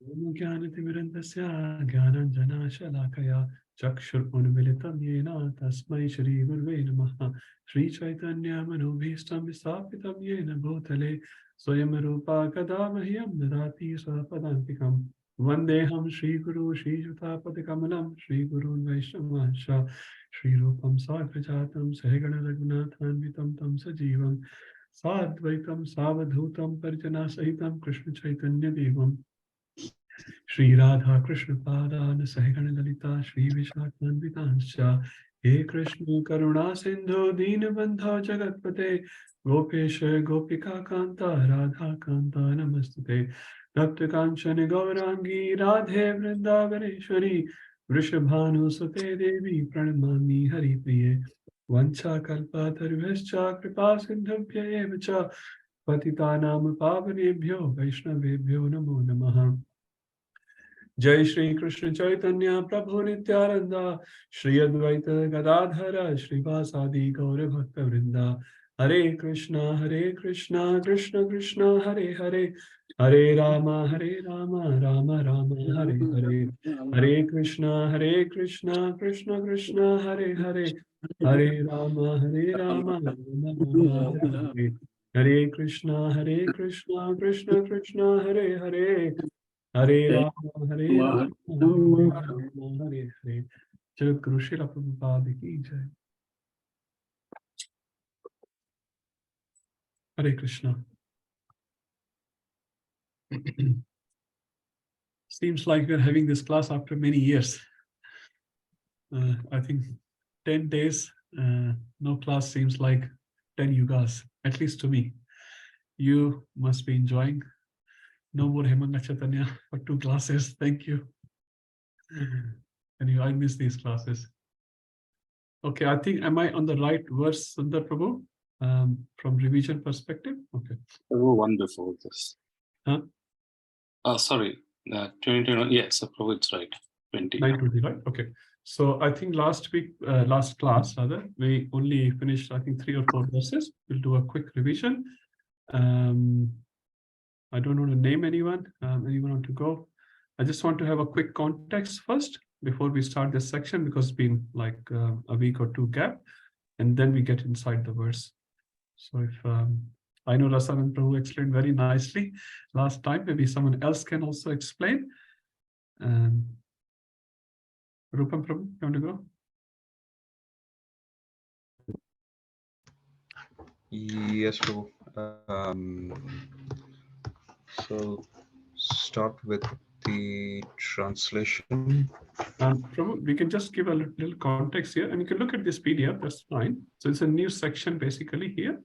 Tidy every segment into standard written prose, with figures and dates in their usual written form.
ज्ञानतिमिरन्दस्य ज्ञानाञ्जनशलाकया चक्षुरुन्मिलितं येन तस्मै श्रीगुरुवे नमः। श्रीचैतन्यमनोभीष्टं स्थापितं येन भूतले स्वयं रूपा कदा मह्यं ददाति स्वपदान्तिकम्। वन्देऽहं श्रीगुरु श्रीयुतापदकमलं श्रीगुरून् वैष्णवांश श्रीरूपं साग्रजातं सहगणरघुनाथान्वितं तं सजीवं साद्वैतं सावधूतं परिजनसहितं कृष्णचैतन्यदेवम् Shri Radha Krishna Padana Sahigana Lalita Shri Vishakhanvitancha He Krishna Karuna Sindhu Dinabandha Jagatpate Gopesha Gopika Kanta Radha Kanta Namastate Bhakta Kanchana Gaurangi Radhe Vrindavaneshwari Vrishabhanu Sute Devi Pranamami Hari Priye Vancha Kalpa Tarvescha Kripa Sindhubhya Evacha Patitanam Pavanebhyo Vaishnavebhyo Namo Namaha Jai Shri Krishna Chaitanya Prabhu Nityananda Shri Advaita Gadadhara Shri Vasadi Gaura Bhakta Vrinda Hare Krishna Krishna Krishna Hare Hare Hare Rama Rama Rama Hare Hare Hare Krishna Krishna Krishna Hare Hare Hare Rama Rama Rama Hare Hare Hare Krishna Krishna Krishna Hare Hare Hare Rama, Hare Rama, Hare Hare. Jagat Guru Srila Prabhupada ki jai. Hare Krishna. Seems like we're having this class after many years. I think 10 days, no class seems like 10 yugas, at least to me. You must be enjoying. No more Hemanga Chaitanya for 2 classes. Thank you. Anyway, I miss these classes. Okay, I think, am I on the right verse, Sundar Prabhu? From revision perspective? Okay. Oh, wonderful. This. Huh? Sorry, 2021. Yes, Prabhu, it's right. 9:20, right? Okay. So I think last week, last class rather, we only finished, I think, 3 or 4 verses. We'll do a quick revision. I don't want to name anyone. Anyone want to go? I just want to have a quick context first before we start this section, because it's been like a week or 2 gap, and then we get inside the verse. So if I know Rasanand Prabhu explained very nicely last time, maybe someone else can also explain. Rupam Prabhu, you want to go? Yes, Prabhu. So start with the translation. Prabhu, we can just give a little context here, and you can look at this PDF, that's fine. So it's a new section basically here.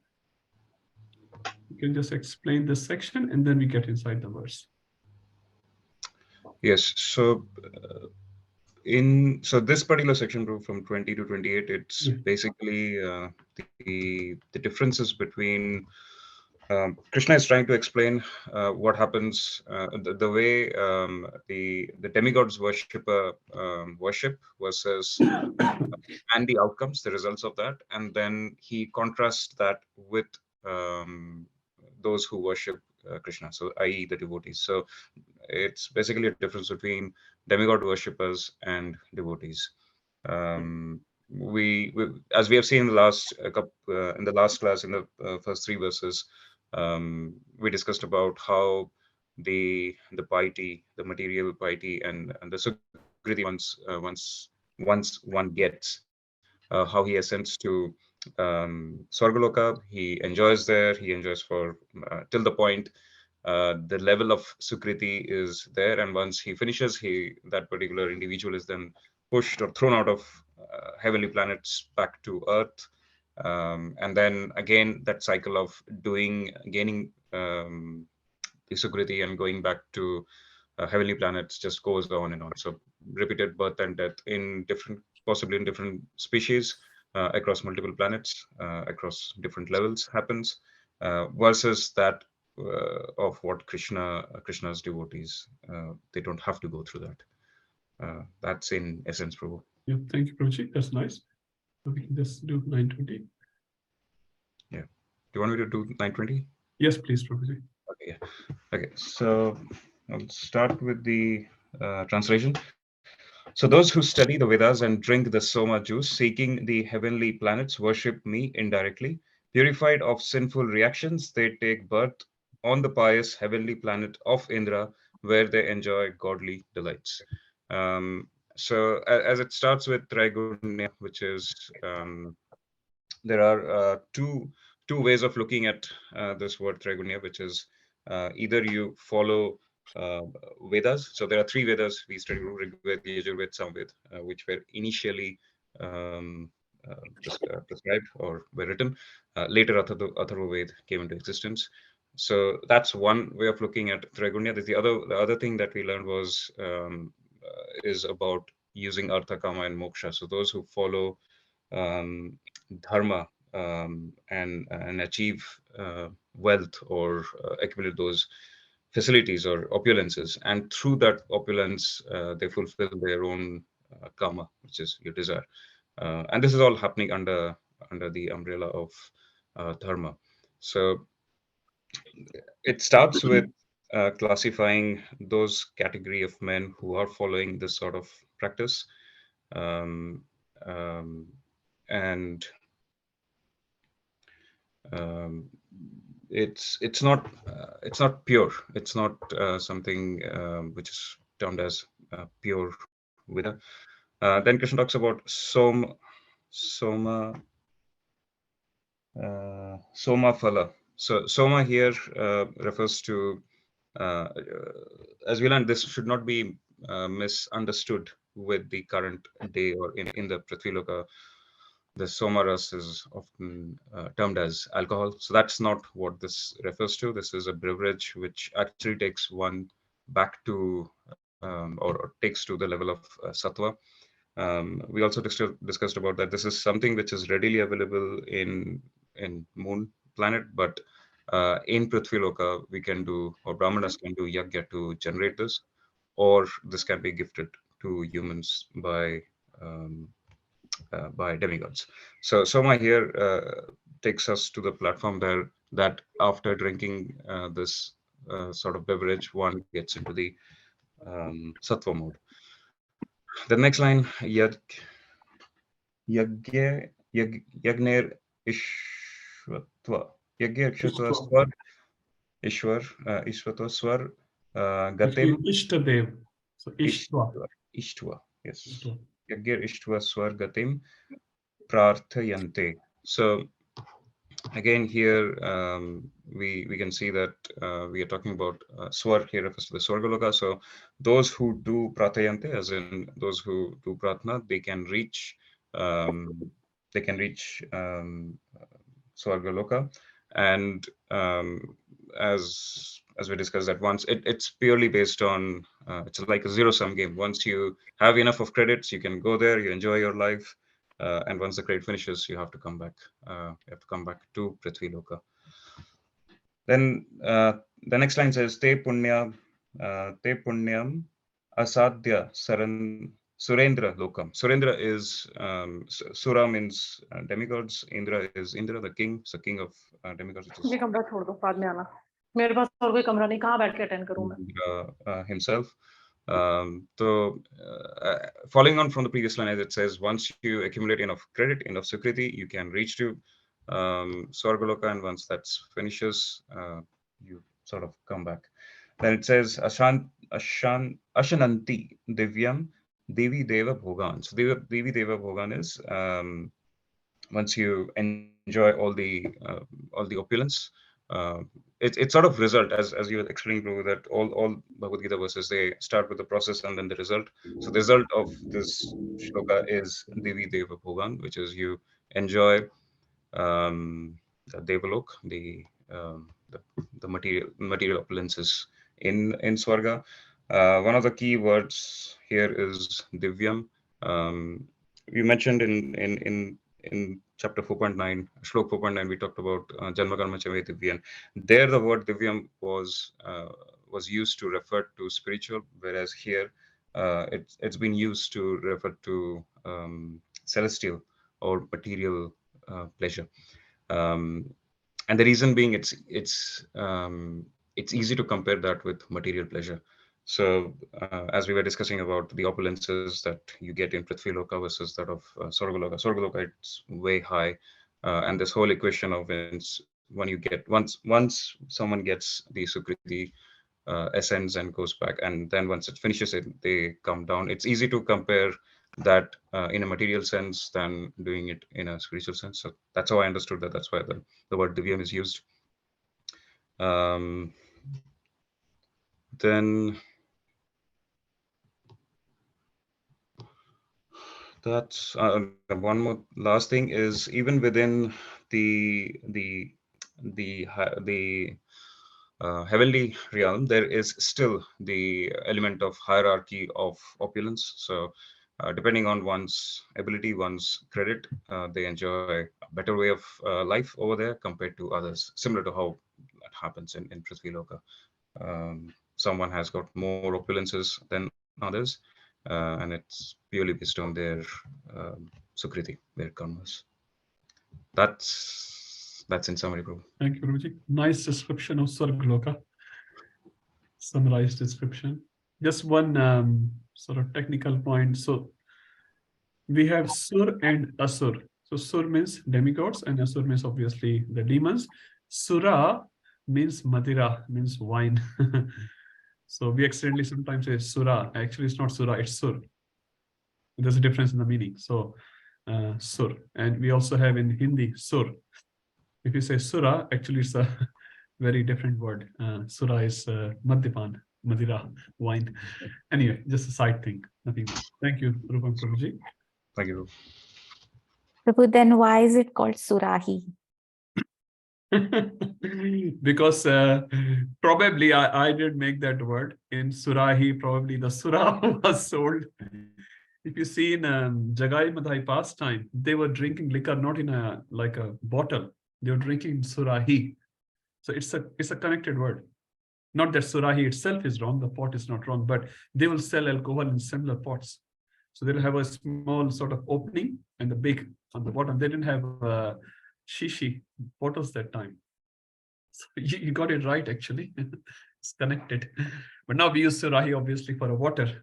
You can just explain this section and then we get inside the verse. Yes, so this particular section, Prabhu, from 20 to 28, it's basically the differences between Krishna is trying to explain what happens, the way the demigods worship versus and the outcomes, the results of that, and then he contrasts that with those who worship Krishna, so i.e. the devotees. So it's basically a difference between demigod worshippers and devotees. We as we have seen in the last class, in the first 3 verses, we discussed about how the piety, the material piety, and the sukriti once one gets, how he ascends to Swargaloka, he enjoys there, he enjoys for till the point the level of sukriti is there, and once he finishes, that particular individual is then pushed or thrown out of heavenly planets back to earth, and then again that cycle of gaining the sukriti and going back to heavenly planets just goes on and on. So repeated birth and death possibly in different species across multiple planets, across different levels happens, versus that of what Krishna's devotees, they don't have to go through that. That's in essence, Prabhu. Yeah, thank you, Prabhuji. That's nice. So we can just do 9:20. Yeah. Do you want me to do 9:20? Yes, please, Prabhuji. Okay. Yeah. Okay. So I'll start with the translation. So those who study the Vedas and drink the Soma juice, seeking the heavenly planets, worship me indirectly. Purified of sinful reactions, they take birth on the pious heavenly planet of Indra, where they enjoy godly delights. So as it starts with Traigunya, which is there are two ways of looking at this word Traigunya, which is either you follow uh, Vedas. So there are three Vedas we study: Rig Ved, Yajur Ved, Samved, which were initially prescribed or were written. Later, Atharva Ved came into existence. So that's one way of looking at Traigunya. The other thing that we learned was is about using Artha, Kama, and Moksha. So those who follow um, dharma and achieve wealth or accumulate those facilities or opulences, and through that opulence they fulfill their own karma, which is your desire, and this is all happening under the umbrella of dharma. So it starts with classifying those category of men who are following this sort of practice, um, um, and um, it's not pure. It's not something which is termed as pure Veda. Then Krishna talks about Soma Soma Phala. So Soma here refers to as we learned, this should not be misunderstood with the current day or in the Prithviloka. The somaras is often termed as alcohol. So that's not what this refers to. This is a beverage which actually takes one back to or takes to the level of sattva. We also discussed about that this is something which is readily available in moon planet, but in Prithviloka we can do, or Brahmanas can do yagya to generate this, or this can be gifted to humans by demigods. So Soma here takes us to the platform there that after drinking this sort of beverage, one gets into the sattva mode. The next line, yagner ishvatva, yagner ishvatva Ishtva. swar, ishwar, ishvatva swar, gatim, Actually, Ishtadev. So Ishtva. ishtva, yes. Ishtva. Yagner ishtva swar gatim prarthayante. So again here we can see that we are talking about swar here refers to the swargaloka. So those who do pratayante, as in those who do pratna, um, they can reach swargaloka, and as we discussed that once it's purely based on it's like a zero-sum game. Once you have enough of credits, you can go there, you enjoy your life, and once the credit finishes, you have to come back. You have to come back to Prithvi Loka. Then the next line says, Te punyam asadhya surendra lokam. Surendra is Sura means demigods. Indra is Indra, the king. So king of demigods. ये कमरा छोड़ दो, बाद में आना. मेरे पास और कोई कमरा नहीं, कहाँ बैठ के अटेंड करूँ मैं? Himself. So following on from the previous line, as it says, once you accumulate enough credit, enough security, you can reach to Swargaloka, and once that finishes, you sort of come back. Then it says Ashananti Divyam Devi Deva Bhogan. So Devi Deva Bhogan is once you enjoy all the opulence, it's sort of result as you were explaining, Prabhu, that all Bhagavad Gita verses, they start with the process and then the result. So the result of this shloka is Devi Deva Bhogan, which is you enjoy the Devalok, the material opulences in Swarga. One of the key words here is Divyam. We mentioned in chapter 4.9, shlok 4.9, we talked about Janma Karma Chame Divyan. There, the word Divyam was used to refer to spiritual, whereas here it's been used to refer to celestial or material pleasure. And the reason being, it's easy to compare that with material pleasure. So as we were discussing about the opulences that you get in Prithviloka versus that of Swargaloka, Swargaloka it's way high, and this whole equation of when you get once someone gets the Sukriti ascends and goes back, and then once it finishes it, they come down. It's easy to compare that in a material sense than doing it in a spiritual sense. So that's how I understood that. That's why the word Divyam is used. Then that's one more last thing is even within the heavenly realm, there is still the element of hierarchy of opulence. So depending on one's ability, one's credit, they enjoy a better way of life over there compared to others, similar to how that happens in Prithvi Loka. Someone has got more opulences than others, and it's purely based on their sukriti, their karmas. That's in summary, Prabhu. Thank you, Prabhuji. Nice description of Swargaloka. Summarized description. Just one sort of technical point. So we have Sur and Asur. So Sur means demigods and Asur means obviously the demons. Sura means Madira, means wine. So we accidentally sometimes say Sura. Actually, it's not Sura, it's Sur. There's a difference in the meaning. So Sur. And we also have in Hindi, Sur. If you say Sura, actually it's a very different word. Sura is Madhyapan, Madira, wine. Anyway, just a side thing, nothing more. Thank you, Rupam Prabhuji. Thank you. Prabhu, then why is it called Surahi? Because probably I didn't make that word. In Surahi, probably the Sura was sold. If you see in Jagai Madhai pastime, they were drinking liquor not in a like a bottle. They were drinking Surahi. So it's a connected word. Not that Surahi itself is wrong, the pot is not wrong, but they will sell alcohol in similar pots. So they'll have a small sort of opening and the big on the bottom. They didn't have shishi bottles that time. So you got it right, actually. It's connected. But now we use Surahi obviously for a water.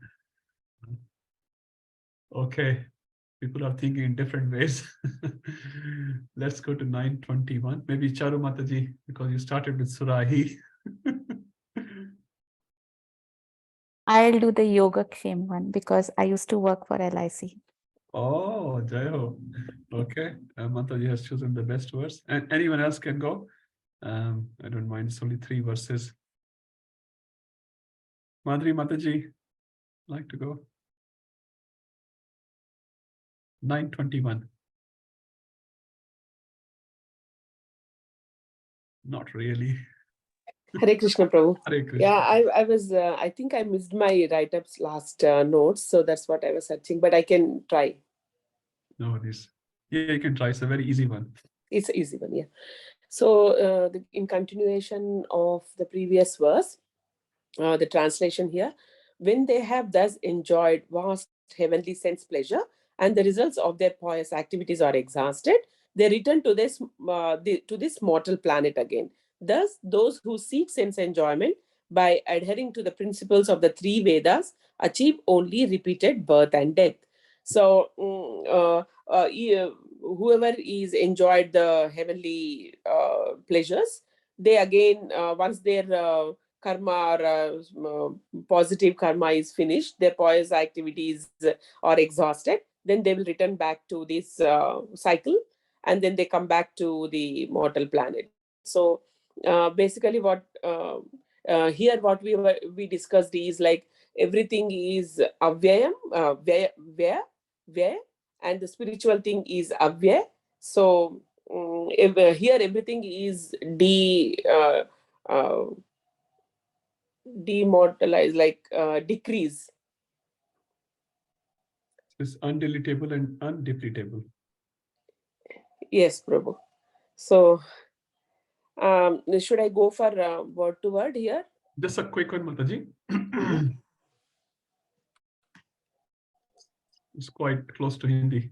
Okay. People are thinking in different ways. Let's go to 921. Maybe Charu Mataji, because you started with Surahi. I'll do the Yogakshem one because I used to work for LIC. Oh, Jayo. Okay. Mataji has chosen the best verse. And anyone else can go. I don't mind. It's only 3 verses. Madhuri Mataji, like to go. 921. Not really. Hare Krishna, Prabhu. Hare Krishna. Yeah, I was, I think I missed my write-ups last notes, so that's what I was searching, but I can try. No, this. Yeah, you can try. It's a very easy one. It's an easy one, yeah. So in continuation of the previous verse, the translation here, when they have thus enjoyed vast heavenly sense pleasure and the results of their pious activities are exhausted, they return to this mortal planet again. Thus, those who seek sense enjoyment by adhering to the principles of the 3 Vedas achieve only repeated birth and death. So, whoever is enjoyed the heavenly pleasures, they again, once their karma or positive karma is finished, their pious activities are exhausted, then they will return back to this cycle, and then they come back to the mortal planet. So basically what here what we discussed is like everything is avyayam, where, and the spiritual thing is avyay. So here everything is demortalize, like decrease. It's undeletable and undepletable. Yes, Prabhu. So should I go for word to word here? Just a quick one, Mataji. It's quite close to Hindi.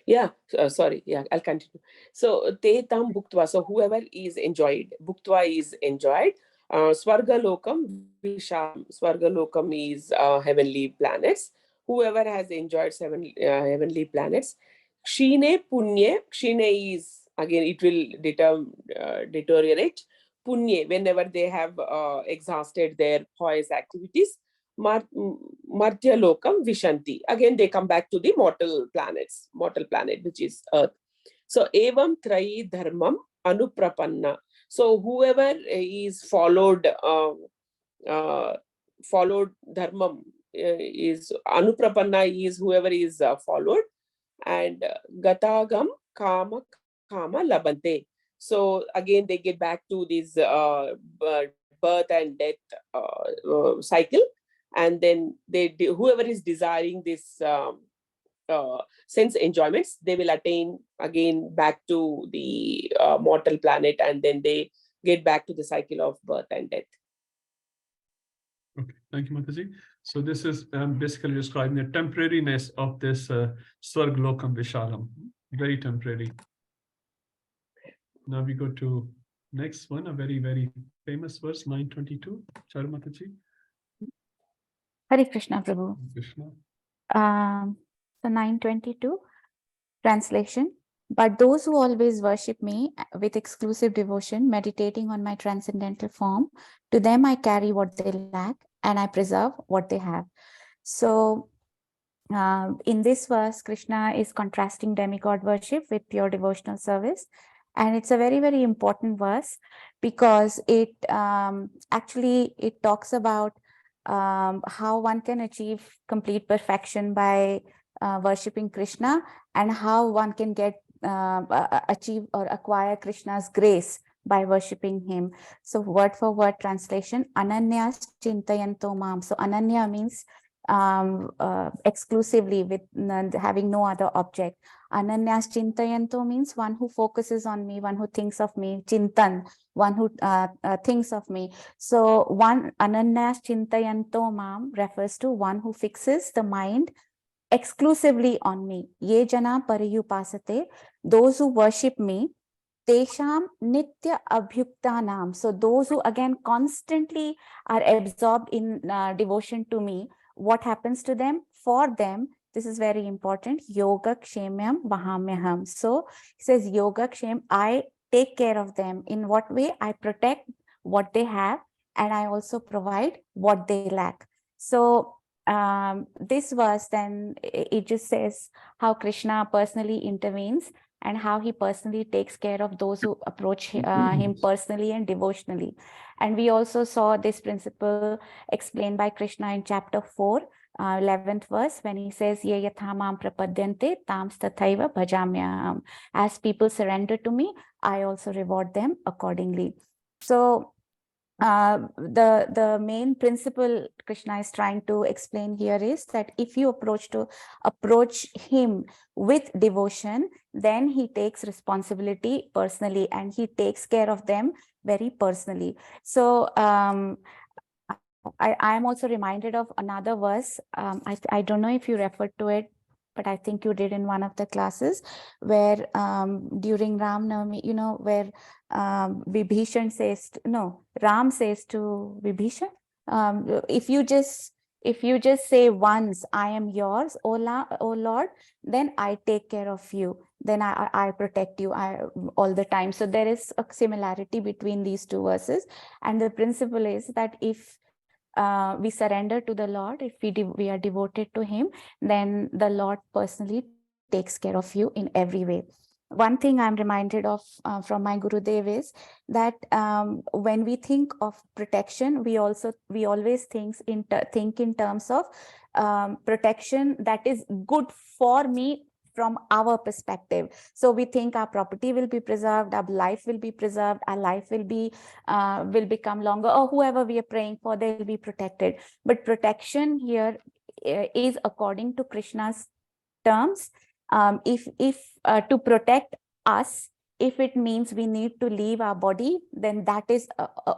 Yeah, sorry. Yeah, I'll continue. So, te tam bhuktva. So, whoever is enjoyed, bhuktva is enjoyed. Swarga lokam visham. Swarga lokam is heavenly planets. Whoever has enjoyed heavenly planets. Kshine punye. Kshine is, again, it will deteriorate. Punye, whenever they have exhausted their pious activities. Martya lokam vishanti. Again, they come back to the mortal planet, which is Earth. So, evam trayi dharmam anuprapanna. So, whoever is followed dharmam is anuprapanna is whoever is followed, and gatagam kama labante. So again, they get back to this birth and death cycle, and then whoever is desiring this sense enjoyments, they will attain again back to the mortal planet, and then they get back to the cycle of birth and death. Okay, thank you, Mataji. So this is basically describing the temporariness of this Swarg Lokam Vishalam, very temporary. Now we go to next one, a very, very famous verse, 922. Charu Mataji. Hare Krishna, Prabhu. Krishna. So 922, translation. But those who always worship me with exclusive devotion, meditating on my transcendental form, to them I carry what they lack and I preserve what they have. So in this verse, Krishna is contrasting demigod worship with pure devotional service. And it's a very, very important verse because it actually talks about how one can achieve complete perfection by worshipping Krishna, and how one can get achieve or acquire Krishna's grace by worshipping him. So word for word translation, Ananyas Chintayanto Mam. So Ananya means exclusively, with having no other object. Ananyas Chintayanto means one who focuses on me, one who thinks of me. Chintan, one who thinks of me. So one Ananyas Chintayanto Mam refers to one who fixes the mind exclusively on me. Ye jana pariyupasate, those who worship me. Tesham nitya abhyuktanam. So those who again constantly are absorbed in devotion to me, what happens to them? For them, this is very important. Yoga kshemyam vahamyaham. So he says yoga kshem, I take care of them. In what way? I protect what they have, and I also provide what they lack. So this verse then, it just says how Krishna personally intervenes and how he personally takes care of those who approach him personally and devotionally. And we also saw this principle explained by Krishna in chapter 4, 11th verse, when he says, Ye yathamam prapadyante tams tathaiva bhajamyam. As people surrender to me, I also reward them accordingly. So the main principle Krishna is trying to explain here is that if you approach him with devotion, then he takes responsibility personally and he takes care of them very personally. So I am also reminded of another verse. I don't know if you referred to it, but I think you did in one of the classes, where during Ram Navami, where Vibhishan says, Ram says to Vibhishan, if you just say once, I am yours, O Lord, then I take care of you. Then I protect you all the time. So there is a similarity between these two verses. And the principle is that if we surrender to the Lord, if we are devoted to him, then the Lord personally takes care of you in every way. One thing I'm reminded of from my Gurudev is that when we think of protection, we always think in terms of protection that is good for me from our perspective. So we think our property will be preserved, our life will be preserved, our life will become longer, or whoever we are praying for, they will be protected. But protection here is according to Krishna's terms. If to protect us, if it means we need to leave our body, then that is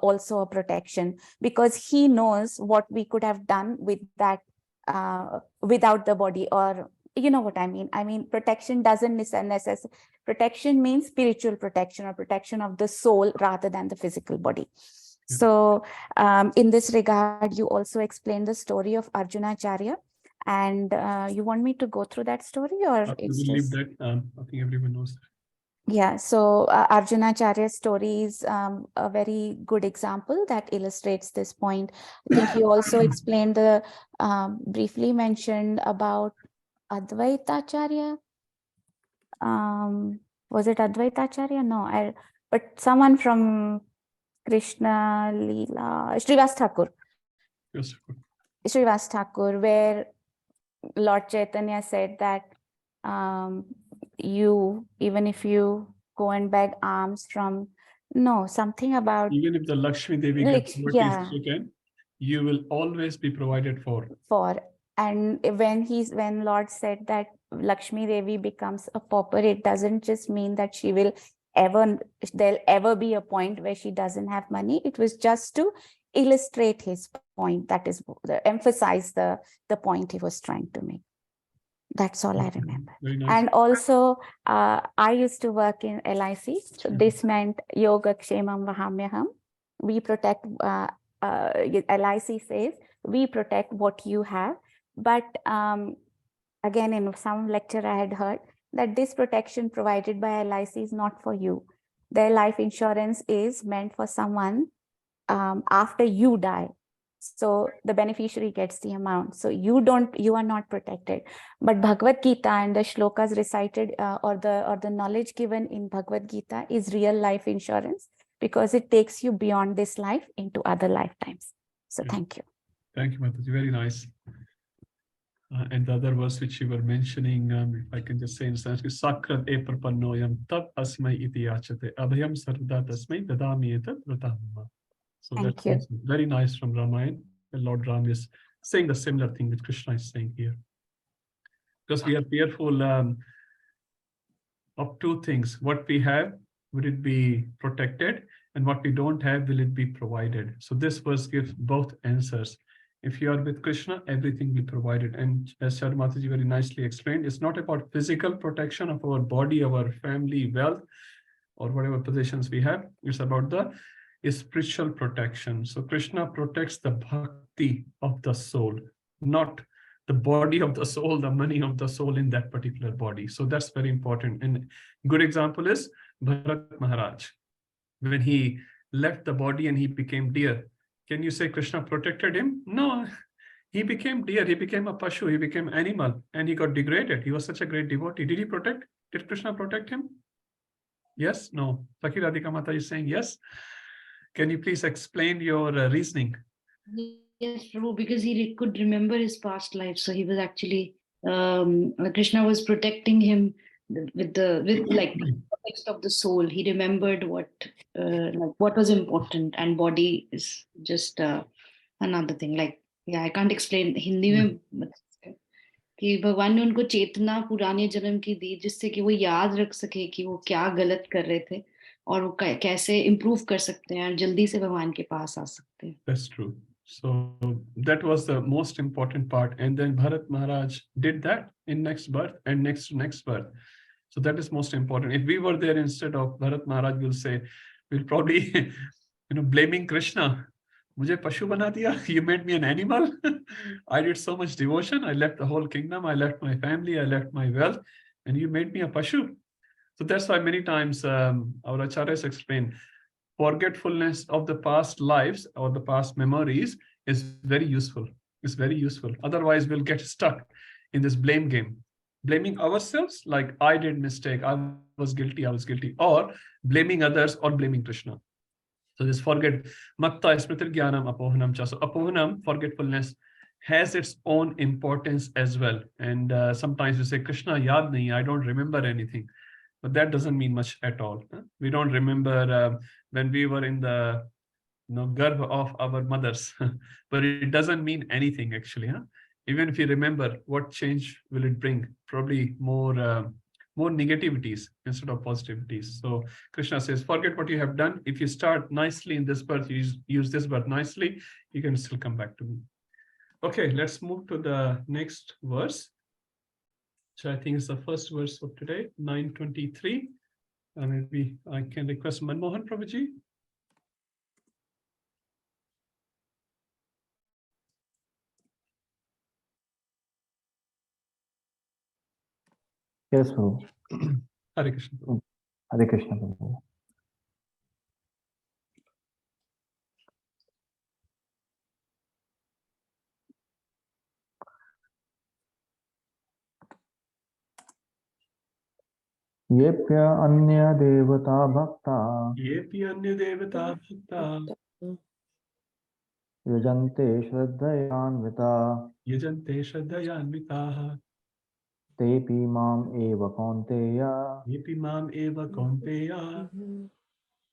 also a protection, because he knows what we could have done with that without the body, or you know what I mean. I mean, protection doesn't necessarily, protection means spiritual protection or protection of the soul rather than the physical body. Yeah. So in this regard, you also explained the story of Arjunacharya. And you want me to go through that story, or We it's will leave just... that. I think everyone knows that. Yeah, so Arjunacharya's story is a very good example that illustrates this point. I think you also explained the, briefly mentioned about Advaitacharya. Was it Advaitacharya? No, but someone from Krishna Leela, Srivas Thakur. Yes. Srivas Thakur, where Lord Chaitanya said that even if you go and beg alms from, something about, Even if the Lakshmi Devi gets yeah, again, you will always be provided for. And when Lord said that Lakshmi Devi becomes a pauper, it doesn't just mean that there'll ever be a point where she doesn't have money. It was just to illustrate his point. That is, emphasize the point he was trying to make. That's all I remember. Very nice. And also, I used to work in LIC. So this meant Yoga Kshemam Vahamyaham. We protect, LIC says, we protect what you have. But again, in some lecture I had heard that this protection provided by LIC is not for you. Their life insurance is meant for someone after you die. So the beneficiary gets the amount. So you are not protected. But Bhagavad Gita and the shlokas recited or the knowledge given in Bhagavad Gita is real life insurance, because it takes you beyond this life into other lifetimes. So Yeah. thank you. Thank you, Mataji. Very nice. And the other verse which you were mentioning, if I can just say in Sanskrit, Sakrat e prapannoyam tat asmai iti yachate abhayam sarvada tasmai dadami etat vratamma. So Thank that's you. also very nice from Ramayana. And Lord Ram is saying the similar thing which Krishna is saying here. Because we are fearful of two things. What we have, will it be protected? And what we don't have, will it be provided? So this verse gives both answers. If you are with Krishna, everything will be provided. And as Shad Mataji very nicely explained, it's not about physical protection of our body, our family, wealth, or whatever possessions we have. It's about the spiritual protection. So Krishna protects the bhakti of the soul, not the body of the soul, the money of the soul in that particular body. So that's very important. And good example is Bharat Maharaj. When he left the body and he became deer, can you say Krishna protected him? No, he became deer, he became a pashu, he became animal, and he got degraded. He was such a great devotee. Did he protect? Did Krishna protect him? Yes? No? Fakir Radhika Mata is saying yes. Can you please explain your reasoning? Yes, Prabhu, because he could remember his past life. So he was actually, Krishna was protecting him with the context of the soul. He remembered what was important, and body is just another thing. I can't explain Hindi में कि भगवान ने उनको चेतना पुराने जन्म की दी, जिससे कि वो याद रख सके कि वो क्या गलत कर रहे थे और वो कैसे improve कर सकते हैं और जल्दी से भगवान के पास आ सकते हैं. That's true. So that was the most important part. And then Bharat Maharaj did that in next birth and next birth. So that is most important. If we were there instead of Bharat Maharaj, we'll probably, blaming Krishna. Mujhe pashu bana diya. You made me an animal. I did so much devotion. I left the whole kingdom. I left my family. I left my wealth. And you made me a pashu. So that's why many times our acharyas explain, forgetfulness of the past lives or the past memories is very useful. It's very useful. Otherwise, we'll get stuck in this blame game. Blaming ourselves, like I did mistake, I was guilty, or blaming others or blaming Krishna. So this makta smritir jnanam apohanam cha. So apohanam, forgetfulness, has its own importance as well. And sometimes we say, Krishna yaad nahi, I don't remember anything. But that doesn't mean much at all. We don't remember when we were in the garbh of our mothers, but it doesn't mean anything actually. Even if you remember, what change will it bring? Probably more negativities instead of positivities. So Krishna says, forget what you have done. If you start nicely in this birth, use this birth nicely, you can still come back to me. Okay, let's move to the next verse. So I think it's the first verse of today, 9:23. Maybe I can request Manmohan Prabhuji. Yes, Prabhu. Hare Krishna. Hare Krishna, Prabhu. येप्य अन्य देवता भक्ता Yepi अन्य देवता भक्ता यजन्ते श्रद्धयान्विता यजन्ते श्रद्धयान्विताः तेऽपि माम् एव कौन्तेय येपि माम् एव कौन्तेय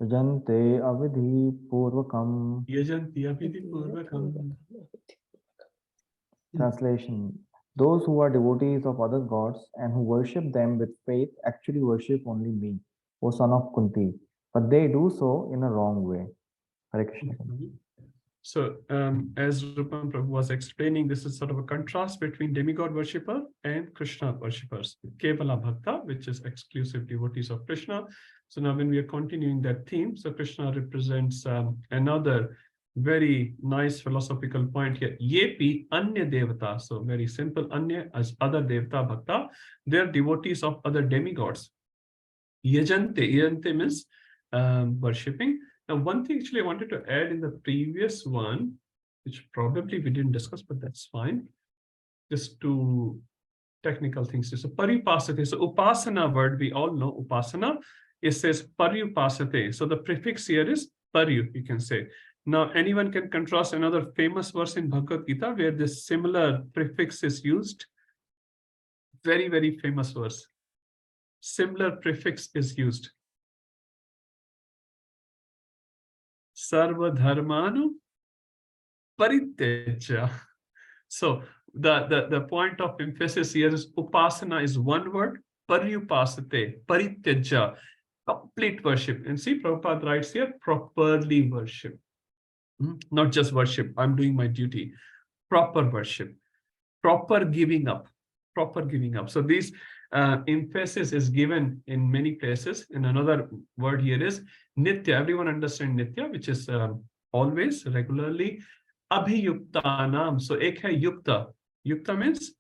यजन्ते अविधिपूर्वकम्. यजन्ति अभिधिपूर्वकम्. Translation: Those who are devotees of other gods and who worship them with faith actually worship only me, O son of Kunti, but they do so in a wrong way. Hare Krishna. So, as Rupam Prabhu was explaining, this is sort of a contrast between demigod worshipper and Krishna worshippers. Kevala Bhakta, which is exclusive devotees of Krishna. So now when we are continuing that theme, so Krishna represents another very nice philosophical point here. Yepi Anya Devata. So very simple. Anya as other Devata Bhakta. They are devotees of other demigods. Yajante. Yajante means worshipping. Now, one thing actually I wanted to add in the previous one, which probably we didn't discuss, but that's fine. Just two technical things. So paripasate. So upasana word, we all know upasana. It says paripasate. So the prefix here is paryu, you can say. Now, anyone can contrast another famous verse in Bhagavad Gita where this similar prefix is used. Very, very famous verse. Similar prefix is used. Sarva dharmanu parityaja. So the point of emphasis here is upasana is one word, paryupasate, parityaja, complete worship. And see, Prabhupada writes here, properly worship. Not just worship, I'm doing my duty. Proper worship, proper giving up, proper giving up. So this emphasis is given in many places. And another word here is nitya. Everyone understand nitya, which is always, regularly. Abhiyuktanam. So ek hai yukta. Yukta means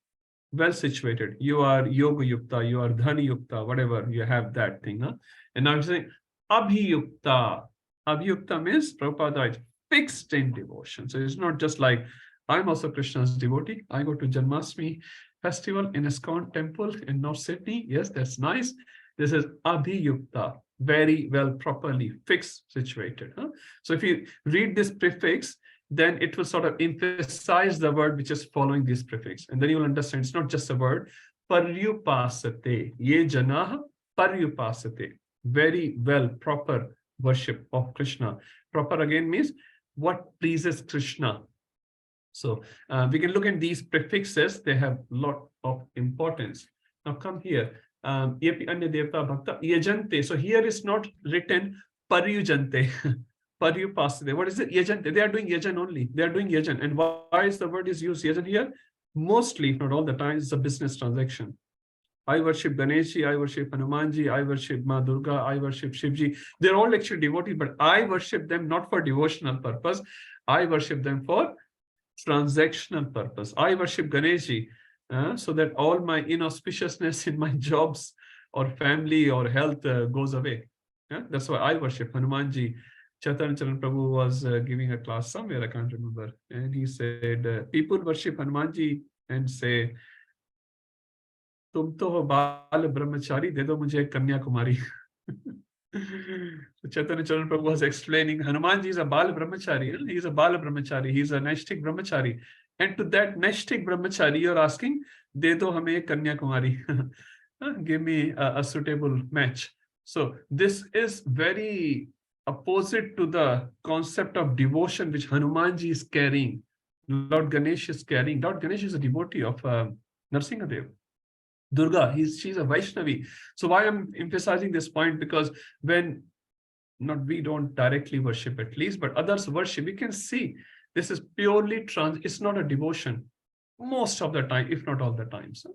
well situated. You are yoga yukta, you are dhani yukta, whatever, you have that thing. Huh? And now I'm saying abhiyukta. Abhiyukta means Prabhupada writes, fixed in devotion. So it's not just like, I'm also Krishna's devotee. I go to Janmashtami festival in ISKCON temple in North Sydney. Yes, that's nice. This is abhiyukta, very well, properly fixed, situated. Huh? So if you read this prefix, then it will sort of emphasize the word which is following this prefix. And then you will understand it's not just a word. Paryupasate. Ye janaha paryupasate. Very well, proper worship of Krishna. Proper again means what pleases Krishna. So we can look at these prefixes. They have a lot of importance. Now come here. Yepi anya devata bhakta yajante. So here is not written paryujante. Paryupasate. What is it? Yajante. They are doing yajan only. They are doing yajan. And why is the word is used yajan here? Mostly, if not all the time, it's a business transaction. I worship Ganeshji, I worship Hanumanji, I worship Ma Durga, I worship Shivji. They're all actually devotees, but I worship them not for devotional purpose. I worship them for transactional purpose. I worship Ganeshji so that all my inauspiciousness in my jobs or family or health goes away. That's why I worship Hanumanji. Chaitanya Prabhu was giving a class somewhere, I can't remember. And he said, people worship Hanumanji and say, तुम तो हो बाल ब्रह्मचारी, दे दो मुझे Kanyakumari. Chaitanya Prabhu was explaining, Hanumanji is a Bal Brahmachari. He is a Bal Brahmachari. He is a Naishtik Brahmachari. And to that Naishtik Brahmachari, you're asking, De do hame Kanyakumari. Give me a suitable match. So this is very opposite to the concept of devotion which Hanumanji is carrying. Lord Ganesh is carrying. Lord Ganesh is a devotee of Narsingadev. Durga, she's a Vaishnavi. So why I'm emphasizing this point? Because when we don't directly worship at least, but others worship, we can see this is purely it's not a devotion most of the time, if not all the time. So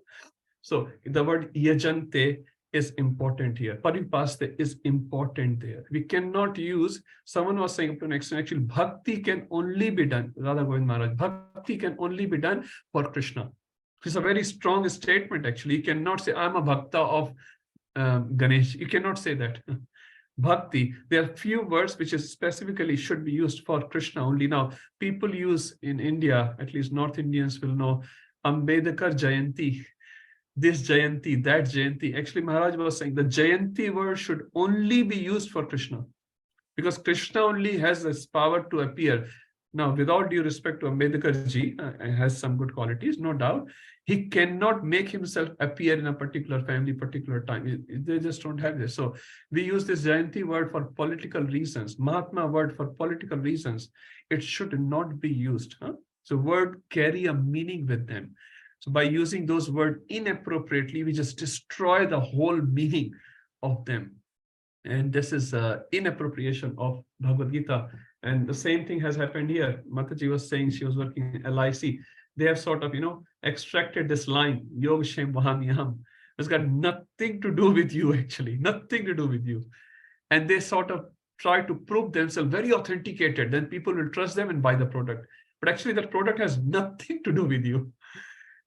So the word yajante is important here. Paripaste is important there. We cannot use, someone was saying up to an extent, actually, bhakti can only be done, Radha Govind Maharaj, bhakti can only be done for Krishna. It's a very strong statement, actually. You cannot say, I'm a bhakta of Ganesh. You cannot say that. Bhakti, there are few words which is specifically should be used for Krishna only. Now, people use in India, at least North Indians will know, Ambedkar Jayanti, this Jayanti, that Jayanti. Actually, Maharaj was saying the Jayanti word should only be used for Krishna, because Krishna only has this power to appear. Now, without due respect to Ambedkar ji, has some good qualities, no doubt. He cannot make himself appear in a particular family, particular time. They just don't have this. So we use this Jayanti word for political reasons, Mahatma word for political reasons. It should not be used. So word carry a meaning with them. So by using those words inappropriately, we just destroy the whole meaning of them. And this is inappropriation of Bhagavad Gita. And the same thing has happened here. Mataji was saying she was working in LIC. They have sort of, extracted this line, Yog Shem Vahamyam. It's got nothing to do with you, actually, nothing to do with you. And they sort of try to prove themselves very authenticated. Then people will trust them and buy the product. But actually, that product has nothing to do with you.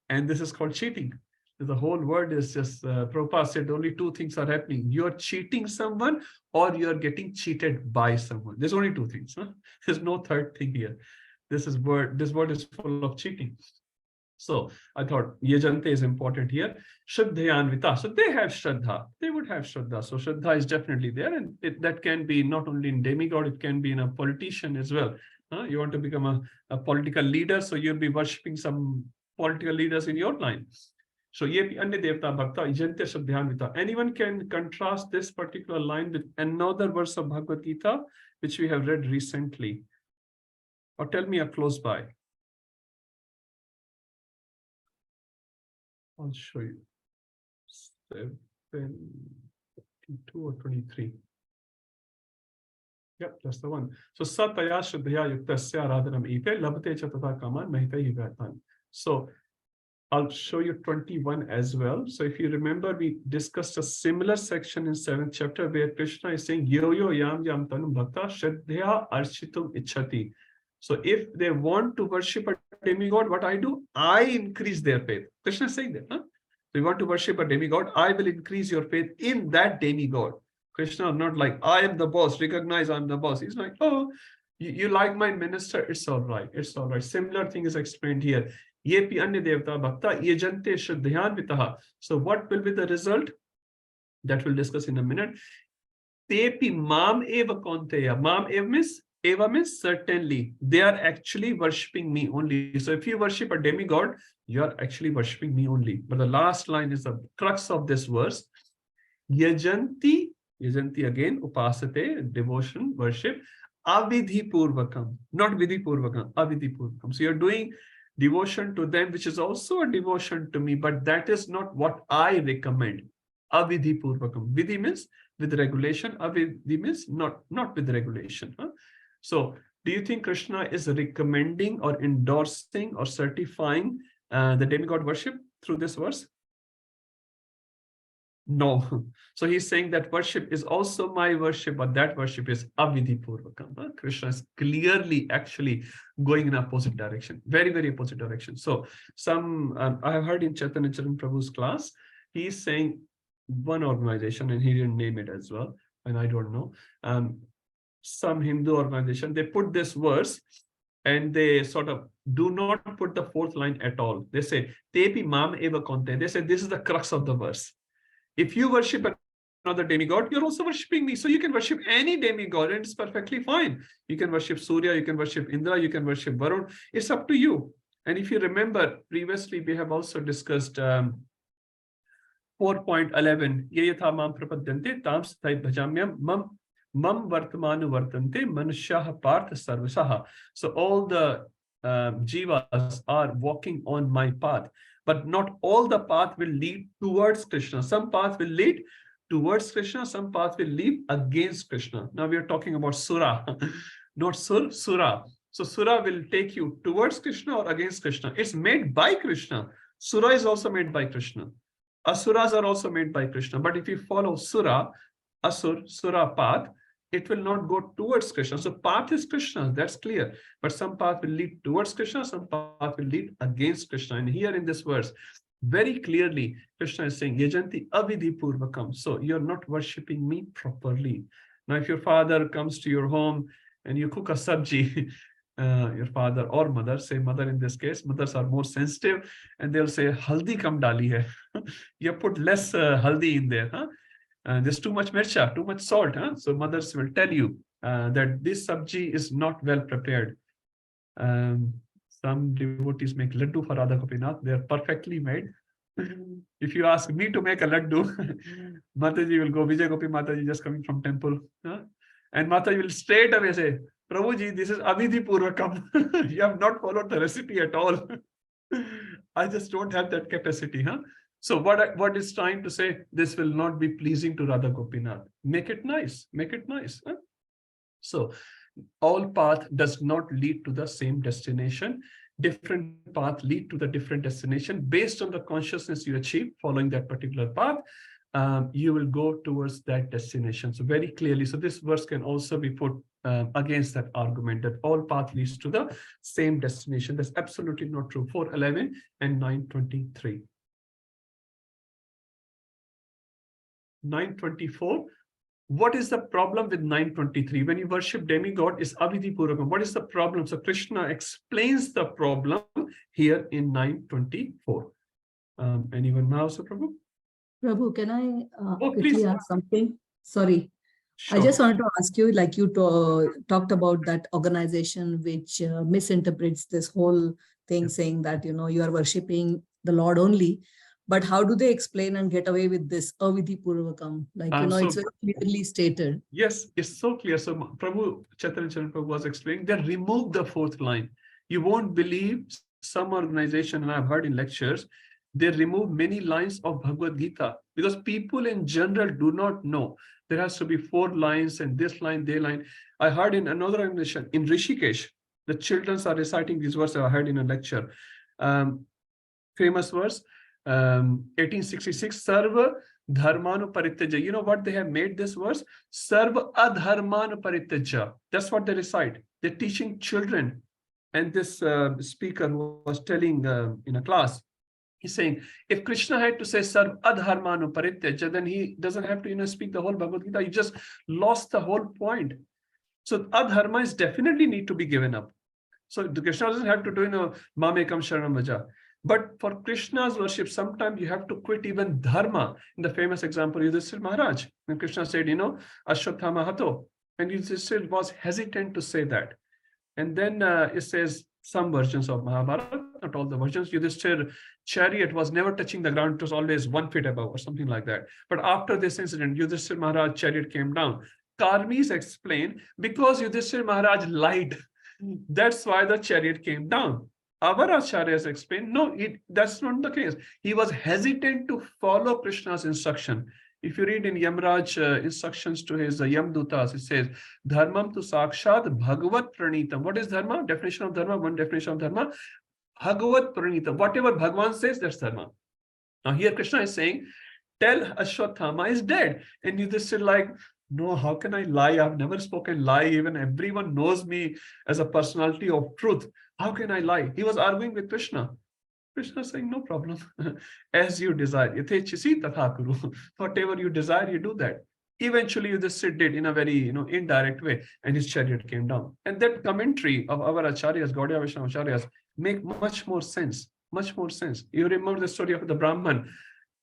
And this is called cheating. The whole word is just, Prabhupada said only two things are happening. You're cheating someone or you're getting cheated by someone. There's only two things. There's no third thing here. This word is full of cheating. So I thought yajante is important here. Shraddhayanvita. So they have Shraddha. They would have Shraddha. So Shraddha is definitely there. And that can be not only in demigod, it can be in a politician as well. You want to become a political leader, so you'll be worshipping some political leaders in your line. So ye bhi anya devta bhakta yajante shraddhayanvita. Anyone can contrast this particular line with another verse of Bhagavad Gita, which we have read recently. Or tell me a close by. I'll show you. 22 or 23. Yep, that's the one. So sataya shraddhaya yuktasya radhanam ipe labhate cha tata kaman mahita yugatan. So I'll show you 21 as well. So if you remember, we discussed a similar section in 7th chapter where Krishna is saying yo yo yam yam tanum bhakta shraddhaya architum ichhati. So if they want to worship a demigod, what I do? I increase their faith. Krishna is saying that. So you want to worship a demigod, I will increase your faith in that demigod. Krishna is not like, I am the boss, recognize I'm the boss. He's like, oh, you like my minister, it's all right. It's all right. Similar thing is explained here. Yepi anya devta bhakta yajante shraddhayanvitaha. So what will be the result? That we'll discuss in a minute. Tepi mam eva konteya. Mam eva means certainly. They are actually worshipping me only. So if you worship a demigod, you are actually worshipping me only. But the last line is the crux of this verse. Yajanti again, upasate, devotion, worship. Avidhi purvakam, not vidhi purvakam, avidhi purvakam. So you're doing devotion to them, which is also a devotion to me, but that is not what I recommend. Avidhi purvakam. Vidhi means with regulation. Avidhi means not with regulation. So do you think Krishna is recommending or endorsing or certifying the demigod worship through this verse? No. So he's saying that worship is also my worship, but that worship is avidhi purvakam. Krishna is clearly actually going in opposite direction, very, very opposite direction. So I have heard in Chaitanya Prabhu's class, he's saying one organization, and he didn't name it as well, and I don't know, some Hindu organization, they put this verse and they sort of do not put the fourth line at all. They say, Tepi mam eva konte. They say this is the crux of the verse. If you worship another demigod, you're also worshiping me. So you can worship any demigod and it's perfectly fine. You can worship Surya, you can worship Indra, you can worship Varun. It's up to you. And if you remember, previously we have also discussed 4.11. Yayatha mam prapadyante tam sthai bhajamyam mam vartamanu vartante manushyaha partha sarvasaha. So all the jivas are walking on my path. But not all the path will lead towards Krishna. Some path will lead towards Krishna, some path will lead against Krishna. Now we are talking about Sura, not Sura. So Sura will take you towards Krishna or against Krishna. It's made by Krishna. Sura is also made by Krishna. Asuras are also made by Krishna, but if you follow Sura path, it will not go towards Krishna. So path is Krishna, that's clear. But some path will lead towards Krishna, some path will lead against Krishna. And here in this verse, very clearly, Krishna is saying, Yajanti avidhi purvakam. So you're not worshipping me properly. Now, if your father comes to your home and you cook a sabji, your father or mother, say mother in this case, mothers are more sensitive, and they'll say, haldi kam dali hai. You put less haldi in there. Huh? There's too much mircha, too much salt. Huh? So mothers will tell you that this sabji is not well prepared. Some devotees make laddu for Radha Gopinath. They are perfectly made. If you ask me to make a laddu, Mataji will go, Vijay Gopi Mataji just coming from temple. Huh? And Mataji will straight away say, Prabhuji, this is Avidhi Purvakam. You have not followed the recipe at all. I just don't have that capacity. Huh? So what is trying to say, this will not be pleasing to Radha Gopinath. Make it nice. Make it nice. Huh? So all path does not lead to the same destination. Different path lead to the different destination. Based on the consciousness you achieve following that particular path, you will go towards that destination. So very clearly, so this verse can also be put against that argument that all path leads to the same destination. That's absolutely not true. 4:11 and 9:23. 9:24. What is the problem with 9:23? When you worship demigod, is avidhi purvakam. What is the problem? So Krishna explains the problem here in 9:24. Anyone now, so Prabhu? Prabhu, can I please. quickly ask something? Sorry. Sure. I just wanted to ask you, like you talked about that organization which misinterprets this whole thing, saying that, you are worshipping the Lord only. But how do they explain and get away with this avidhi purvakam? Like, it's very clearly stated. Yes, it's so clear. So Prabhu, Chaitanya Prabhu was explaining, they remove the fourth line. You won't believe some organization, and I've heard in lectures, they remove many lines of Bhagavad Gita because people in general do not know. There has to be 4 lines and this line, they line. I heard in another organization, in Rishikesh, the children are reciting these verses I heard in a lecture. Famous verse, 1866, Sarva Dharmanu Parityaja. You know what they have made this verse? Sarva Adharmanu Parityaja. That's what they recite. They're teaching children. And this speaker was telling in a class, he's saying, if Krishna had to say Sarva Adharmanu Parityaja, then he doesn't have to speak the whole Bhagavad Gita. You just lost the whole point. So adharma is definitely need to be given up. So Krishna doesn't have to do Mamekam Sharanam Vaja. But for Krishna's worship, sometimes you have to quit even dharma. In the famous example, Yudhishthira Maharaj, when Krishna said, Ashwatthama Hato, and Yudhishthira was hesitant to say that. And then it says some versions of Mahabharata, not all the versions, Yudhishthira's chariot was never touching the ground, it was always 1 foot above or something like that. But after this incident, Yudhishthira Maharaj's chariot came down. Karmis explain, because Yudhishthira Maharaj lied, that's why the chariot came down. Our acharyas explain, no, that's not the case. He was hesitant to follow Krishna's instruction. If you read in Yamraj instructions to his Yamdutas, it says, Dharmam tu sakshat bhagavat pranitam. What is dharma? Definition of dharma, one definition of dharma. Bhagavat pranitam. Whatever Bhagavan says, that's dharma. Now here Krishna is saying, tell Ashwatthama is dead. And you just said like, no, how can I lie? I've never spoken lie. Even everyone knows me as a personality of truth. How can I lie? He was arguing with Krishna. Krishna saying, no problem. As you desire. Yatechisi tatha kuru. Whatever you desire, you do that. Eventually, Yudhishthira did in a very indirect way, and his chariot came down. And that commentary of our acharyas, Gaudiya Vaishnava acharyas, make much more sense. Much more sense. You remember the story of the Brahman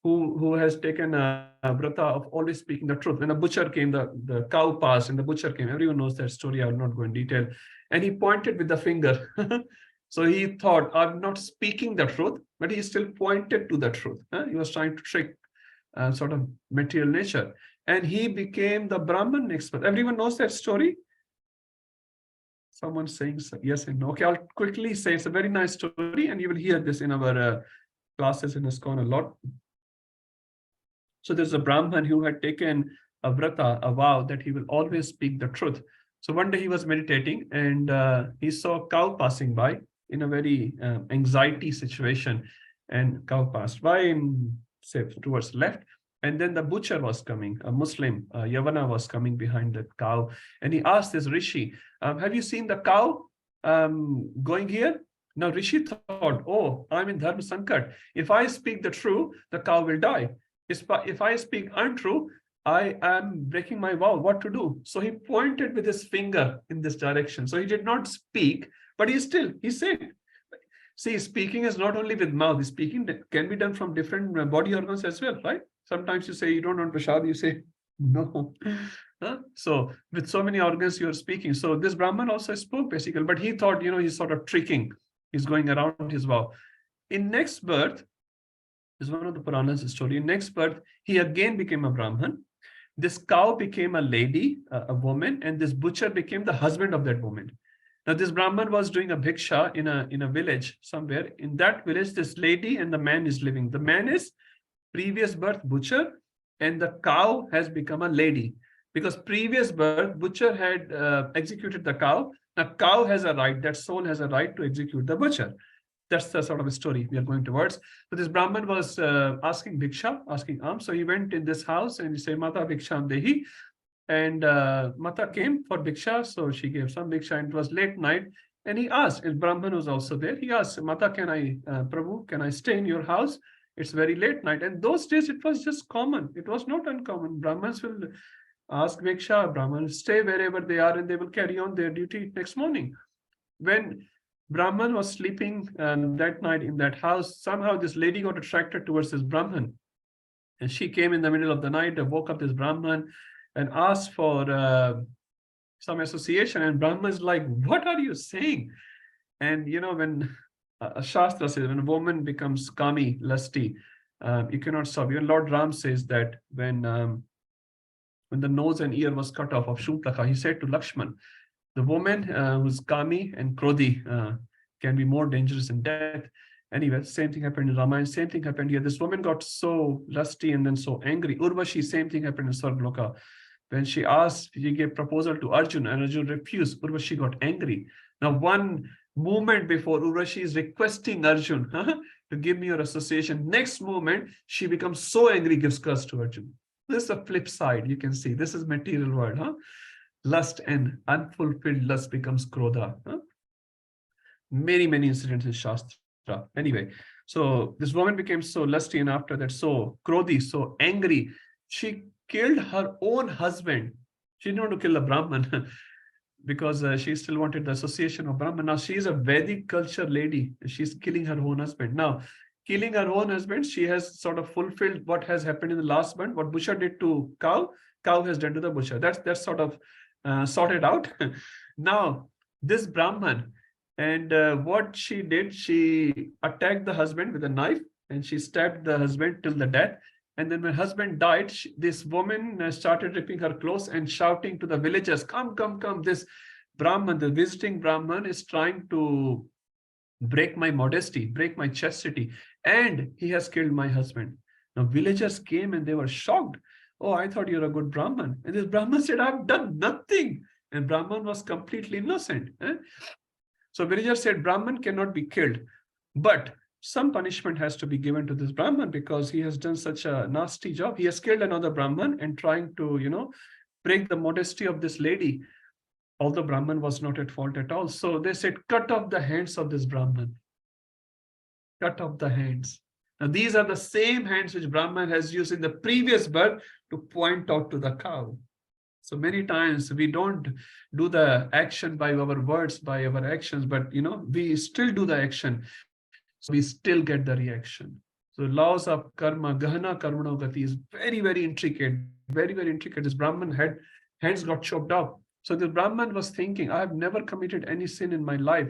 who has taken a vrata of always speaking the truth. When a butcher came, the cow passed and the butcher came. Everyone knows that story. I will not go in detail. And he pointed with the finger. So he thought, I'm not speaking the truth, but he still pointed to the truth. He was trying to trick sort of material nature. And he became the Brahman expert. Everyone knows that story? Someone saying yes and no. Okay, I'll quickly say it's a very nice story, and you will hear this in our classes in ISKCON a lot. So there's a Brahman who had taken a vrata, a vow that he will always speak the truth. So one day he was meditating and he saw a cow passing by in a very anxiety situation, and cow passed by and say towards left. And then the butcher was coming, a Muslim, Yavana was coming behind the cow. And he asked this Rishi, have you seen the cow going here? Now Rishi thought, oh, I'm in Dharma Sankat. If I speak the truth, the cow will die. If I speak untrue, I am breaking my vow. What to do? So he pointed with his finger in this direction. So he did not speak, but he said, see, speaking is not only with mouth. Speaking can be done from different body organs as well, right? Sometimes you say you don't want prasad, you say no. So with so many organs you are speaking. So this Brahman also spoke basically, but he thought, he's sort of tricking. He's going around his vow. In next birth, this is one of the Puranas story. In next birth, he again became a Brahman. This cow became a lady, a woman, and this butcher became the husband of that woman. Now this Brahman was doing a bhiksha in a village somewhere. In that village, this lady and the man is living. The man is previous birth butcher, and the cow has become a lady. Because previous birth, butcher had executed the cow. Now cow has a right, that soul has a right to execute the butcher. That's the sort of a story we are going towards. So this Brahman was asking bhiksha, asking alms. So he went in this house and he said, Mata bhiksham dehi. And Mata came for bhiksha. So she gave some bhiksha, and it was late night. And he asked, and Brahman was also there. He asked, Mata, Prabhu, can I stay in your house? It's very late night. And those days it was just common. It was not uncommon. Brahmans will ask bhiksha, Brahmans stay wherever they are, and they will carry on their duty next morning. When Brahman was sleeping that night in that house, somehow this lady got attracted towards this Brahman. And she came in the middle of the night and woke up this Brahman and asked for some association. And Brahman is like, what are you saying? And when a Shastra says, when a woman becomes kami, lusty, you cannot stop. Even Lord Ram says that when the nose and ear was cut off of Shuntlaka, he said to Lakshman, the woman who's kami and krodhi can be more dangerous in death. Anyway, same thing happened in Ramayana, same thing happened here. This woman got so lusty and then so angry. Urvashi, same thing happened in Sarvaloka. When she gave proposal to Arjun and Arjun refused, Urvashi got angry. Now, one moment before, Urvashi is requesting Arjun to give me your association. Next moment, she becomes so angry, gives curse to Arjun. This is the flip side. You can see this is material world. Lust and unfulfilled lust becomes krodha. Many incidents in Shastra. Anyway, so this woman became so lusty, and after that so krodhi, so angry, she killed her own husband. She didn't want to kill a Brahman because she still wanted the association of Brahman. Now she is a Vedic culture lady. She's killing her own husband. Now, killing her own husband, she has sort of fulfilled what has happened in the last month. What butcher did to cow has done to the butcher. That's sort of sorted out. Now, this Brahman, and what she did, she attacked the husband with a knife, and she stabbed the husband till the death. And then when husband died, this woman started ripping her clothes and shouting to the villagers, come. This Brahman, the visiting Brahman, is trying to break my modesty, break my chastity, and he has killed my husband. Now villagers came and they were shocked. Oh, I thought you're a good Brahman. And this Brahman said, I've done nothing. And Brahman was completely innocent. So villagers said, Brahman cannot be killed, but some punishment has to be given to this Brahman because he has done such a nasty job. He has killed another Brahman and trying to, break the modesty of this lady. Although Brahman was not at fault at all. So they said, cut off the hands of this Brahman. Cut off the hands. Now, these are the same hands which Brahman has used in the previous birth to point out to the cow. So many times we don't do the action by our words, by our actions, but we still do the action. So we still get the reaction. So laws of karma, gahana karmanogati is very intricate, very intricate. This Brahman had hands got chopped off. So the Brahman was thinking, I have never committed any sin in my life.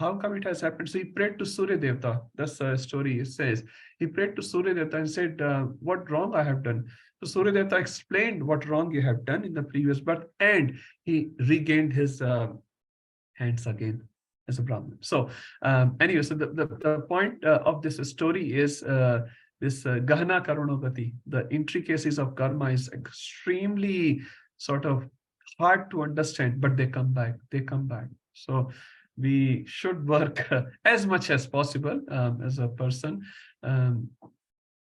How come it has happened? So he prayed to Surya Devta. That's the story it says. He prayed to Surya Devta and said, what wrong I have done? So Surya Devta explained what wrong you have done in the previous birth, and he regained his hands again as a Brahman. So anyway, so the point of this story is this Gahana Karunogati. The intricacies of karma is extremely sort of hard to understand, but they come back. So we should work as much as possible as a person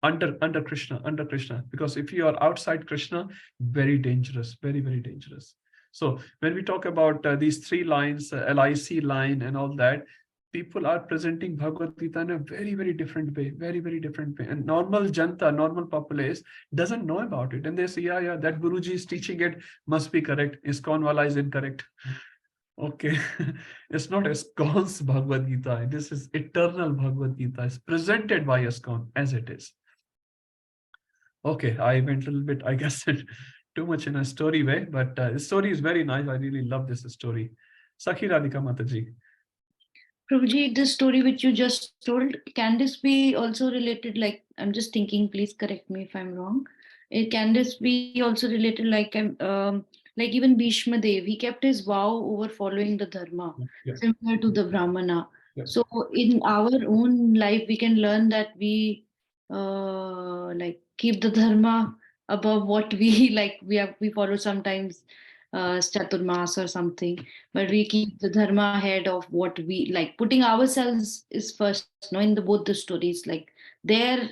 under Krishna, because if you are outside Krishna, very dangerous, very, very dangerous. So when we talk about these three lines, LIC line and all that, people are presenting Bhagavad Gita in a very, very different way, very, very different way. And normal janta, normal populace doesn't know about it. And they say, yeah, that Guruji is teaching it, must be correct. ISKCON wala is incorrect. Okay, it's not ISKCON's Bhagavad Gita. This is eternal Bhagavad Gita. It's presented by ISKCON as it is. Okay, I went a little bit, I guess, too much in a story way, but the story is very nice. I really love this story. Sakhi Radhika Mataji. Prabhuji, this story which you just told, can this be also related, like, I'm just thinking, please correct me if I'm wrong. Can this be also related, like even Bhishma Dev, he kept his vow over following the dharma, similar to the Brahmana. So in our own life, we can learn that we like keep the dharma above what we like. We follow sometimes Chaturmas or something, but we keep the dharma ahead of what we like. Putting ourselves is first, in both the stories, like their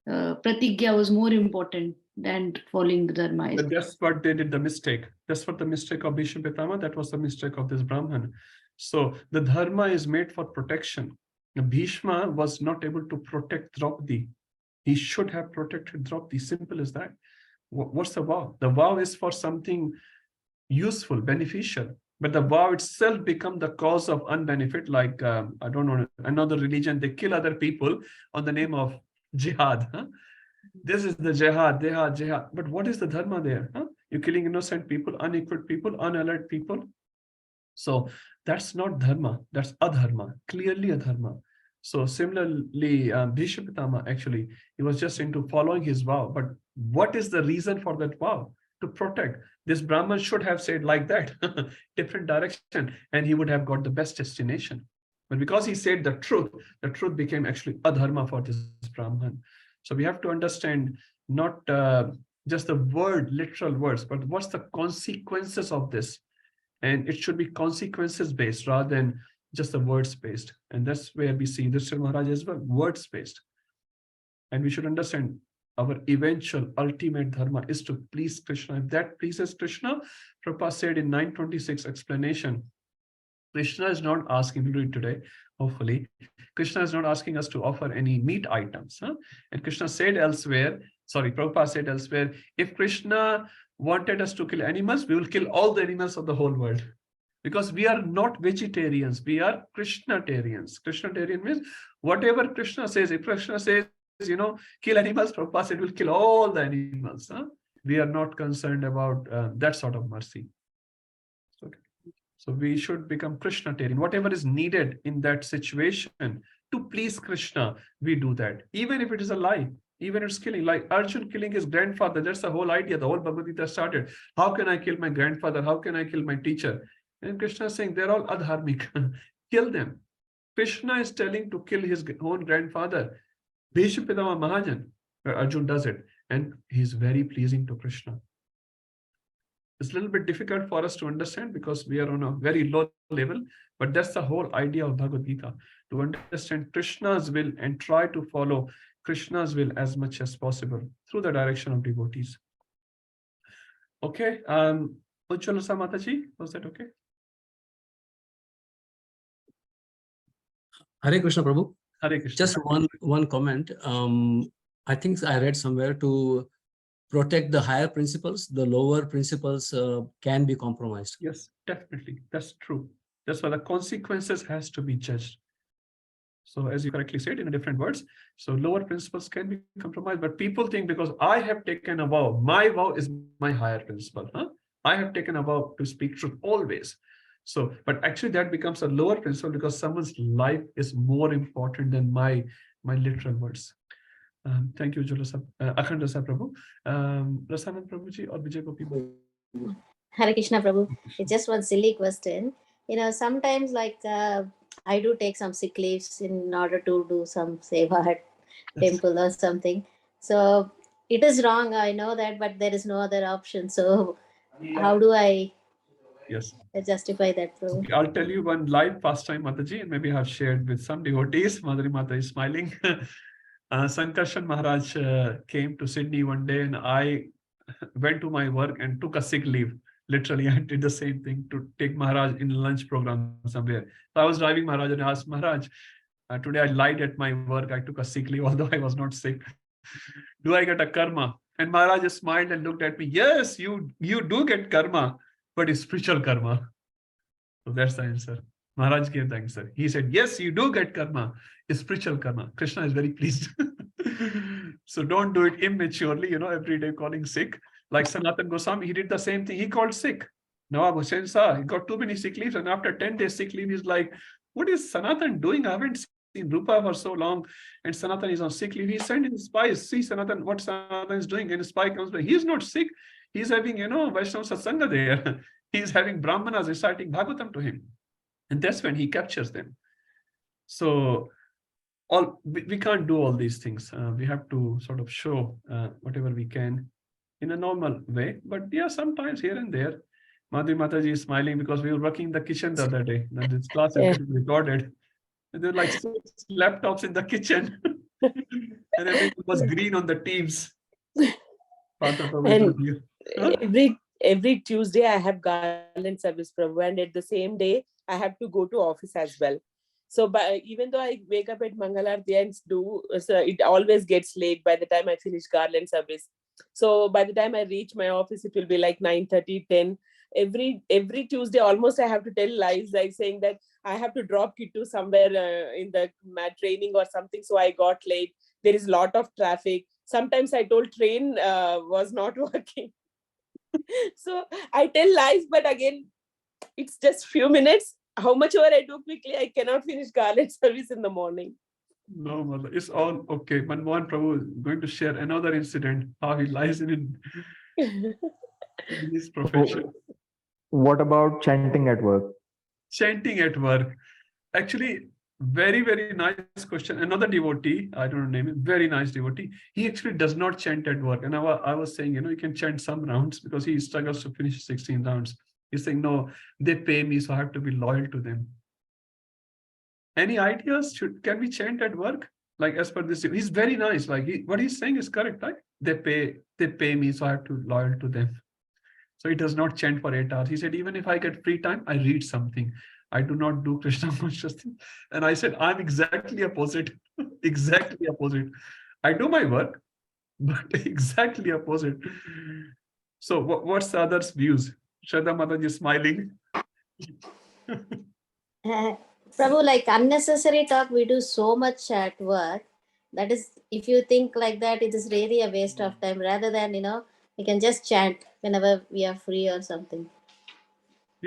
pratigya was more important than following the dharma. But that's what they did the mistake. That's what the mistake of Bhishma Pitama, that was the mistake of this Brahman. So the dharma is made for protection. Bhishma was not able to protect Draupadi. He should have protected Draupadi. Simple as that. What's the vow? The vow is for something useful, beneficial. But the vow itself become the cause of unbenefit. Like, I don't know, another religion, they kill other people on the name of jihad. Huh? This is the jihad. But what is the dharma there? Huh? You're killing innocent people, unequipped people, unalert people. So that's not dharma. That's adharma, clearly adharma. So similarly, Bhishma Pitama, actually, he was just into following his vow. But what is the reason for that vow? To protect. This Brahman should have said like that, different direction, and he would have got the best destination. But because he said the truth became actually adharma for this Brahman. So we have to understand not just the word, literal words, but what's the consequences of this? And it should be consequences based rather than just the words based. And that's where we see this Maharaj as well, words based. And we should understand our eventual ultimate dharma is to please Krishna. If that pleases Krishna, Prabhupada said in 926 explanation, Krishna is not asking, we'll read today, hopefully, Krishna is not asking us to offer any meat items. Huh? And Krishna said elsewhere, Prabhupada said elsewhere, if Krishna wanted us to kill animals, we will kill all the animals of the whole world. Because we are not vegetarians, we are Krishnatarians. Krishnatarian means whatever Krishna says, if Krishna says, kill animals, Prabhupada said, we'll kill all the animals. Huh? We are not concerned about that sort of mercy. Okay. So we should become Krishnatarian. Whatever is needed in that situation to please Krishna, we do that. Even if it is a lie, even if it's killing, like Arjun killing his grandfather, that's the whole idea. The whole Bhagavad Gita started. How can I kill my grandfather? How can I kill my teacher? And Krishna is saying they're all adharmic. Kill them. Krishna is telling to kill his own grandfather. Bhishma Pitama Mahajan, Arjun does it. And he's very pleasing to Krishna. It's a little bit difficult for us to understand because we are on a very low level, but that's the whole idea of Bhagavad Gita, to understand Krishna's will and try to follow Krishna's will as much as possible through the direction of devotees. Okay, Ujjwala Mataji, was that okay? Hare Krishna, Prabhu. Hare Krishna. Just one comment. I think I read somewhere to protect the higher principles, the lower principles can be compromised. Yes, definitely. That's true. That's why the consequences has to be judged. So as you correctly said in a different words, so lower principles can be compromised, but people think because I have taken a vow, my vow is my higher principle. Huh? I have taken a vow to speak truth always. So, but actually that becomes a lower principle because someone's life is more important than my literal words. Thank you, Akhand Rasa Prabhu. Rasanand Prabhuji or Vijay Gopi? Hare Krishna Prabhu. It's just one silly question. Sometimes like I do take some sick leaves in order to do some seva at temple or something. So it is wrong, I know that, but there is no other option. So how do I justify that, Prabhu? Okay, I'll tell you one live pastime, Mataji, and maybe I have shared with some devotees. Madhuri Mata is smiling. Sankarshan Maharaj came to Sydney one day, and I went to my work and took a sick leave. Literally, I did the same thing to take Maharaj in lunch program somewhere. So I was driving Maharaj and I asked Maharaj, today I lied at my work. I took a sick leave, although I was not sick. Do I get a karma? And Maharaj just smiled and looked at me. Yes, you do get karma, but it's spiritual karma. So that's the answer. Maharaj gave the answer. He said, yes, you do get karma. It's spiritual karma. Krishna is very pleased. So don't do it immaturely, every day calling sick. Like Sanatan Goswami, he did the same thing. He called sick. Nawab Hussain Shah, he got too many sick leaves. And after 10 days sick leave, he's like, what is Sanatan doing? I haven't seen Rupa for so long. And Sanatan is on sick leave. He sent his spies. See Sanatan, what Sanatan is doing. And the spy comes back. He's not sick. He's having, Vaishnava Satsanga there. He's having Brahmanas reciting Bhagavatam to him. And that's when he captures them. So we can't do all these things. We have to sort of show whatever we can in a normal way. But yeah, sometimes here and there. Madhuri Mataji is smiling because we were working in the kitchen the other day. And this class is getting recorded. And there were like 6 laptops in the kitchen. And everything was green on the teams. And every Tuesday I have garland service, Prabhu, and at the same day I have to go to office as well. So even though I wake up at Mangalarti and so it always gets late by the time I finish garland service. So by the time I reach my office, it will be like 9:30, 10. Every Tuesday, almost I have to tell lies, like saying that I have to drop Kittu somewhere in the training or something. So I got late. There is a lot of traffic. Sometimes I told train was not working. So I tell lies, but again, it's just few minutes. How much ever I do quickly, I cannot finish garland service in the morning. No, Mother, it's all okay. Manmohan Prabhu is going to share another incident, how he lies in his profession. What about chanting at work? Chanting at work. Actually, very, very nice question. Another devotee, I don't know name him, very nice devotee. He actually does not chant at work. And I was saying, you can chant some rounds because he struggles to finish 16 rounds. He's saying, no, they pay me, so I have to be loyal to them. Any ideas? Can we chant at work? Like as per this, he's very nice. Like what he's saying is correct, right? They pay me, so I have to be loyal to them. So he does not chant for 8 hours. He said, even if I get free time, I read something. I do not do Krishna consciousness. And I said, I'm exactly opposite. Exactly opposite. I do my work, but exactly opposite. So what's the others' views? Shraddha Mataji is smiling. Prabhu, like unnecessary talk, we do so much at work. That is, if you think like that, it is really a waste of time. Rather than, we can just chant whenever we are free or something.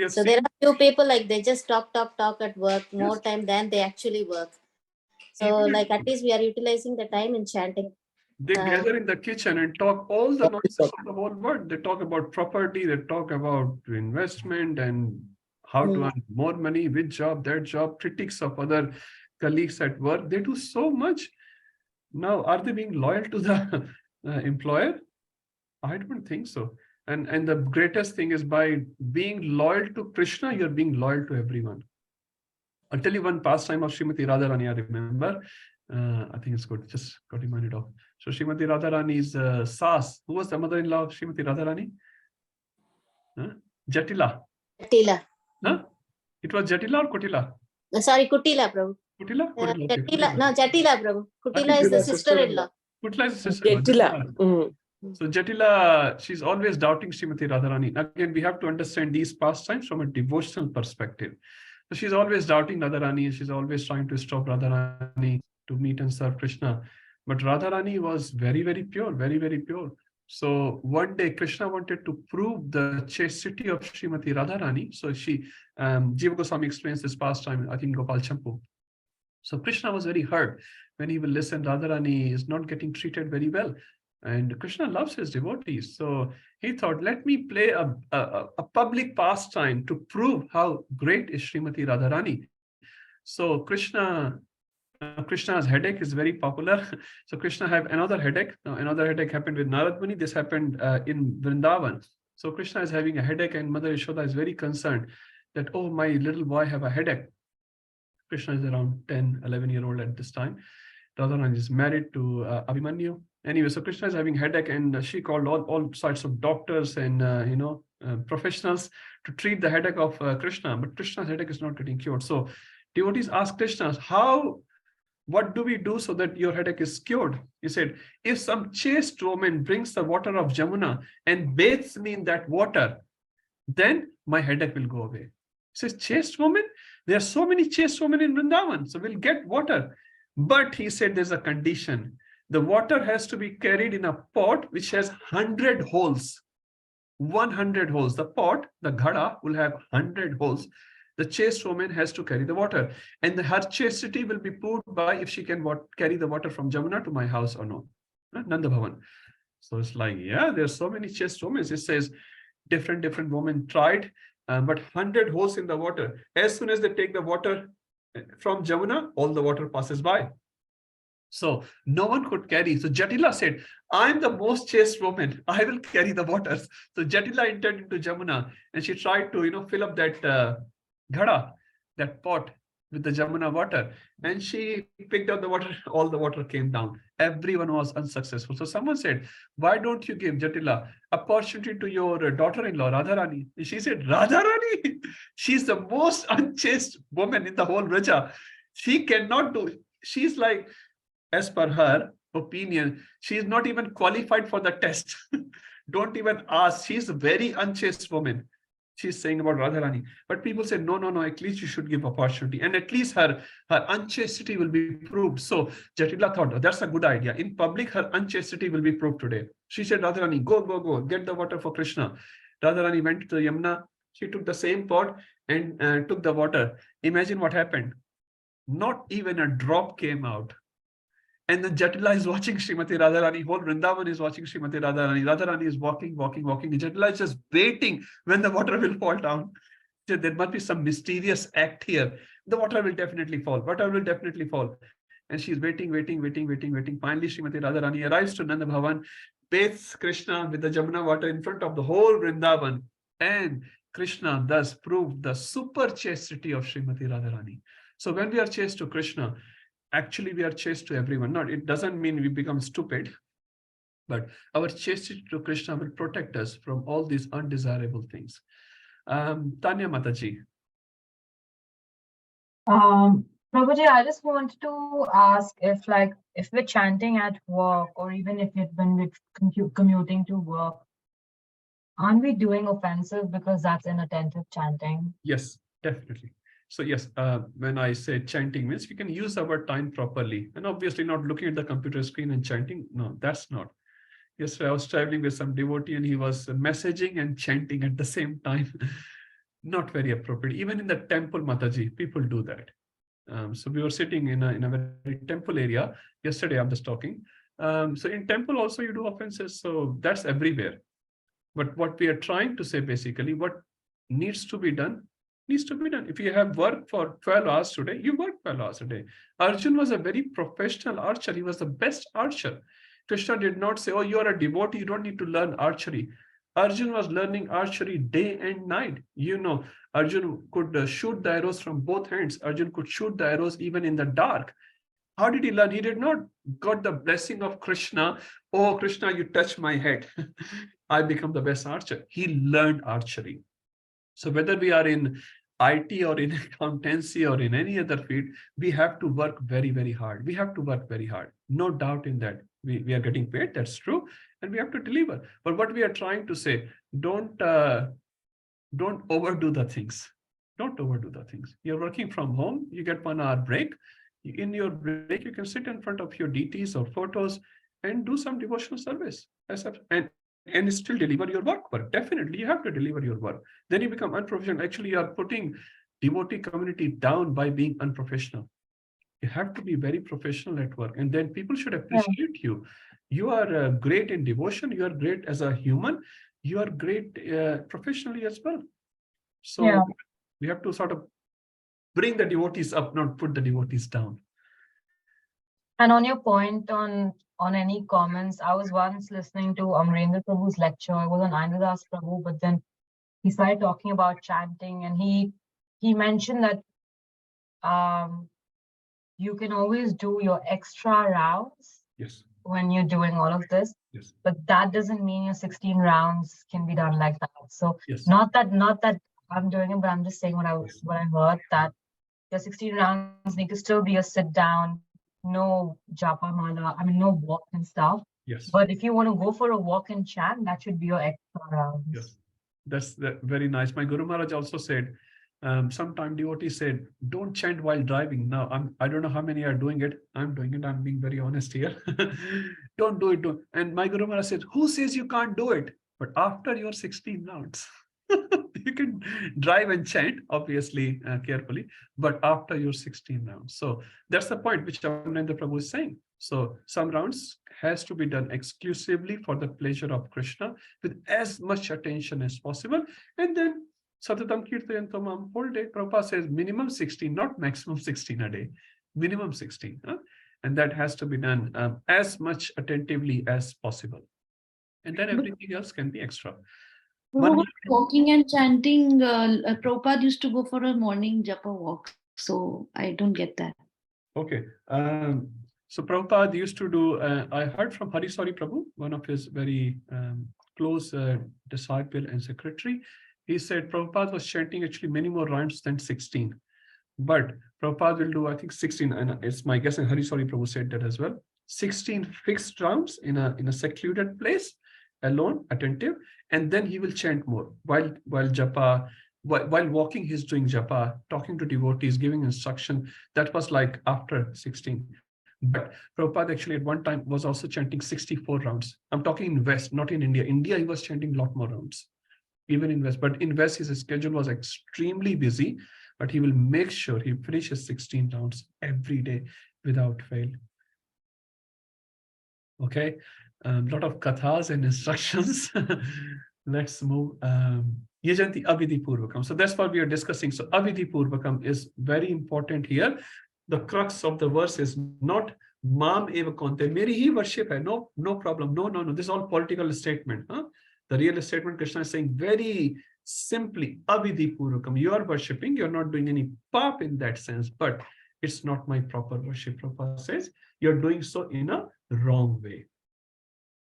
So there are few people like they just talk at work more time than they actually work. So like at least we are utilizing the time in chanting. They gather in the kitchen and talk all the noises of the whole world. They talk about property, they talk about investment and how to earn more money, which job, that job, critics of other colleagues at work. They do so much. Now, are they being loyal to the employer? I don't think so. And the greatest thing is by being loyal to Krishna, you're being loyal to everyone. I'll tell you one pastime of Srimati Radharani, I remember. I think it's good. Just got reminded of. So Srimati Radharani's Saas. Who was the mother-in-law of Srimati Radharani? Jatila. Jatila. Huh? It was Jatila or Kutila? Sorry, Kutila, Prabhu. Kutila? Jatila. No, Jatila, Prabhu. Kutila is the sister-in-law. Kutila is the sister-in-law. Jatila. So Jatila, she's always doubting Srimati Radharani. Again, we have to understand these pastimes from a devotional perspective. So she's always doubting Radharani. She's always trying to stop Radharani to meet and serve Krishna. But Radharani was very, very pure, very, very pure. So one day Krishna wanted to prove the chastity of Srimati Radharani. So Jiva Goswami explains this pastime, I think Gopal Champu. So Krishna was very hurt when he will listen, Radharani is not getting treated very well. And Krishna loves his devotees. So he thought, let me play a public pastime to prove how great is Srimati Radharani. So Krishna's headache is very popular. So Krishna had another headache. Now, another headache happened with Narad Muni. This happened in Vrindavan. So Krishna is having a headache and Mother Yashoda is very concerned that, oh, my little boy have a headache. Krishna is around 10, 11-year-old at this time. Radharani is married to Abhimanyu. Anyway, so Krishna is having headache, and she called all sorts of doctors and professionals to treat the headache of Krishna, but Krishna's headache is not getting cured. So devotees asked Krishna, what do we do so that your headache is cured? He said, if some chaste woman brings the water of Jamuna and bathes me in that water, then my headache will go away. He says, chaste woman? There are so many chaste women in Vrindavan, so we'll get water. But he said there's a condition. The water has to be carried in a pot which has 100 holes. 100 holes. The pot, the ghada, will have 100 holes. The chaste woman has to carry the water, and her chastity will be proved by if she can carry the water from Jamuna to my house or no. Nanda Bhavan. So it's like, yeah, there's so many chaste women. It says different women tried, but 100 holes in the water. As soon as they take the water from Jamuna, all the water passes by. So no one could carry. So Jatila said, I'm the most chaste woman. I will carry the waters. So Jatila entered into Jamuna, and she tried to, fill up that ghada, that pot, with the Jamuna water. And she picked up the water. All the water came down. Everyone was unsuccessful. So someone said, why don't you give Jatila opportunity to your daughter-in-law, Radharani? And she said, Radharani? She's the most unchaste woman in the whole Vraja. She cannot do. She's like, as per her opinion, she is not even qualified for the test. Don't even ask. She's a very unchaste woman. She's saying about Radharani. But people say, no, at least you should give opportunity. And at least her unchastity will be proved. So Jatila thought, that's a good idea. In public, her unchastity will be proved today. She said, Radharani, go, get the water for Krishna. Radharani went to the Yamuna. She took the same pot and took the water. Imagine what happened. Not even a drop came out. And then Jatila is watching Srimati Radharani. Whole Vrindavan is watching Srimati Radharani. Radharani is walking. Jatila is just waiting when the water will fall down. So there must be some mysterious act here. The water will definitely fall. And she's waiting. Finally, Srimati Radharani arrives to Nanda Bhavan, bathes Krishna with the Jamuna water in front of the whole Vrindavan. And Krishna thus proved the super chastity of Srimati Radharani. So when we are chaste to Krishna, actually, we are chaste to everyone. Not, it doesn't mean we become stupid, but our chastity to Krishna will protect us from all these undesirable things. Tanya Mataji. Prabhuji, I just wanted to ask if we're chanting at work, or even if when we're commuting to work, aren't we doing offensive because that's inattentive chanting? Yes, definitely. So yes, when I say chanting means we can use our time properly, and obviously not looking at the computer screen and chanting. No, that's not. Yesterday I was traveling with some devotee and he was messaging and chanting at the same time. Not very appropriate. Even in the temple, Mataji, people do that. So we were sitting in a very temple area yesterday. I'm just talking. So in temple also you do offenses. So that's everywhere. But what we are trying to say basically, what needs to be done. If you have worked for 12 hours today, you work 12 hours a day. Arjun was a very professional archer. He was the best archer. Krishna did not say, oh, you are a devotee, you don't need to learn archery. Arjun was learning archery day and night. Arjun could shoot the arrows from both hands. Arjun could shoot the arrows even in the dark. How did he learn? He did not got the blessing of Krishna. Oh, Krishna, you touch my head. I become the best archer. He learned archery. So whether we are in IT or in accountancy or in any other field, we have to work very, very hard. No doubt in that. We are getting paid, that's true, and we have to deliver. But what we are trying to say, don't overdo the things. You're working from home, you get 1 hour break. In your break, you can sit in front of your DTs or photos and do some devotional service. And still deliver your work. Definitely, you have to deliver your work. Then you become unprofessional. Actually, you are putting devotee community down by being unprofessional. You have to be very professional at work, and then people should appreciate you. You are great in devotion. You are great as a human. You are great professionally as well. So we have to sort of bring the devotees up, not put the devotees down. And on your point on any comments, I was once listening to Amrendra Prabhu's lecture. It was on Anandas Prabhu, but then he started talking about chanting, and he mentioned that you can always do your extra rounds Yes. when you're doing all of this. Yes. But that doesn't mean your 16 rounds can be done like that. So Yes. not that I'm doing it, but I'm just saying what I heard, that your 16 rounds need to still be a sit down, no japa mala, I mean no walk and stuff. Yes. But if you want to go for a walk and chant, that should be your extra rounds. Yes. That's very nice. My Guru Maharaj also said, sometime devotee said, don't chant while driving. Now, I don't know how many are doing it. I'm doing it. I'm being very honest here. Don't do it. And my Guru Maharaj said, who says you can't do it? But after your 16 rounds, you can drive and chant, obviously, carefully, but after your 16 rounds. So that's the point which Nityananda Prabhu is saying. So some rounds has to be done exclusively for the pleasure of Krishna with as much attention as possible. And then Satatam Kirtayantamam whole day. Prabhupada says minimum 16, not maximum 16 a day, minimum 16. And that has to be done as much attentively as possible. And then everything else can be extra. Walking and chanting, Prabhupada used to go for a morning japa walk. So I don't get that. Okay. So Prabhupada used to do, I heard from Harisari Prabhu, one of his very close disciple and secretary. He said Prabhupada was chanting actually many more rounds than 16. But Prabhupada will do, I think, 16, and it's my guess, and Harisari Prabhu said that as well. 16 fixed rounds in a secluded place, alone, attentive, and then he will chant more while japa, while walking. He's doing japa, talking to devotees, giving instruction. That was like after 16. But Prabhupada actually at one time was also chanting 64 rounds. I'm talking in West, not in India. India, he was chanting a lot more rounds, even in West. But in West, his schedule was extremely busy, but he will make sure he finishes 16 rounds every day without fail. Okay, a lot of kathas and instructions. Let's move. Yajanti Avidhi Purvakam. So that's what we are discussing. So Avidhi Purvakam is very important here. The crux of the verse is not Mam eva konte. Meri hi worship hai. No problem. No. This is all political statement. The real statement Krishna is saying very simply, Avidhi Purvakam. You are worshipping. You're not doing any pap in that sense, but it's not my proper worship. Prabhupada says you're doing so in a wrong way.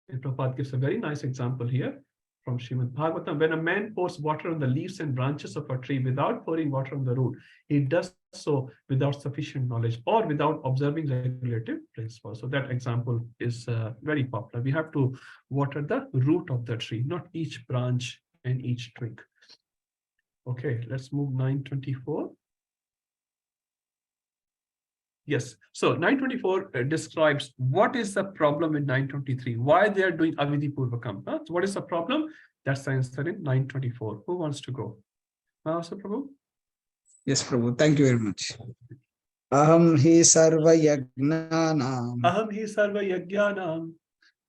And Prabhupada gives a very nice example here from Srimad Bhagavatam. When a man pours water on the leaves and branches of a tree without pouring water on the root, he does so without sufficient knowledge or without observing regulative principles. So that example is very popular. We have to water the root of the tree, not each branch and each twig. Okay, let's move 924. Yes, so 924 describes what is the problem in 923, why they are doing Avidhi Purvakam. So what is the problem? That's the answer in 924. Who wants to go? So Prabhu? Yes, Prabhu. Thank you very much. Aham hi sarva yagnanam. Aham hi sarva yajnanam.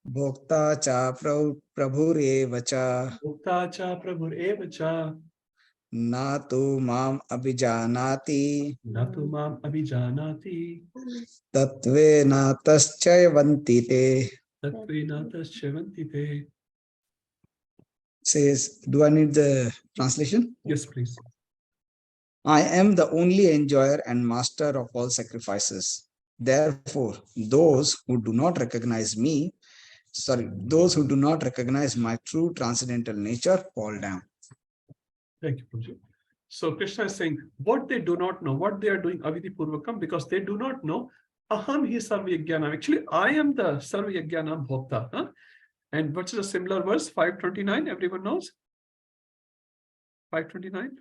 Bhokta cha prabhureva cha. Bhokta cha prabhureva cha. Na tu mam abhijanati. Na tu mam abhijanati. Tatve na taschayavanti te. Tatve na taschayavanti te. Says, do I need the translation? Yes, please. I am the only enjoyer and master of all sacrifices. Therefore, those who do not recognize my true transcendental nature fall down. Thank you, Prabhuji. So Krishna is saying what they do not know, what they are doing Avidhi Purvakam, because they do not know Aham hi sarva yajnanam. Actually, I am the sarva yajnanam bhokta. And what's a similar verse? 529, everyone knows? 529?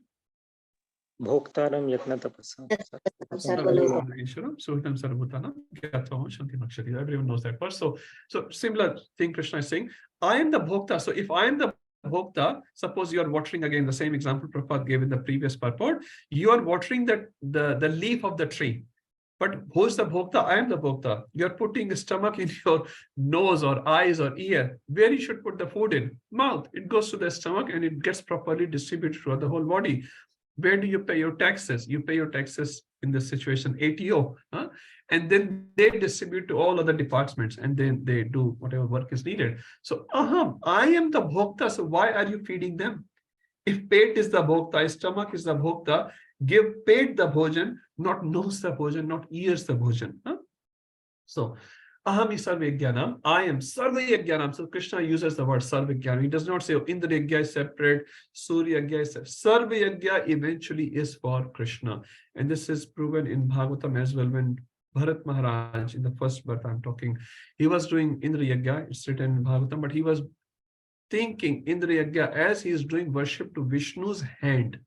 Bhoktaram yajna tapasa. Everyone knows that verse. So similar thing Krishna is saying, I am the bhokta. So if I am the bhokta, suppose you are watering, again the same example Prabhupada gave in the previous purport, you are watering the leaf of the tree. But who's the bhokta? I am the bhokta. You are putting the stomach in your nose or eyes or ear. Where you should put the food in? Mouth. It goes to the stomach and it gets properly distributed throughout the whole body. Where do you pay your taxes? You pay your taxes in this situation, ATO. And then they distribute to all other departments and then they do whatever work is needed. So, I am the bhokta. So why are you feeding them? If pet is the bhokta, stomach is the bhokta, give paid the bhojan, not knows the bhojan, not ears the bhojan. So, aham sarvajnanam, I am sarvajnanam. So Krishna uses the word sarvajnanam. He does not say, oh, Indra Yajna is separate, Surya Yajna is separate. Sarva Yajna eventually is for Krishna. And this is proven in Bhagavatam as well, when Bharat Maharaj, in the first birth I'm talking, he was doing Indra Yajna, it's written in Bhagavatam, but he was thinking Indra Yajna as he is doing worship to Vishnu's hand.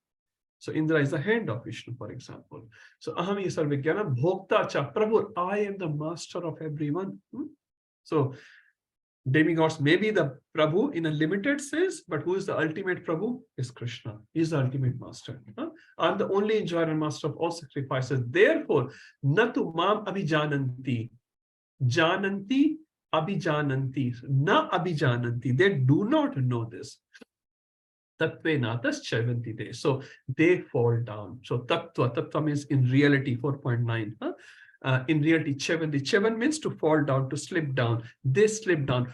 So Indra is the hand of Vishnu, for example. So aham sarvajnanam bhokta cha, Prabhu, I am the master of everyone. So demigods may be the Prabhu in a limited sense, but who is the ultimate Prabhu? Is Krishna. He is the ultimate master. I'm the only enjoyer and master of all sacrifices. Therefore, natu mam abhijananti. Jananti abhijananti. Na abhijananti. They do not know this. Tattvenatas chavanti. So they fall down. So tattva means in reality 4.9. In reality, chavanti. Chavan means to fall down, to slip down. They slip down.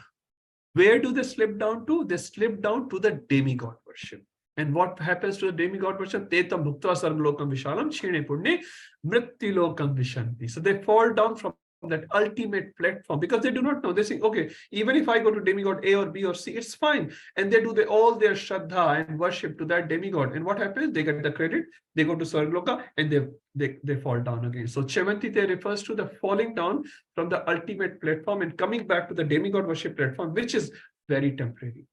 Where do they slip down to? They slip down to the demigod worship. And what happens to the demigod worship? Tetam bhuktva sarvalokam vishalam chhene purne mrityulokam vishanti. So they fall down from that ultimate platform because they do not know. They say, okay, even if I go to demigod A or B or C, it's fine. And they do all their shraddha and worship to that demigod. And what happens? They get the credit, they go to Sarvaloka and they fall down again. So Chevantite refers to the falling down from the ultimate platform and coming back to the demigod worship platform, which is very temporary.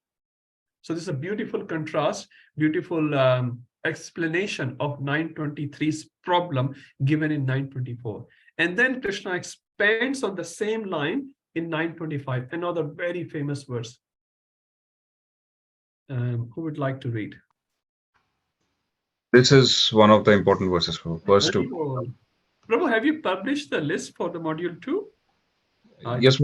So this is a beautiful contrast, beautiful explanation of 923's problem given in 924. And then Krishna expands on the same line in 925, another very famous verse. Who would like to read? This is one of the important verses, verse 2. Prabhu, have you published the list for the module 2? Yes,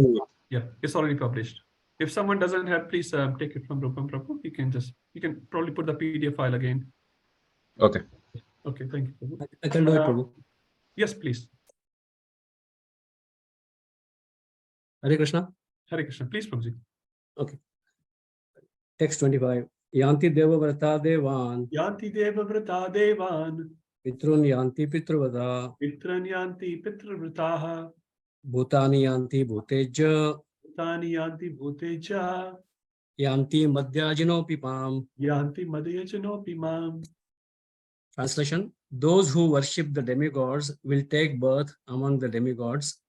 yeah, it's already published. If someone doesn't have, please take it from Rupam Prabhu. You can probably put the PDF file again. Okay. Okay, thank you, Prabhu. I can do it, Prabhu. Yes, please. Hare Krishna. Hare Krishna. Please, Prabhuji. Okay. Text 25. Yanti deva vrata devan. Yanti deva vrata devan. Pitrun yanti pitruvada. Pitran yanti pitravrataha. Bhutani yanti bhuteja. Bhutani yanti bhuteja. Yanti madhyajino pipam. Yanti madhyajino pimam. Translation. Those who worship the demigods will take birth among the demigods.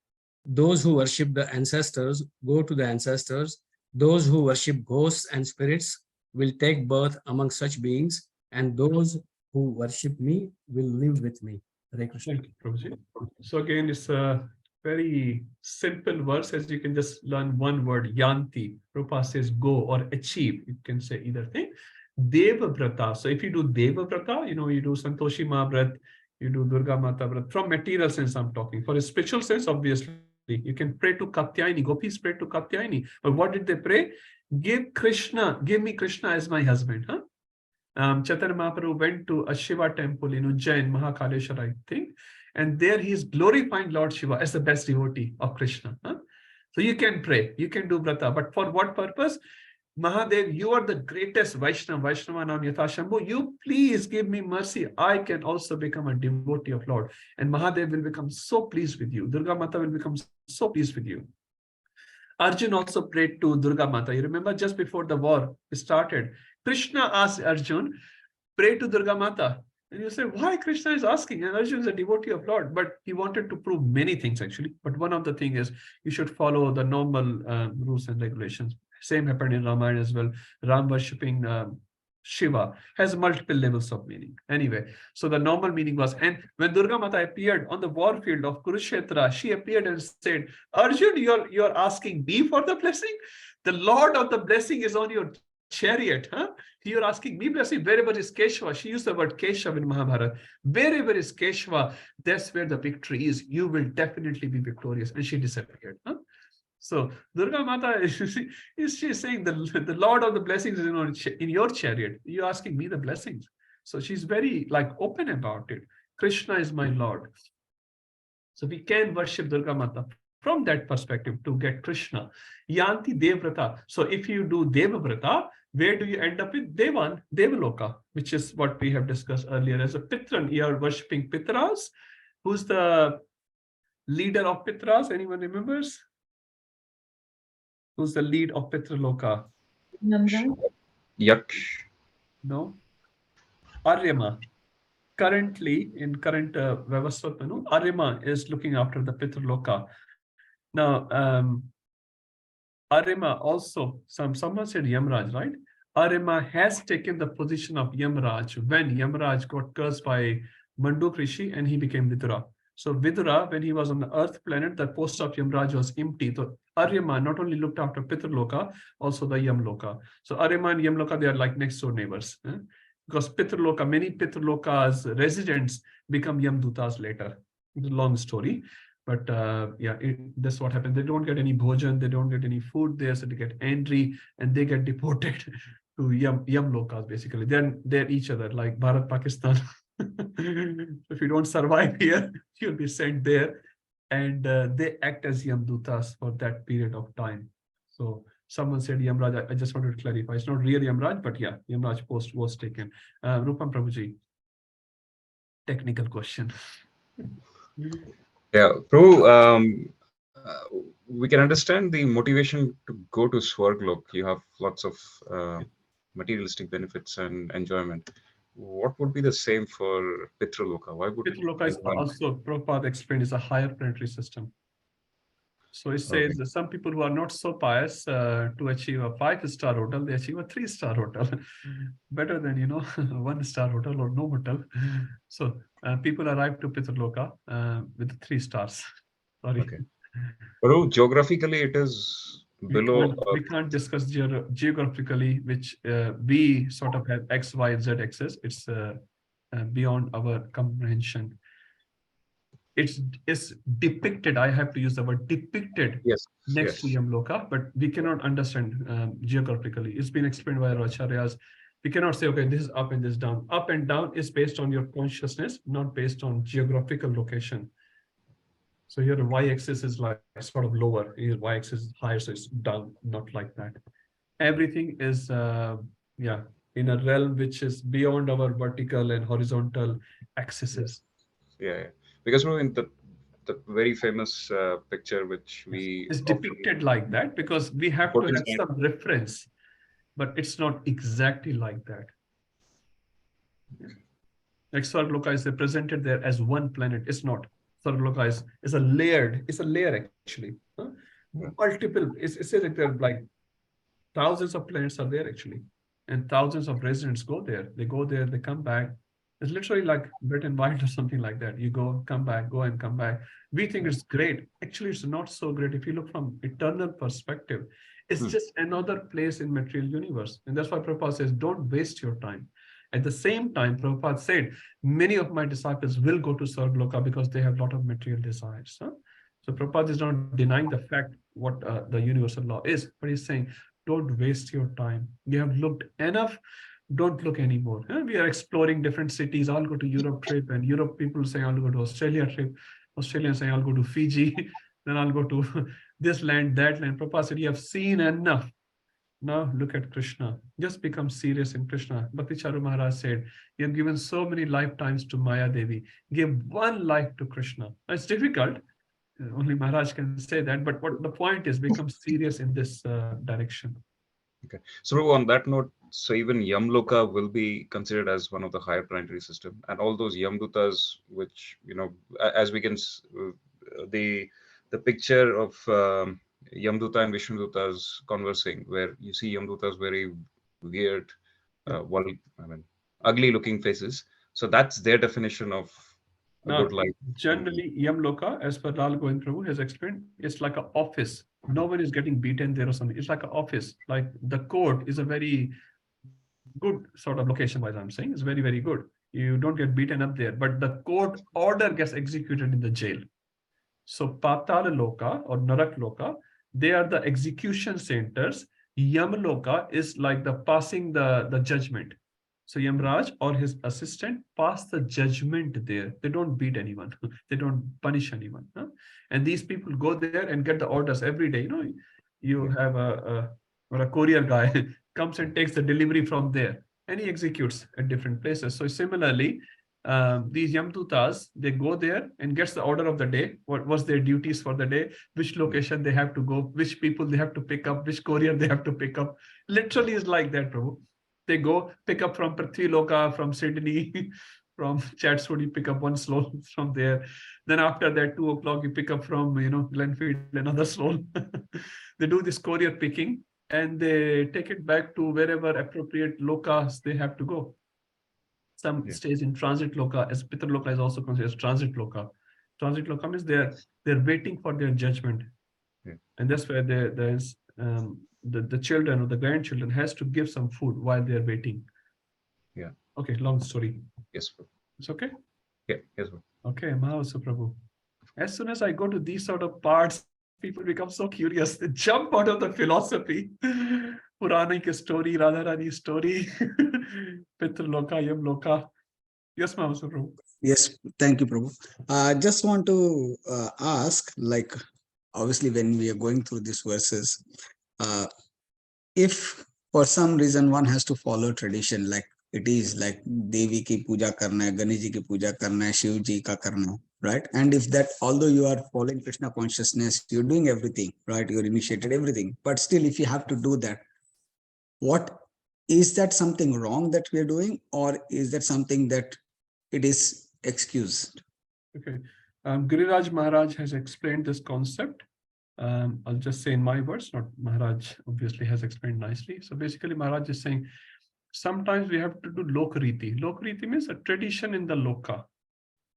Those who worship the ancestors go to the ancestors. Those who worship ghosts and spirits will take birth among such beings. And those who worship me will live with me. Hare Krishna. Thank you, Prabhuji. So again, it's a very simple verse, as you can just learn one word, yanti. Rupa says go or achieve. You can say either thing. Deva Vrata. So if you do Deva Vrata, you do Santoshi Mahabrat, you do Durga Mata Vrat. From material sense, I'm talking. For a spiritual sense, obviously, you can pray to Katyayani. Gopis pray to Katyayani. But what did they pray? Give me Krishna as my husband. Chaitanya Mahaprabhu went to a Shiva temple in Ujjain, Mahakaleshwar, I think. And there he is glorifying Lord Shiva as the best devotee of Krishna. So you can pray, you can do Vrata. But for what purpose? Mahadev, you are the greatest Vaishnava Nam Yathashambhu. You please give me mercy. I can also become a devotee of Lord. And Mahadev will become so pleased with you. Durga Mata will become so pleased with you. Arjun also prayed to Durga Mata. You remember just before the war started, Krishna asked Arjun, pray to Durga Mata. And you say, why Krishna is asking? And Arjun is a devotee of Lord. But he wanted to prove many things actually. But one of the things is you should follow the normal rules and regulations. Same happened in Ramayana as well. Ram worshipping Shiva has multiple levels of meaning. Anyway, so the normal meaning was, and when Durga Mata appeared on the war field of Kurukshetra, she appeared and said, Arjun, you're asking me for the blessing? The Lord of the blessing is on your chariot. You're asking me blessing. Wherever is Keshava, she used the word Keshav in Mahabharata. Wherever is Keshava, that's where the victory is. You will definitely be victorious. And she disappeared. So Durga Mata is she saying the Lord of the blessings is in your chariot. You're asking me the blessings. So she's very open about it. Krishna is my Lord. So we can worship Durga Mata from that perspective to get Krishna. Yanti Devrata. So if you do Devavrata, Where do you end up with? Devan, Devaloka, which is what we have discussed earlier as a Pitran. You are worshipping Pitras. Who's the leader of Pitras? Anyone remembers? Who's the lead of Pitraloka? Yaksh. No. Aryama. Currently, in current Vavasvatmanu, Aryama is looking after the Pitraloka. Now, Aryama also, someone said Yamraj, right? Aryama has taken the position of Yamraj when Yamraj got cursed by Manduk Rishi and he became Vidura. So Vidura, when he was on the earth planet, the post of Yamraj was empty. So Aryama not only looked after Pitraloka, also the Yamloka. So Aryama and Yamloka, they are like next door neighbors. Because Pitraloka, many Pitraloka's residents become Yamdutas later. It's a long story. But yeah, that's what happened. They don't get any bhojan, they don't get any food there, so they get angry and they get deported to Yam Lokas, basically. They're each other, like Bharat, Pakistan. If you don't survive here, you'll be sent there. And they act as Yamdutas for that period of time. So someone said Yamraj, I just wanted to clarify. It's not really Yamraj, but yeah, Yamraj post was taken. Rupam Prabhuji, technical question. Yeah, Prabhu, we can understand the motivation to go to Swarglok. You have lots of materialistic benefits and enjoyment. What would be the same for Pitraloka? Why would Pitraloka is also, Prabhupada explained, is a higher planetary system. So it says that some people who are not so pious to achieve a 5-star hotel, they achieve a 3-star hotel. Better than, 1-star hotel or no hotel. So people arrive to Pitraloka with 3 stars. Sorry. Okay. But geographically, it is below. We can't discuss geographically, which we sort of have X, Y, Z axis. It's beyond our comprehension. It's depicted, I have to use the word depicted, next to Yamloka, but we cannot understand geographically. It's been explained by our acharyas. We cannot say, okay, this is up and this is down. Up and down is based on your consciousness, not based on geographical location. So here the y-axis is like sort of lower, here y-axis is higher, so it's down, not like that. Everything is, in a realm which is beyond our vertical and horizontal axes. Yeah. Because in the very famous picture which we it's depicted like that because we have to have some reference, but it's not exactly like that. Like Swargloka is represented there as one planet. It's not. Swargloka is a layered. It's a layer actually. Multiple. It's like there are like thousands of planets are there actually, and thousands of residents go there. They go there. They come back. It's literally like Wet and Wild or something like that. You go, come back, go and come back. We think it's great. Actually, it's not so great. If you look from eternal perspective, it's just another place in material universe. And that's why Prabhupada says, don't waste your time. At the same time, Prabhupada said, many of my disciples will go to Swargloka because they have a lot of material desires. So Prabhupada is not denying the fact what the universal law is, but he's saying, don't waste your time. You have looked enough. Don't look anymore. We are exploring different cities. I'll go to Europe trip, and Europe people say I'll go to Australia trip. Australians say I'll go to Fiji. Then I'll go to this land, that land. Prabhupada said, you have seen enough. Now look at Krishna. Just become serious in Krishna. Bhakti Charu Maharaj said, you have given so many lifetimes to Maya Devi. Give one life to Krishna. It's difficult. Only Maharaj can say that. But what the point is, become serious in this direction. Okay. So on that note, so even Yamloka will be considered as one of the higher planetary system, and all those Yamdutas, which as we can, the picture of Yamduta and Vishnudutas conversing, where you see Yamdutas very weird, ugly-looking faces. So that's their definition of a good life. Generally, Yamloka, as per Lal Govind Prabhu has explained, it's like an office. No one is getting beaten there or something. It's like an office. Like the court is a very good sort of location-wise, I'm saying. It's very, very good. You don't get beaten up there, but the court order gets executed in the jail. So Patala Loka or Narak Loka, they are the execution centers. Yamloka is like the passing the judgment. So Yamraj or his assistant pass the judgment there. They don't beat anyone. They don't punish anyone. And these people go there and get the orders every day. You have a courier guy comes and takes the delivery from there, and he executes at different places. So similarly, these Yamdutas, they go there and gets the order of the day, what was their duties for the day, which location they have to go, which people they have to pick up, which courier they have to pick up. Literally is like that, Prabhu. They go pick up from Prithvi Loka, from Sydney, from Chatswood, you pick up one slow from there. Then after that, 2 o'clock, you pick up from, Glenfield, another slow. They do this courier picking and they take it back to wherever appropriate lokas they have to go. Some stays in transit loka, as Pitr Loka is also considered as transit loka. Transit loka means they're waiting for their judgment. And that's where there's the children or the grandchildren has to give some food while they're waiting. Yeah. Okay, long story. Yes, bro. It's okay? Yeah, yes, bro. Okay, Mahavasu Prabhu. As soon as I go to these sort of parts, people become so curious. They jump out of the philosophy. Purana ki story, Radharani story, Pitr Loka, Yam Loka. Yes, Mahavasu Prabhu. Yes, thank you, Prabhu. Just want to ask, like, obviously, when we are going through these verses, if for some reason one has to follow tradition, like it is like Devi ki puja karna hai, Ganesh ji ki puja karna hai, Shiv ji ka karna hai, right? And if that, although you are following Krishna consciousness, you're doing everything, right? You're initiated everything, but still, if you have to do that, what is that something wrong that we are doing, or is that something that it is excused? Okay. Giriraj Maharaj has explained this concept. I'll just say in my words, not Maharaj obviously has explained nicely. So basically Maharaj is saying, sometimes we have to do lokariti. Lokariti means a tradition in the loka.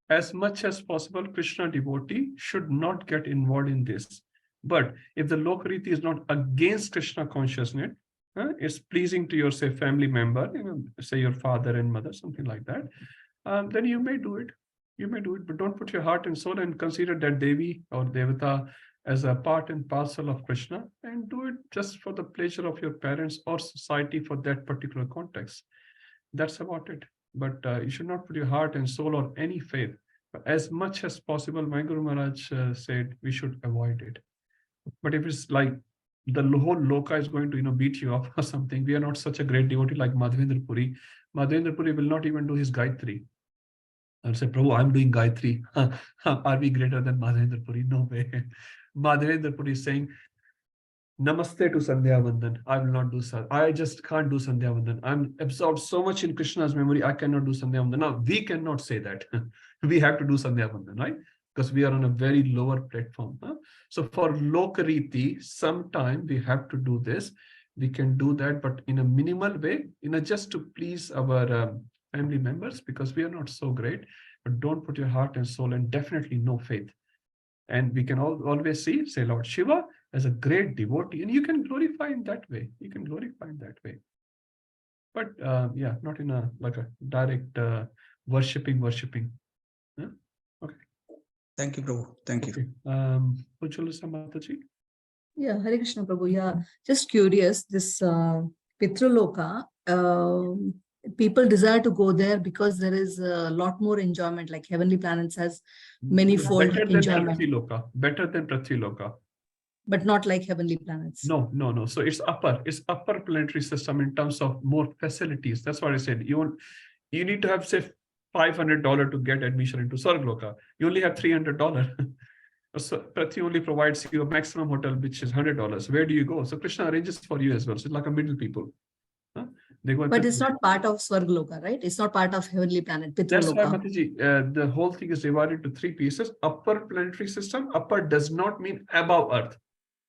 As much as possible, Krishna devotee should not get involved in this. But if the lokariti is not against Krishna consciousness, it's pleasing to your, say, family member, say your father and mother, something like that, then you may do it. You may do it, but don't put your heart and soul and consider that Devi or Devata as a part and parcel of Krishna, and do it just for the pleasure of your parents or society for that particular context. That's about it. But you should not put your heart and soul or any faith. But as much as possible, my Guru Maharaj said we should avoid it. But if it's like the whole loka is going to beat you up or something, we are not such a great devotee like Madhavendra Puri. Madhavendra Puri will not even do his Gayatri. I'll say, Prabhu, I'm doing Gayatri. Are we greater than Madhavendra Puri? No way. Madhavendra Puri is saying, Namaste to Sandhya Vandan. I will not do so. I just can't do Sandhya Vandan. I'm absorbed so much in Krishna's memory, I cannot do Sandhya Vandan. Now, we cannot say that. We have to do Sandhya Vandan, right? Because we are on a very lower platform. So for Lokariti, sometime we have to do this. We can do that, but in a minimal way, just to please our family members, because we are not so great. But don't put your heart and soul, and definitely no faith. And we can always say Lord Shiva as a great devotee, and you can glorify in that way. You can glorify in that way. But yeah, not in a direct worshipping. Yeah? Okay. Thank you, Prabhu. Thank you. Mataji? Yeah, Hare Krishna, Prabhu. Yeah, just curious, this Pitraloka, people desire to go there because there is a lot more enjoyment, like heavenly planets has many-fold enjoyment. Better than Prithvi Loka. But not like heavenly planets. No. So it's upper planetary system in terms of more facilities. That's what I said. You need to have, say, $500 to get admission into Sargloka. You only have $300. So Prithvi only provides you a maximum hotel, which is $100. Where do you go? So Krishna arranges for you as well. So it's like a middle people. They go. But it's not part of Swargloka, right? It's not part of heavenly planet. That's why, Pitraloka. Mataji, the whole thing is divided into 3 pieces. Upper planetary system. Upper does not mean above Earth.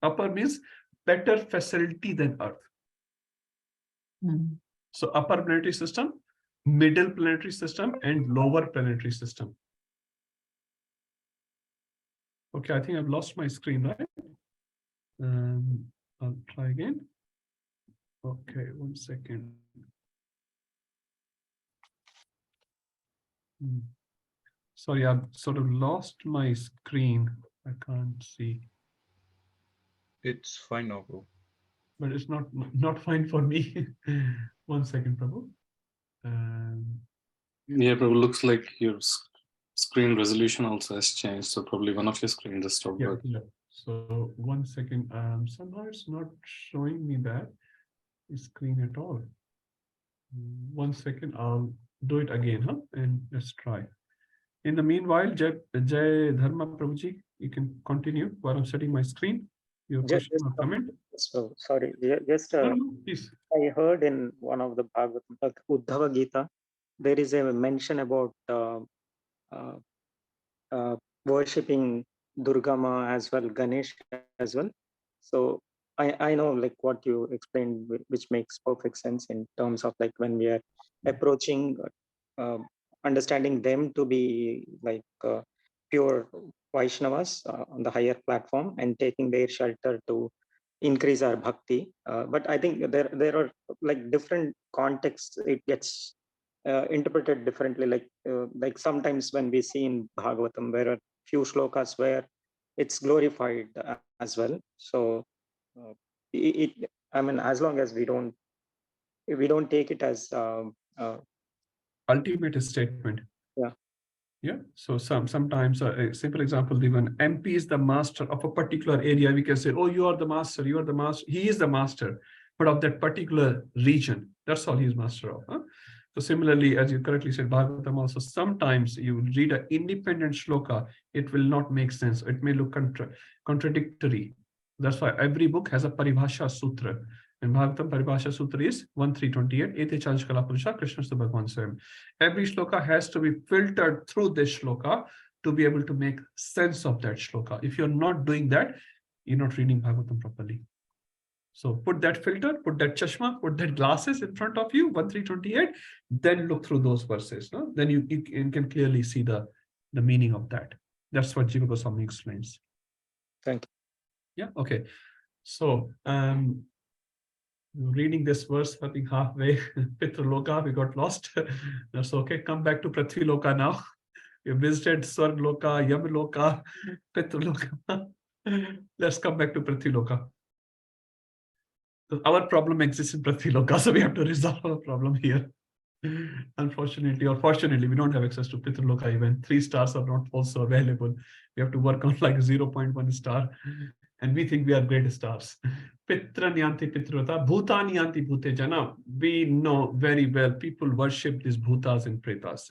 Upper means better facility than Earth. So upper planetary system, middle planetary system, and lower planetary system. Okay, I think I've lost my screen, right? I'll try again. Okay, 1 second. Sorry, I've sort of lost my screen. I can't see. It's fine now, bro. But it's not fine for me. 1 second, Prabhu. Yeah, Prabhu, looks like your screen resolution also has changed. So probably one of your screens has stopped working. Yeah. So 1 second. Somehow it's not showing me that. screen at all. 1 second, I'll do it again, huh? And let's try. In the meanwhile, Jai Dharma Prabhuji, you can continue while I'm setting my screen. Your question or comment? So, sorry, just Please. I heard in one of the Bhagavatam, like Uddhava Gita, there is a mention about worshipping Durgama as well, Ganesh as well. So I know like what you explained, which makes perfect sense in terms of like when we are approaching, understanding them to be like pure Vaishnavas on the higher platform and taking their shelter to increase our bhakti. But I think there are like different contexts. It gets interpreted differently. Like sometimes when we see in Bhagavatam, there are few shlokas where it's glorified as well. So I mean, as long as we don't take it as Ultimate statement. Yeah. Yeah. So sometimes a simple example, even MP is the master of a particular area. We can say, oh, you are the master, you are the master. He is the master, but of that particular region. That's all he is master of. Huh? So similarly, as you correctly said, Bhagavatam also, sometimes you read an independent shloka, it will not make sense. It may look contradictory. That's why every book has a Paribhasha Sutra. And Bhagavatam Paribhasha Sutra is 1328. Ete Chanchkala Purusha Krishna Stu Bhagwan Swayam. Every shloka has to be filtered through this shloka to be able to make sense of that shloka. If you're not doing that, you're not reading Bhagavatam properly. So put that filter, put that chashma, put that glasses in front of you, 1328, then look through those verses. No? Then you can clearly see the meaning of that. That's what Jiva Goswami explains. Thank you. Yeah, okay. So reading this verse, I think halfway, Pitraloka, we got lost. That's okay. Come back to Prithviloka now. We visited Swargloka, Yamloka, Pitraloka. Let's come back to Prithviloka. Our problem exists in Prithviloka, so we have to resolve our problem here. Unfortunately or fortunately, we don't have access to Pitraloka even. 3 stars are not also available. We have to work on like 0.1 star. And we think we are great stars. Pitra Nyanti Pitrata, Bhuta Nyanti Bhute Jana. We know very well people worship these Bhutas and Pretas.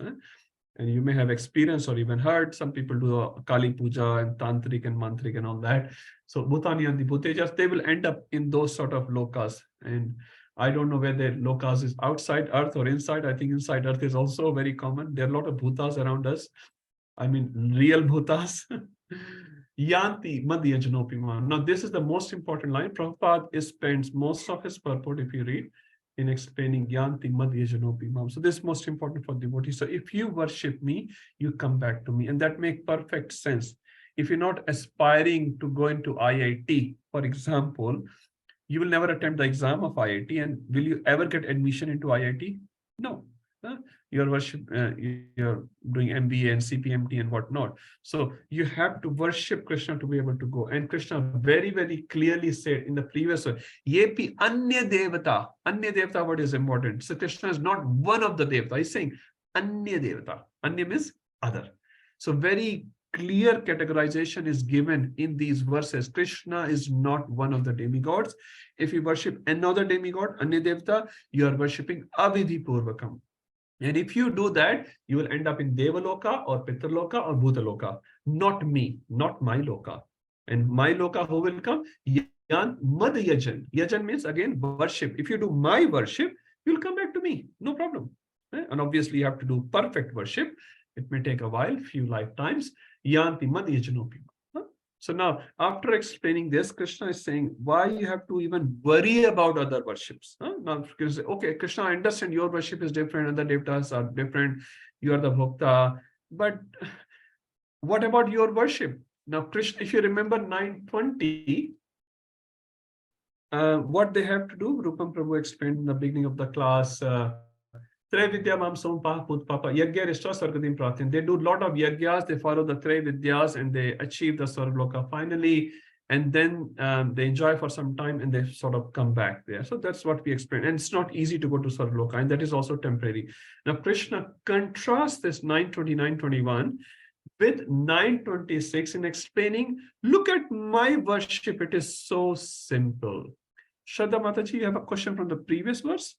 And you may have experienced or even heard some people do Kali Puja and Tantric and Mantrik and all that. So Bhuta Nyanti Bhutejas, they will end up in those sort of lokas. And I don't know whether lokas is outside Earth or inside. I think inside Earth is also very common. There are a lot of Bhutas around us. I mean, real Bhutas. Yanti Madhya Janopimam. Now, this is the most important line. Prabhupada spends most of his purport, if you read, in explaining Yanti Madhya Janopimam. So this is most important for devotees. So if you worship me, you come back to me. And that makes perfect sense. If you're not aspiring to go into IIT, for example, you will never attempt the exam of IIT. And will you ever get admission into IIT? No. You're doing MBA and CPMT and whatnot. So you have to worship Krishna to be able to go. And Krishna very, very clearly said in the previous one, Yepi Anya Devata. Anya Devata word is important. So Krishna is not one of the Devata. He's saying Anya Devata. Anya means other. So very clear categorization is given in these verses. Krishna is not one of the demigods. If you worship another demigod, Anya Devata, you are worshipping Avidhi Purvakam. And if you do that, you will end up in Devaloka or Pitraloka or Bhutaloka. Not me, not my loka. And my loka, who will come? Yan Mad Yajan. Yajan means again worship. If you do my worship, you'll come back to me. No problem. And obviously you have to do perfect worship. It may take a while, few lifetimes. Yanti Mad Yajanopi. So now, after explaining this, Krishna is saying why you have to even worry about other worships. Now, okay, Krishna, I understand your worship is different, other devatas are different. You are the bhakta, but what about your worship? Now, Krishna, if you remember 920, what they have to do, Rupam Prabhu explained in the beginning of the class. They do a lot of yagyas, they follow the Trey Vidyas and they achieve the Sarvloka finally, and then they enjoy for some time and they sort of come back there. So that's what we explained. And it's not easy to go to Sarvloka, and that is also temporary. Now Krishna contrasts this 929-21 with 926 in explaining, look at my worship, it is so simple. Shraddha Mataji, you have a question from the previous verse?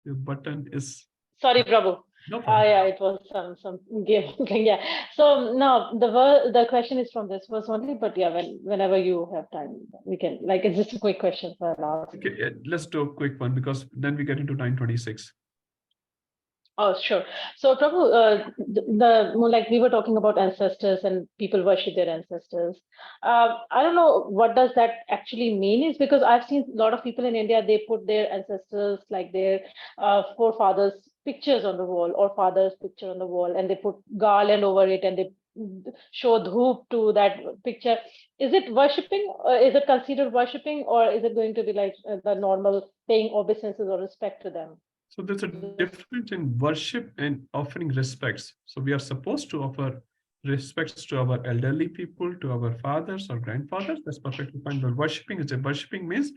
Your button is... Sorry, Prabhu. No problem. Yeah, it was some game thing. Yeah. So no, the question is from this verse only, but yeah, whenever you have time, we can, like, it's just a quick question for now. Okay, let's do a quick one because then we get into 926. Oh, sure. So, Prabhu, like we were talking about ancestors and people worship their ancestors. I don't know what does that actually mean, is because I've seen a lot of people in India, they put their ancestors, like their forefathers' pictures on the wall or father's picture on the wall, and they put garland over it and they show dhoop to that picture. Is it worshipping? Is it considered worshipping, or is it going to be like the normal paying obeisances or respect to them? So there's a difference in worship and offering respects. So we are supposed to offer respects to our elderly people, to our fathers or grandfathers. That's perfectly fine. But worshiping means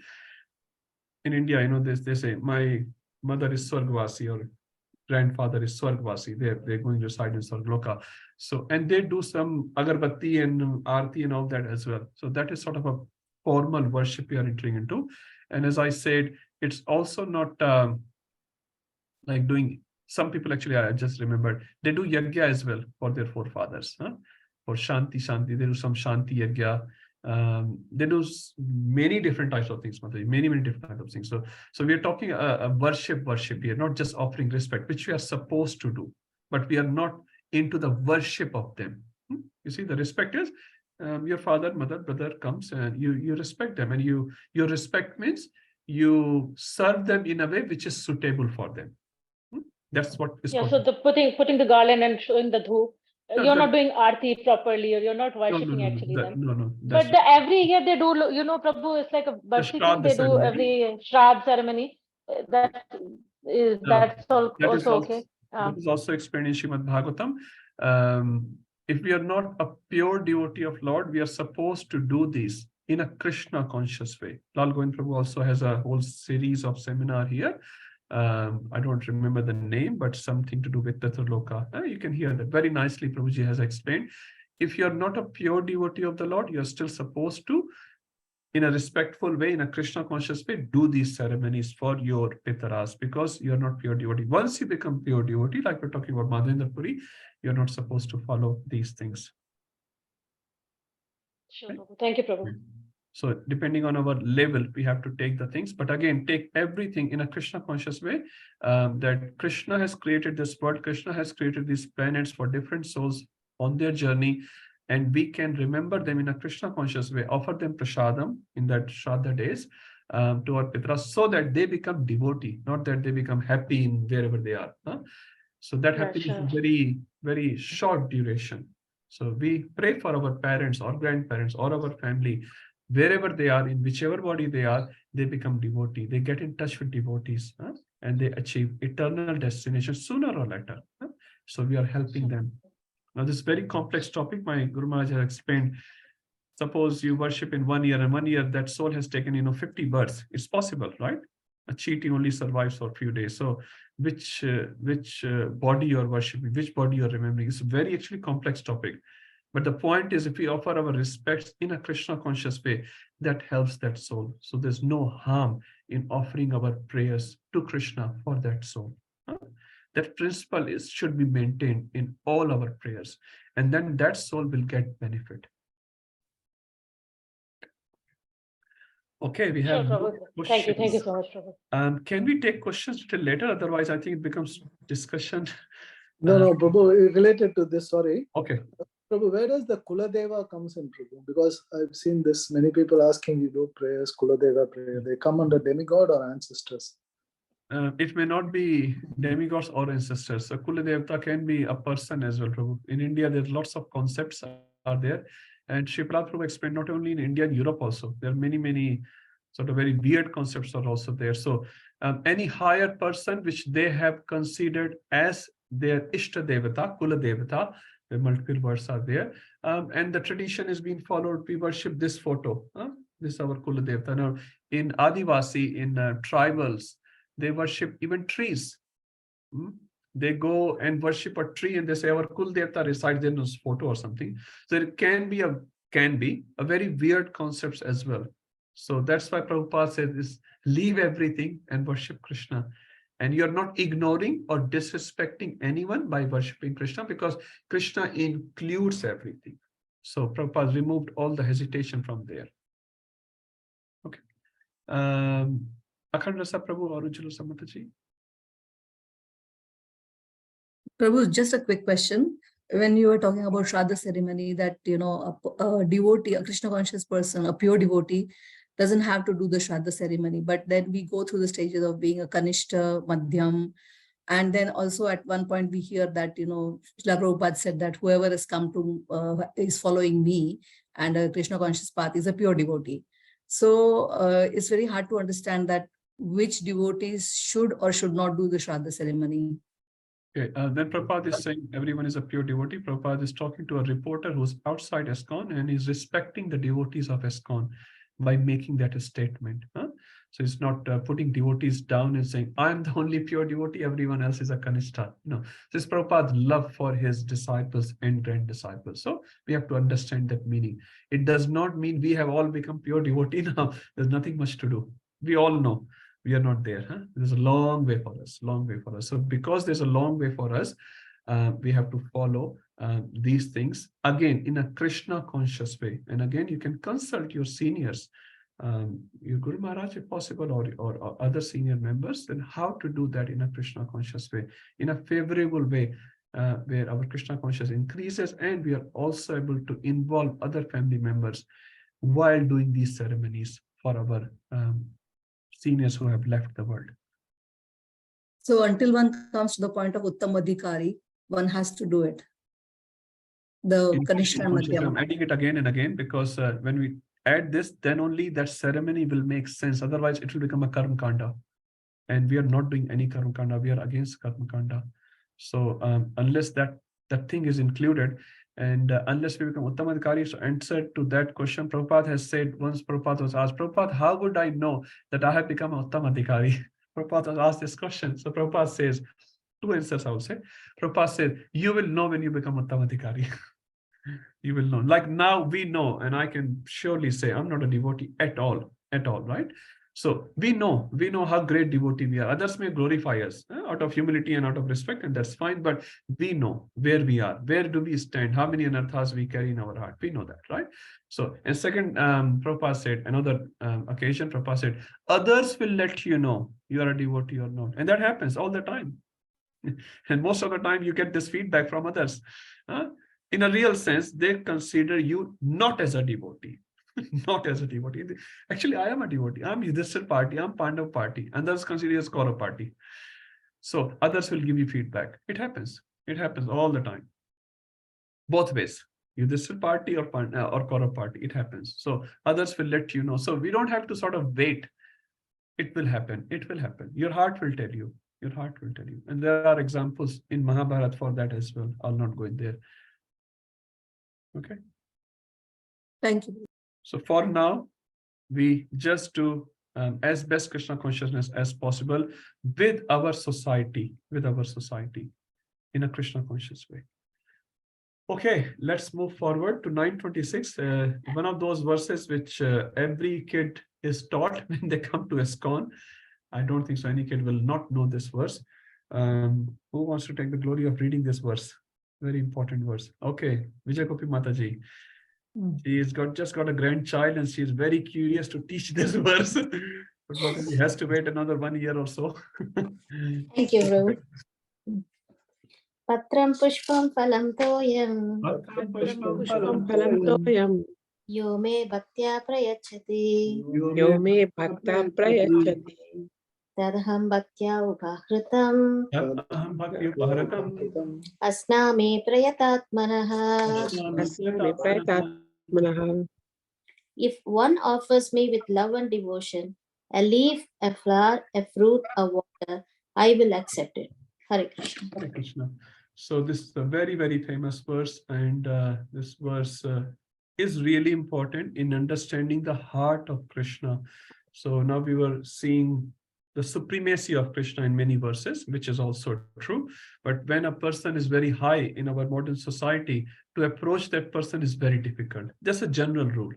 in India, they say my mother is Swargvasi or grandfather is Swargvasi. They're going to reside in Swargloka. So, and they do some agarbatti and arti and all that as well. So that is sort of a formal worship we are entering into. And as I said, it's also not like doing, some people actually, I just remembered, they do yajna as well for their forefathers. For Shanti, they do some Shanti yajna. They do many different types of things, many different types of things. So we are talking a worship here, not just offering respect, which we are supposed to do, but we are not into the worship of them. You see, the respect is your father, mother, brother comes and you respect them, and your respect means you serve them in a way which is suitable for them. That's what is called. So the putting the garland and showing the dhoop, you're not doing arti properly, or you're not worshipping them. No. But every year they do, Prabhu, it's like a Barsi thing, they do every Shraddha ceremony. That's also okay. That is also explained in Srimad Bhagavatam. If we are not a pure devotee of Lord, we are supposed to do this in a Krishna conscious way. Lal Govind Prabhu also has a whole series of seminar here. I don't remember the name, but something to do with Tathaloka. You can hear that very nicely. Prabhuji has explained. If you're not a pure devotee of the Lord, you're still supposed to, in a respectful way, in a Krishna conscious way, do these ceremonies for your pitaras, because you're not pure devotee. Once you become pure devotee, like we're talking about Madhavendra Puri, you're not supposed to follow these things. Sure, Prabhu. Thank you, Prabhu. So depending on our level, we have to take the things, but again, take everything in a Krishna conscious way, that Krishna has created this world, Krishna has created these planets for different souls on their journey, and we can remember them in a Krishna conscious way, offer them prasadam in that Shraddha days to our pitras, so that they become devotee, not that they become happy in wherever they are. So that happiness is very, very short duration. So we pray for our parents or grandparents or our family, wherever they are, in whichever body they are, they become devotee. They get in touch with devotees and they achieve eternal destination sooner or later. So we are helping them. Now, this very complex topic, my Guru Maharaj has explained. Suppose you worship in 1 year, and 1 year that soul has taken 50 births. It's possible, right? A cheating only survives for a few days. So which body you're worshiping, which body you're remembering, it's a very actually complex topic. But the point is, if we offer our respects in a Krishna conscious way, that helps that soul. So there's no harm in offering our prayers to Krishna for that soul. That principle should be maintained in all our prayers, and then that soul will get benefit. Okay, we have Thank you so much, Prabhu. Can we take questions till later? Otherwise, I think it becomes discussion. No, Prabhu, related to this, sorry. Okay. Prabhu, where does the Kuladeva comes in, Prabhu? Because I've seen this, many people asking you do prayers, Kuladeva prayer. They come under demigod or ancestors? It may not be demigods or ancestors. So Kuladevata can be a person as well, Prabhu. In India, there's lots of concepts are there. And Sripad Prabhu explained not only in India, in Europe also. There are many sort of very weird concepts are also there. So any higher person which they have considered as their Ishta Devata, Kula Devata, where multiple words are there. And the tradition is being followed. We worship this photo. This is our Kula Devata. Now, in Adivasi, in tribals, they worship even trees. They go and worship a tree and they say our Kul Devta resides in this photo or something. So it can be a very weird concept as well. So that's why Prabhupada says is leave everything and worship Krishna. And you're not ignoring or disrespecting anyone by worshiping Krishna, because Krishna includes everything. So Prabhupada removed all the hesitation from there. Okay. Akhand Rasa Prabhu or Ujjwala Samataji? Prabhu, just a quick question. When you were talking about Shraddha ceremony, that, a devotee, a Krishna conscious person, a pure devotee, doesn't have to do the Shraddha ceremony, but then we go through the stages of being a Kanishta, Madhyam, and then also at one point we hear that, Srila Prabhupada said that whoever has come to, is following me and a Krishna conscious path is a pure devotee. So it's very hard to understand that which devotees should or should not do the Shraddha ceremony. Okay, then Prabhupada is saying everyone is a pure devotee. Prabhupada is talking to a reporter who's outside ISKCON and is respecting the devotees of ISKCON by making that a statement. So it's not putting devotees down and saying, I'm the only pure devotee, everyone else is a Kanishta. No, this is Prabhupada's love for his disciples and grand disciples. So we have to understand that meaning. It does not mean we have all become pure devotee now. There's nothing much to do. We all know. We are not there. There's a long way for us, long way for us. So because there's a long way for us, we have to follow these things again in a Krishna conscious way. And again, you can consult your seniors, your Guru Maharaj if possible, or other senior members, then how to do that in a Krishna conscious way, in a favorable way, where our Krishna conscious increases and we are also able to involve other family members while doing these ceremonies for our seniors who have left the world. So until one comes to the point of Uttam Adhikari, one has to do it. The Kanishta and Madhyam. I'm adding it again and again because when we add this, then only that ceremony will make sense. Otherwise, it will become a Karma Kanda. And we are not doing any Karma Kanda. We are against Karma Kanda. So unless that thing is included, and unless we become Uttam Adhikari, so answer to that question, Prabhupada has said, once Prabhupada was asked, Prabhupada, how would I know that I have become an Uttam Adhikari? Prabhupada was asked this question. So Prabhupada says, two answers I would say. Prabhupada said, you will know when you become Uttam Adhikari. You will know. Like now we know, and I can surely say I'm not a devotee at all, right? So we know how great devotee we are. Others may glorify us out of humility and out of respect, and that's fine. But we know where we are, where do we stand, how many anarthas we carry in our heart. We know that, right? So, and second, Prabhupada said, another occasion, Prabhupada said, others will let you know you are a devotee or not. And that happens all the time. And most of the time you get this feedback from others. In a real sense, they consider you not as a devotee. Not as a devotee. Actually, I am a devotee. I'm Yudhishthira party. I'm Pandav party. And others consider as Kaurav party. So others will give you feedback. It happens. It happens all the time. Both ways. Yudhishthira party or Kaurav party. It happens. So others will let you know. So we don't have to sort of wait. It will happen. It will happen. Your heart will tell you. Your heart will tell you. And there are examples in Mahabharata for that as well. I'll not go in there. Okay. Thank you. So for now, we just do as best Krishna consciousness as possible with our society in a Krishna conscious way. Okay, let's move forward to 926. One of those verses which every kid is taught when they come to ISKCON. I don't think so any kid will not know this verse. Who wants to take the glory of reading this verse? Very important verse. Okay, Vijay Gopi Mataji. She's just got a grandchild and she's very curious to teach this verse. But probably has to wait another 1 year or so. Thank you, Prabhu. Patram pushpam phalam toyam. Patram pushpam phalam toyam. Yo me bhaktya prayachati. Yo me bhakta prayachati. Tadham bhaktya upahritam. Asnami prayatatmanaha. Asnami prayatatmanaha. If one offers me with love and devotion, a leaf, a flower, a fruit, a water, I will accept it. Hare Krishna. Hare Krishna. So this is a very, very famous verse, and this verse is really important in understanding the heart of Krishna. So now we were seeing the supremacy of Krishna in many verses, which is also true. But when a person is very high in our modern society, to approach that person is very difficult. Just a general rule.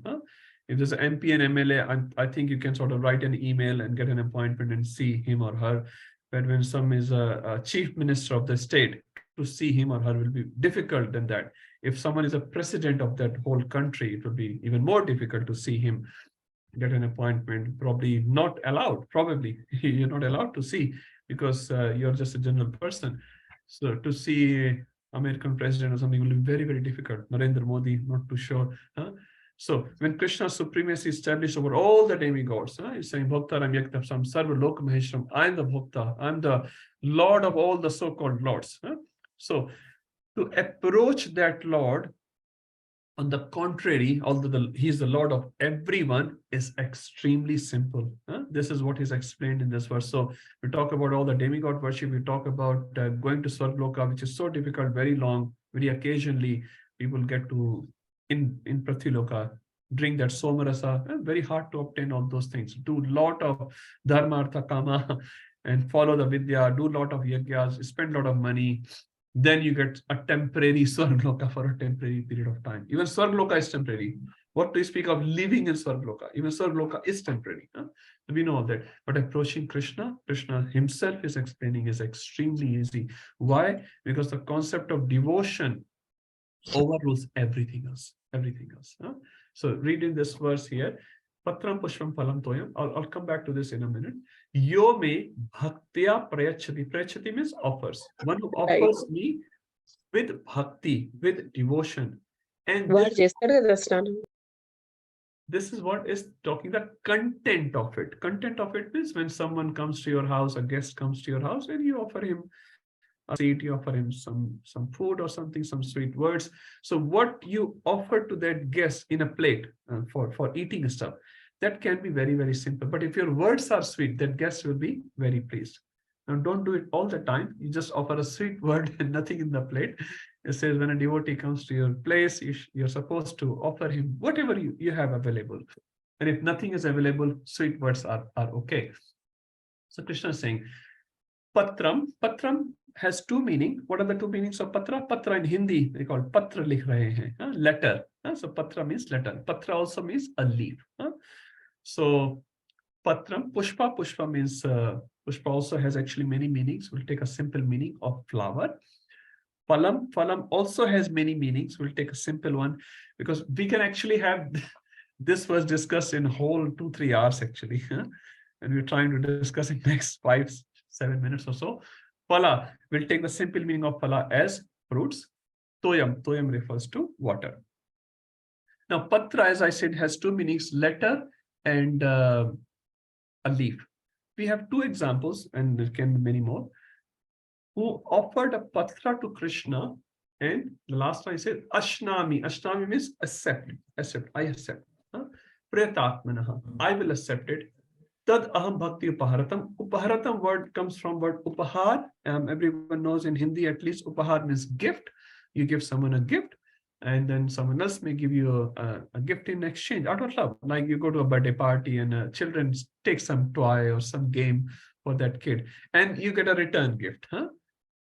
If there's an MP and MLA, I think you can sort of write an email and get an appointment and see him or her. But when some is a chief minister of the state, to see him or her will be difficult than that. If someone is a president of that whole country, it will be even more difficult to see him, get an appointment, probably not allowed. Probably you're not allowed to see because you're just a general person. So to see American president or something will be very, very difficult. Narendra Modi, not too sure. So when Krishna's supremacy established over all the demigods, he's saying, Bhaktaram Yaktapsam Sarva Lok Maheshram, I'm the Bhakta, I'm the Lord of all the so-called lords. So to approach that Lord, on the contrary, although he is the Lord of everyone, is extremely simple. This is what is explained in this verse. So we talk about all the demigod worship. We talk about going to Swargloka, which is so difficult, very long, very occasionally people get to, in Prathiloka, drink that somarasa, very hard to obtain all those things. Do a lot of dharma, artha, kama, and follow the vidya, do a lot of yagyas, spend a lot of money. Then you get a temporary Swargloka for a temporary period of time. Even Swargloka is temporary. What to speak of living in Swargloka? Even Swargloka is temporary. We know all that. But approaching Krishna, Krishna himself is explaining, is extremely easy. Why? Because the concept of devotion overrules everything else. Everything else. So reading this verse here, Patram Pushpam Phalam Toyam. I'll come back to this in a minute. Yo me bhaktya prayachati. Prayachati means offers. One who offers me with bhakti, with devotion. And this is what is talking the content of it. Content of it means when someone comes to your house, a guest comes to your house, and you offer him a seat, you offer him some food or something, some sweet words. So what you offer to that guest in a plate for eating stuff, that can be very, very simple. But if your words are sweet, that guest will be very pleased. Now, don't do it all the time. You just offer a sweet word and nothing in the plate. It says when a devotee comes to your place, you're supposed to offer him whatever you have available. And if nothing is available, sweet words are okay. So Krishna is saying, Patram. Patram has two meanings. What are the two meanings of Patra? Patra in Hindi, they call Patra likh rahe hain, letter. So Patra means letter. Patra also means a leaf. So Patram, Pushpa. Pushpa means, Pushpa also has actually many meanings. We'll take a simple meaning of flower. Phalam. Phalam also has many meanings. We'll take a simple one because we can actually have this was discussed in whole 2-3 hours actually. And we're trying to discuss in next 5-7 minutes or so. Phala, we'll take the simple meaning of phala as fruits. Toyam. Toyam refers to water. Now, patra, as I said, has two meanings, letter and a leaf. We have two examples, and there can be many more, who offered a patra to Krishna, and the last one I said, Ashnami. Ashnami means accept. Accept. I accept. Pretatmanaha. I will accept it. Tad aham bhakti upaharatam. Upaharatam word comes from word upahar. Everyone knows in Hindi at least upahar means gift. You give someone a gift and then someone else may give you a gift in exchange out of love. Like you go to a birthday party and children take some toy or some game for that kid and you get a return gift.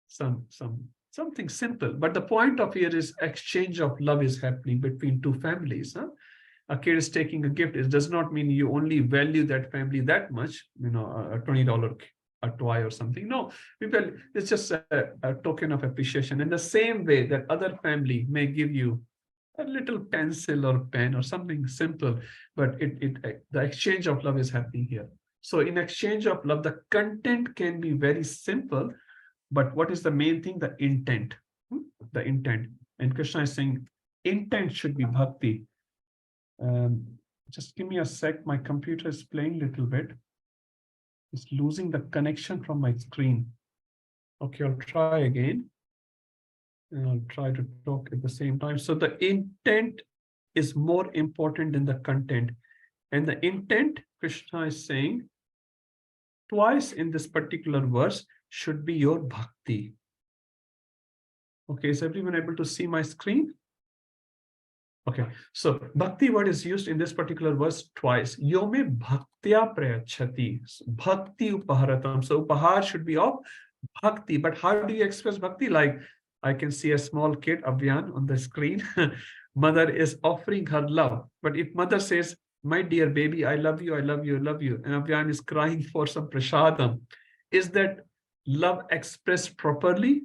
Something simple. But the point of here is exchange of love is happening between two families. A kid is taking a gift. It does not mean you only value that family that much, a $20 a toy or something. No, it's just a token of appreciation. In the same way that other family may give you a little pencil or pen or something simple, but the exchange of love is happening here. So in exchange of love, the content can be very simple, but what is the main thing? The intent. The intent. And Krishna is saying, intent should be bhakti. Just give me a sec. My computer is playing a little bit. It's losing the connection from my screen. Okay, I'll try again. And I'll try to talk at the same time. So the intent is more important than the content. And the intent, Krishna is saying, twice in this particular verse, should be your bhakti. Okay, is everyone able to see my screen? Okay, so bhakti word is used in this particular verse twice. Yome bhaktya prayachati. Bhakti upaharatam. So upahar should be of bhakti. But how do you express bhakti? Like I can see a small kid, Abhyan, on the screen. Mother is offering her love. But if mother says, my dear baby, I love you, I love you, I love you, and Abhyan is crying for some prasadam, is that love expressed properly?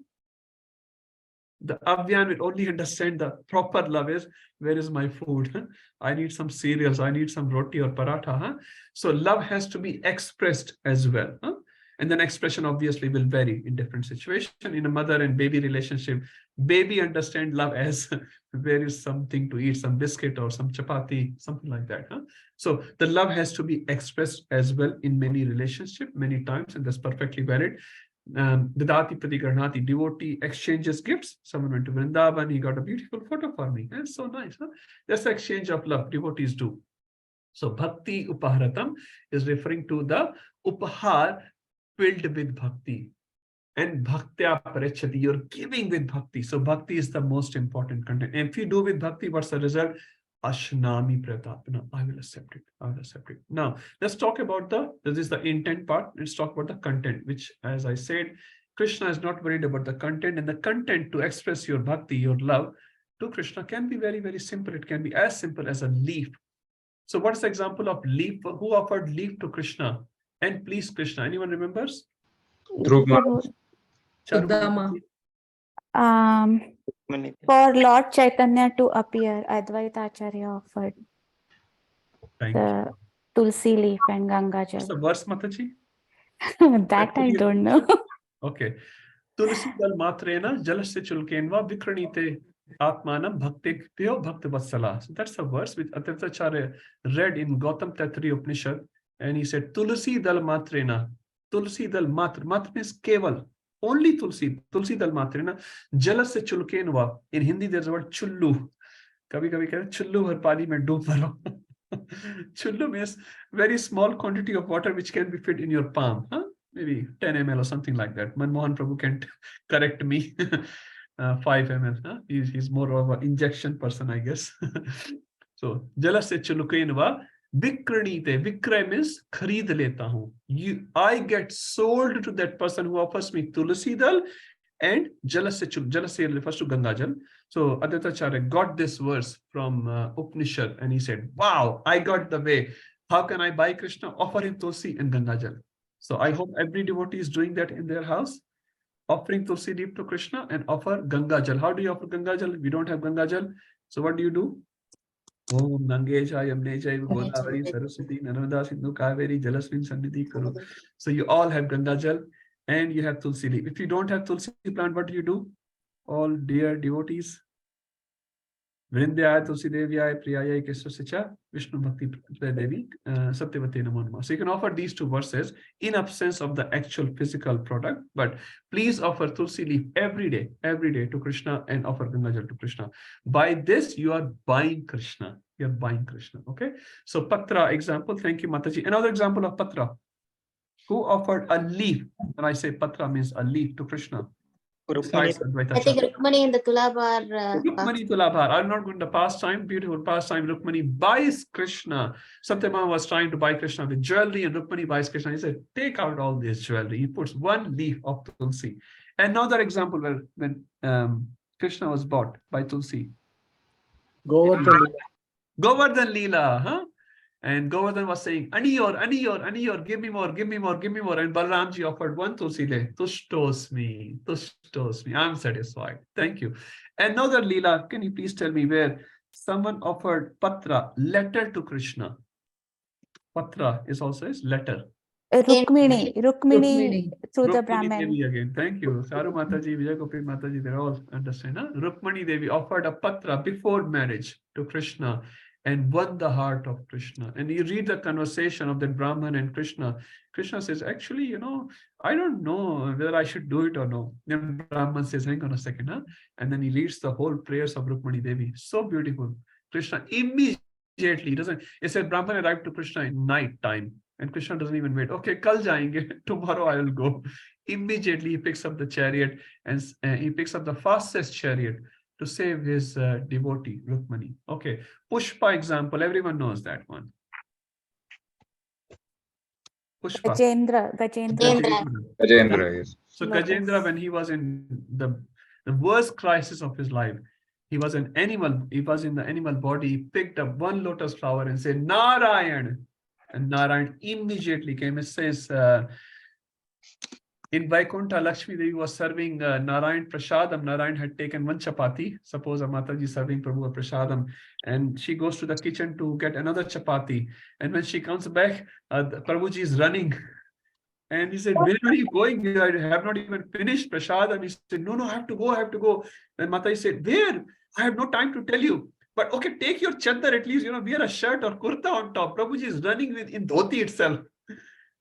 The Abhyan will only understand the proper love is, where is my food? I need some cereals, I need some roti or paratha. Huh? So love has to be expressed as well. Huh? And then expression obviously will vary in different situations. In a mother and baby relationship, baby understand love as where is something to eat, some biscuit or some chapati, something like that. Huh? So the love has to be expressed as well in many relationships, many times, and that's perfectly valid. Dadati Pratigarnati, devotee exchanges gifts. Someone went to Vrindavan, he got a beautiful photo for me. That's so nice. Huh? That's the exchange of love devotees do. So Bhakti Upaharatam is referring to the Upahar filled with Bhakti. And Bhaktya Parachati, you're giving with Bhakti. So Bhakti is the most important content. And if you do with Bhakti, what's the result? Ashnami Pratapana. I will accept it. I will accept it. Now, let's talk about this is the intent part. Let's talk about the content, which, as I said, Krishna is not worried about the content, and the content to express your bhakti, your love to Krishna can be very, very simple. It can be as simple as a leaf. So what's the example of leaf? Who offered leaf to Krishna and pleased Krishna? Anyone remembers? Sudama. For Lord Chaitanya to appear, Advaita Acharya offered the Tulsi leaf and Ganga Jal. What's the verse, Mataji? That I don't know. Okay. Tulsi dal matrena jalasya chulkenva vikranite atmanam bhaktikyo bhaktavatsala. So that's the verse which Advaita Acharya read in Gautam Tatri Upanishad, and he said Tulsi dal matrena. Tulsi dal matra. Matra means keval. Only Tulsi dal matrena jalasya chulkenva. In Hindi there's a word chullu. Kabhi kabhi kehte chullu har pani mein doob maro. Chullu means very small quantity of water which can be fit in your palm. Huh? Maybe 10 ml or something like that. Manmohan Prabhu can correct me. 5 ml. Huh? He's more of an injection person, I guess. So, jalasya chulukenva vikranite. Vikray means khareed leta hu. I get sold to that person who offers me tulsi dal and jalasya. Jalasya refers to Ganga Jal. So Advaita Acharya got this verse from Upanishad, and he said, wow, I got the way. How can I buy Krishna? Offer him tulsi and Ganga Jal. So I hope every devotee is doing that in their house, offering tulsi leaf to Krishna and offer Ganga Jal. How do you offer Ganga Jal? We don't have Ganga Jal. So what do you do? Om Gange Cha Yamne Chaiva Godavari Saraswati Narmada Sindhu Kaveri Jalasmin Sannidhi Kuru. So you all have Ganga Jal and you have tulsi leaf. If you don't have tulsi plant, what do you do? All dear devotees, Vrindhyaya Tulsi Devyaya Priyaya Kesasya Vishnu Bhakti Devi Satyavate Namo Namah. So you can offer these two verses in absence of the actual physical product, but please offer Tulsi leaf every day to Krishna and offer Ganga Jal to Krishna. By this, you are buying Krishna. You're buying Krishna. Okay. So Patra example. Thank you, Mataji. Another example of Patra. Who offered a leaf? When I say Patra means a leaf to Krishna. I think Rukmani in the Tulabhar. Rukmani Tulabhar. I'm not going to pastime, beautiful pastime. Rukmani buys Krishna. Satyabhama was trying to buy Krishna with jewelry, and Rukmani buys Krishna. He said, take out all this jewelry. He puts one leaf of Tulsi. Another example where when Krishna was bought by Tulsi. Govardhan Leela, huh? And Govardhan was saying, Aniyor, give me more. And Balramji offered one Tulsi le. Tushtos me. I'm satisfied. Thank you. Another Leela, can you please tell me where someone offered Patra, letter to Krishna? Patra is also his letter. Rukmini through the Brahman. Devi again. Thank you. Saru Mataji, Vijay Gopi Mataji, they all understand. Huh? Rukmani Devi offered a Patra before marriage to Krishna and won the heart of Krishna. And you read the conversation of that Brahman and Krishna. Krishna says, actually, I don't know whether I should do it or no. Then Brahman says, hang on a second. Huh? And then he reads the whole prayers of Rukmani Devi. So beautiful. Krishna immediately doesn't. It said Brahman arrived to Krishna in night time. And Krishna doesn't even wait. Okay, kal jayenge. Tomorrow I will go. Immediately he picks up the chariot and he picks up the fastest chariot to save his devotee, Rukmani. Okay, Pushpa example, everyone knows that one. Pushpa. Gajendra. Gajendra, yes. So Gajendra, when he was in the worst crisis of his life, he was an animal, he was in the animal body, he picked up one lotus flower and said, Narayan. And Narayan immediately came. It says, in Vaikuntha, Lakshmi Devi was serving Narayan Prasadam. Narayan had taken one chapati. Suppose a Mataji serving Prabhu a Prasadam. And she goes to the kitchen to get another chapati. And when she comes back, Prabhuji is running. And he said, where are you going? I have not even finished Prasadam. He said, no, I have to go, I have to go. Then Mataji said, where? I have no time to tell you. But okay, take your chadar at least, wear a shirt or kurta on top. Prabhuji is running in dhoti itself.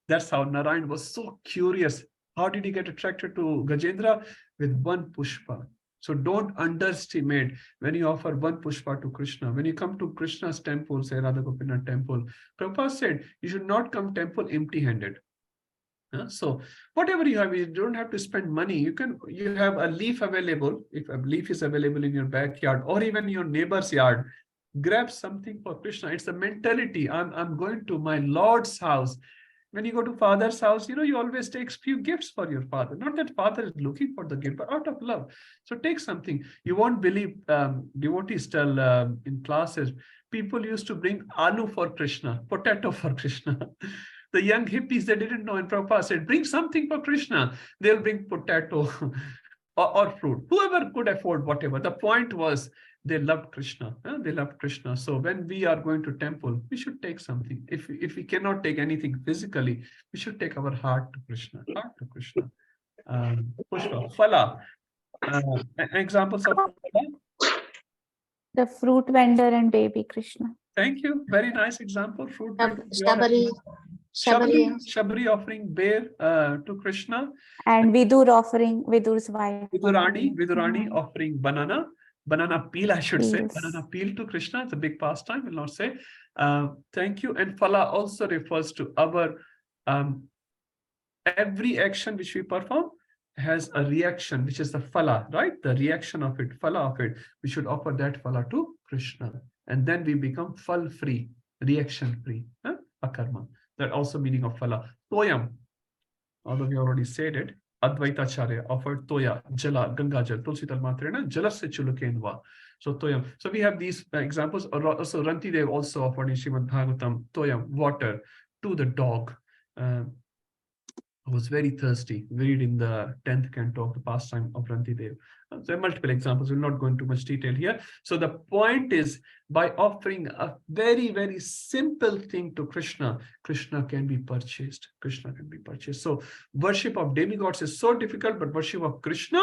That's how Narayan was so curious. How did he get attracted to Gajendra? With one pushpa. So don't underestimate when you offer one pushpa to Krishna. When you come to Krishna's temple, say Radha Gopinath temple, Prabhupada said, you should not come temple empty-handed. So whatever you have, you don't have to spend money. You have a leaf available. If a leaf is available in your backyard or even your neighbor's yard, grab something for Krishna. It's a mentality. I'm going to my Lord's house. When you go to father's house, you always take few gifts for your father. Not that father is looking for the gift, but out of love. So take something. You won't believe, devotees tell in classes, people used to bring aloo for Krishna, potato for Krishna. The young hippies, they didn't know, and Prabhupada said, bring something for Krishna. They'll bring potato or fruit. Whoever could afford whatever. The point was, they loved Krishna. They loved Krishna. So when we are going to temple, we should take something. If we cannot take anything physically, we should take our heart to Krishna. Heart to Krishna. Pushpa, Phala. Examples of Phala? The fruit vendor and baby Krishna. Thank you. Very nice example. Fruit vendor. Shabari. Shabari offering bear to Krishna. And Vidur's wife. Vidurani offering banana peel, I should say. Peels. Banana peel to Krishna. It's a big pastime, will not say. Thank you. And Phala also refers to our every action which we perform has a reaction, which is the Phala, right? The reaction of it, Phala of it. We should offer that Phala to Krishna. And then we become Phal free, reaction free. Akarma. That also meaning of Phala. Toyam. Although we already said it. Advaitacharya offered Toya, Jala, Gangajal, Tulsital Matrena, Jalasya Chulukenva. So Toyam. So we have these examples. Also Rantidev also offered in Srimad Bhagavatam, Toyam, water to the dog. Was very thirsty. We read in the 10th canto of the pastime of Rantidev. There are multiple examples. We'll not go into much detail here. So the point is, by offering a very, very simple thing to Krishna, Krishna can be purchased. Krishna can be purchased. So worship of demigods is so difficult, but worship of Krishna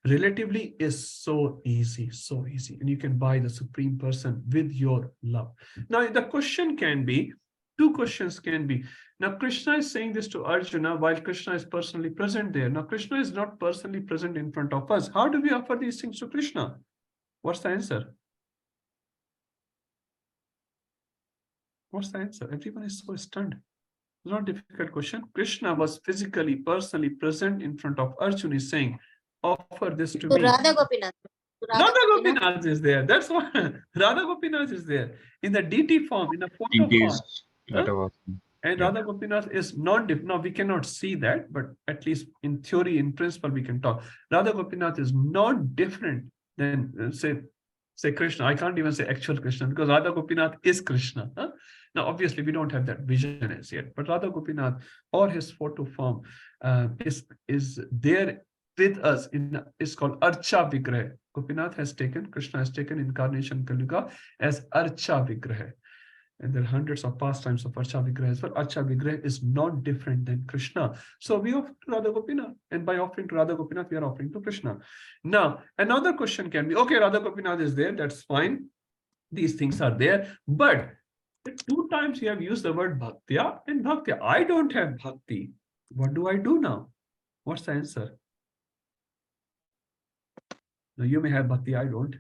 relatively is so easy, so easy. And you can buy the Supreme Person with your love. Now the question can be, two questions can be. Now, Krishna is saying this to Arjuna while Krishna is personally present there. Now, Krishna is not personally present in front of us. How do we offer these things to Krishna? What's the answer? What's the answer? Everyone is so stunned. It's not a difficult question. Krishna was physically, personally present in front of Arjuna, is saying, offer this to me. Radha Gopinath. Radha Gopinath is there. That's why Radha Gopinath is there. In the DT form, in a photo form. And Radha Gopinath is non-different. Now, we cannot see that, but at least in theory, in principle, we can talk. Radha Gopinath is not different than, say Krishna. I can't even say actual Krishna, because Radha Gopinath is Krishna. Now, obviously, we don't have that vision as yet, but Radha Gopinath or his photo form is there with us. It's called Archa Vigraha. Gopinath has taken, Krishna has taken incarnation Kali-yuga as Archa Vigraha. And there are hundreds of pastimes of Archa Vigraha as well. Archa Vigraha is not different than Krishna. So we offer to Radha Gopinath. And by offering to Radha Gopinath, we are offering to Krishna. Now, another question can be, okay, Radha Gopinath is there. That's fine. These things are there. But 2 times you have used the word Bhaktya and Bhaktya. I don't have Bhakti. What do I do now? What's the answer? Now, you may have Bhakti. I don't.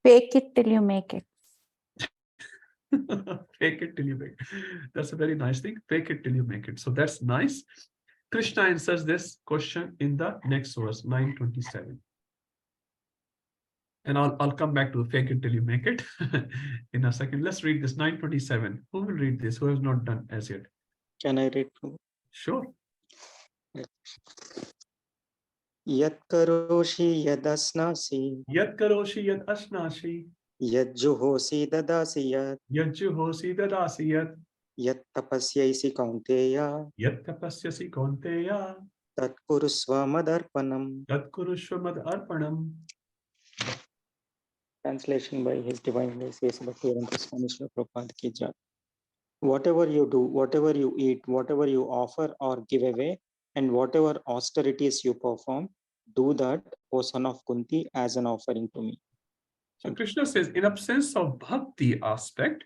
Fake it till you make it. Fake it till you make it. That's a very nice thing. Fake it till you make it. So that's nice. Krishna answers this question in the next verse, 927. And I'll come back to fake it till you make it in a second. Let's read this 927. Who will read this? Who has not done as yet? Can I read? Sure. Yat karoshi yadasnasi Yat karoshi yat ashnashi. yat juhosi dadasi yat Yat juhosi dadasi yat. yat tapasyaisi kaunteya Yat tapasyasi kaunteya. tat kurusva madarpanam. Tat kurushva mad arpanam. Translation by His Divine Grace Bhaktivedanta Swami Srila Prabhupada ki jai. Whatever you do, whatever you eat, whatever you offer or give away, and whatever austerities you perform, do that, O son of Kunti, as an offering to me. So Krishna says, in absence of bhakti aspect,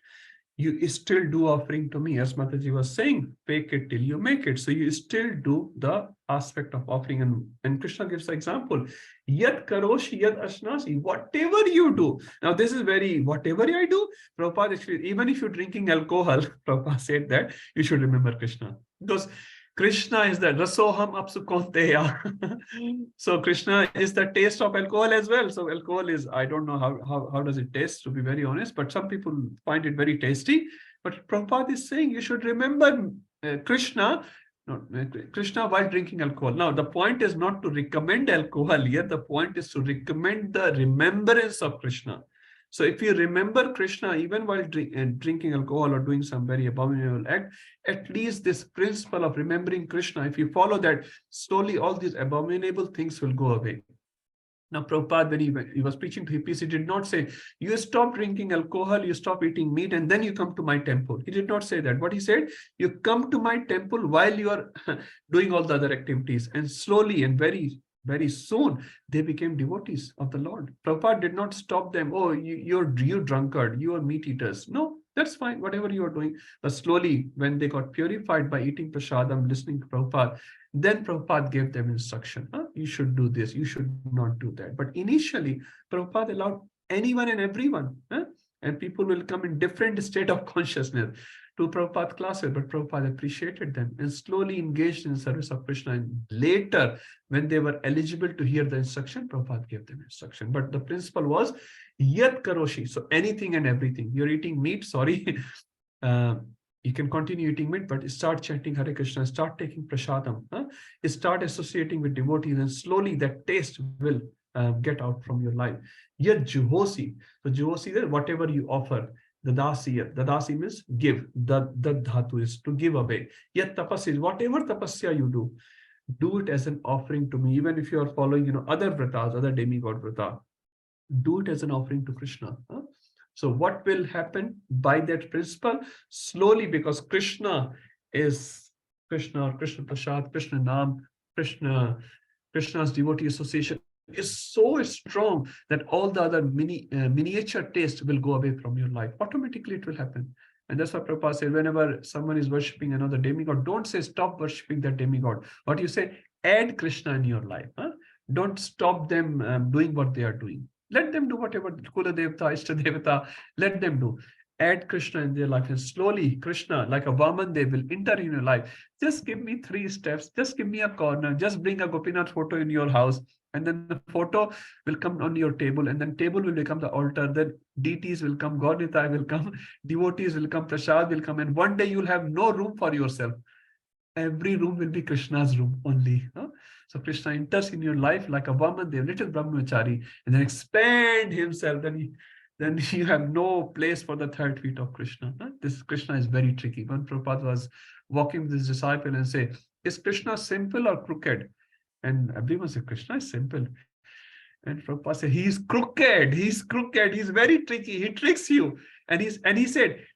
you still do offering to me. As Mataji was saying, fake it till you make it. So you still do the aspect of offering. And Krishna gives the example, yat karoshi yat ashnasi, whatever you do. Now this is very, whatever I do, Prabhupada actually, even if you're drinking alcohol, Prabhupada said that you should remember Krishna. Because Krishna is the rasoham apsu konteya. So Krishna is the taste of alcohol as well. So alcohol is, I don't know how does it taste, to be very honest, but some people find it very tasty. But Prabhupada is saying you should remember Krishna while drinking alcohol. Now the point is not to recommend alcohol here. The point is to recommend the remembrance of Krishna. So if you remember Krishna, even while drinking alcohol or doing some very abominable act, at least this principle of remembering Krishna, if you follow that, slowly all these abominable things will go away. Now, Prabhupada, when he was preaching to hippies, he did not say, you stop drinking alcohol, you stop eating meat, and then you come to my temple. He did not say that. What he said, you come to my temple while you are doing all the other activities. And slowly and very soon, they became devotees of the Lord. Prabhupada did not stop them. Oh, you drunkard, you are meat eaters. No, that's fine, whatever you are doing. But slowly, when they got purified by eating prasadam, listening to Prabhupada, then Prabhupada gave them instruction. You should do this, you should not do that. But initially, Prabhupada allowed anyone and everyone. And people will come in different state of consciousness to Prabhupada classes, but Prabhupada appreciated them and slowly engaged in service of Krishna. And later, when they were eligible to hear the instruction, Prabhupada gave them instruction. But the principle was yat karoshi. So anything and everything. You're eating meat, sorry. You can continue eating meat, but start chanting Hare Krishna, start taking prasadam, start associating with devotees, and slowly that taste will get out from your life. Yat juhosi. So juhosi is whatever you offer. Dadasi means give. The dhatu is to give away. Yat tapasya is whatever tapasya you do it as an offering to me. Even if you are following, other vratas, other demigod vrata, do it as an offering to Krishna. So what will happen by that principle? Slowly, because Krishna is Krishna Prasad, Krishna Nam, Krishna's devotee association is so strong that all the other miniature taste will go away from your life. Automatically it will happen. And that's what Prabhupada said, whenever someone is worshipping another demigod, don't say stop worshipping that demigod. What you say, add Krishna in your life. Don't stop them doing what they are doing. Let them do whatever, Kula Devata, Ishta Devata, let them do. Add Krishna in their life, and slowly Krishna, like a Vaman, they will enter in your life. Just give me 3 steps, just give me a corner, just bring a Gopinath photo in your house, and then the photo will come on your table, and then table will become the altar, then deities will come, Gaurnitai will come, devotees will come, Prasad will come, and one day you'll have no room for yourself. Every room will be Krishna's room only. So Krishna enters in your life like a Vaman, the little Brahmachari, and then expand himself. Then you have no place for the 3rd feet of Krishna. This Krishna is very tricky. When Prabhupada was walking with his disciple and say, is Krishna simple or crooked? And everyone said, Krishna is simple. And Prabhupada said, he's crooked, he's very tricky, he tricks you. And he said,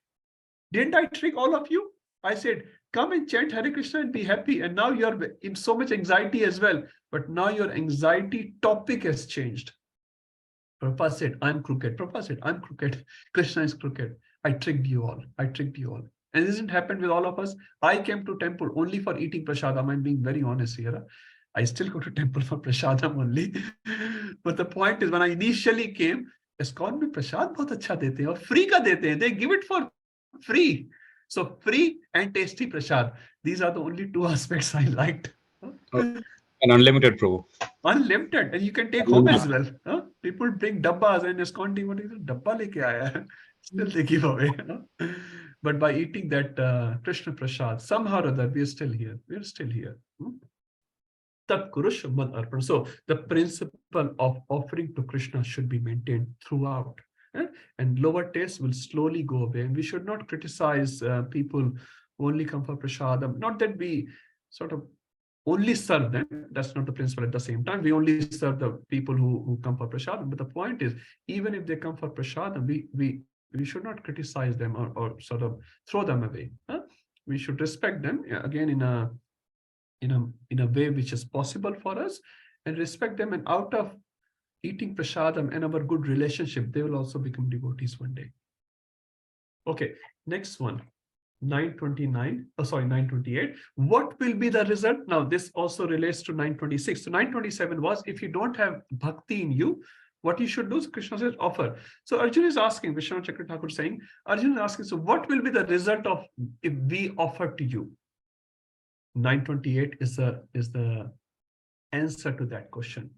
didn't I trick all of you? I said, come and chant Hare Krishna and be happy. And now you're in so much anxiety as well. But now your anxiety topic has changed. Prabhupada said, I'm crooked. Prabhupada said, I'm crooked. Krishna is crooked. I tricked you all. And this didn't happen with all of us. I came to temple only for eating prasadam. I'm being very honest here. I still go to temple for prasadam only. But the point is, when I initially came, ISKCON mein prasad bahut acha dete hain aur free ka dete hain. They give it for free. So free and tasty prasad. These are the only 2 aspects I liked. And unlimited, Prabhu. unlimited, and you can take home as well. Huh? People bring dabbas and is counting what is it? Dabba leke aaya hai. Still they give away. Huh? But by eating that Krishna Prasad, somehow or other, we are still here. We are still here. So the principle of offering to Krishna should be maintained throughout. And lower tastes will slowly go away. And we should not criticize people who only come for prasadam. Not that we sort of only serve them. That's not the principle. At the same time, we only serve the people who come for prasadam. But the point is, even if they come for prasadam, we should not criticize them or sort of throw them away. We should respect them, again, in a way which is possible for us, and respect them, and out of eating prasadam and our good relationship, they will also become devotees one day. Okay, next one, 928. What will be the result? Now, this also relates to 926. So 927 was, if you don't have bhakti in you, what you should do, Krishna says, offer. So Arjuna is asking, Vishwanath Chakravarti Thakur is saying, Arjuna is asking, so what will be the result of if we offer to you? 928 is the answer to that question.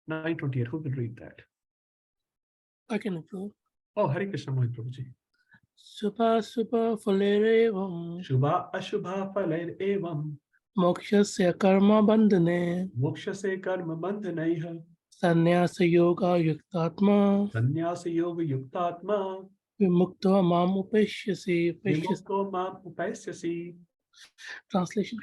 928, who will read that? I can approve. Oh, Hare Krishna, Mohit Prabhuji. Subha Subha Falerevam. Shubha Ashubha Falerevam. Mokshasya Karma Bandhane. Mokshasya Karma Bandhanaiha. Sannyasa Yoga Yuktatma. Sannyasa Yoga Yuktatma. Vimukto Mam Upeshyasi. Vimukto Mam Upeshyasi. Translation.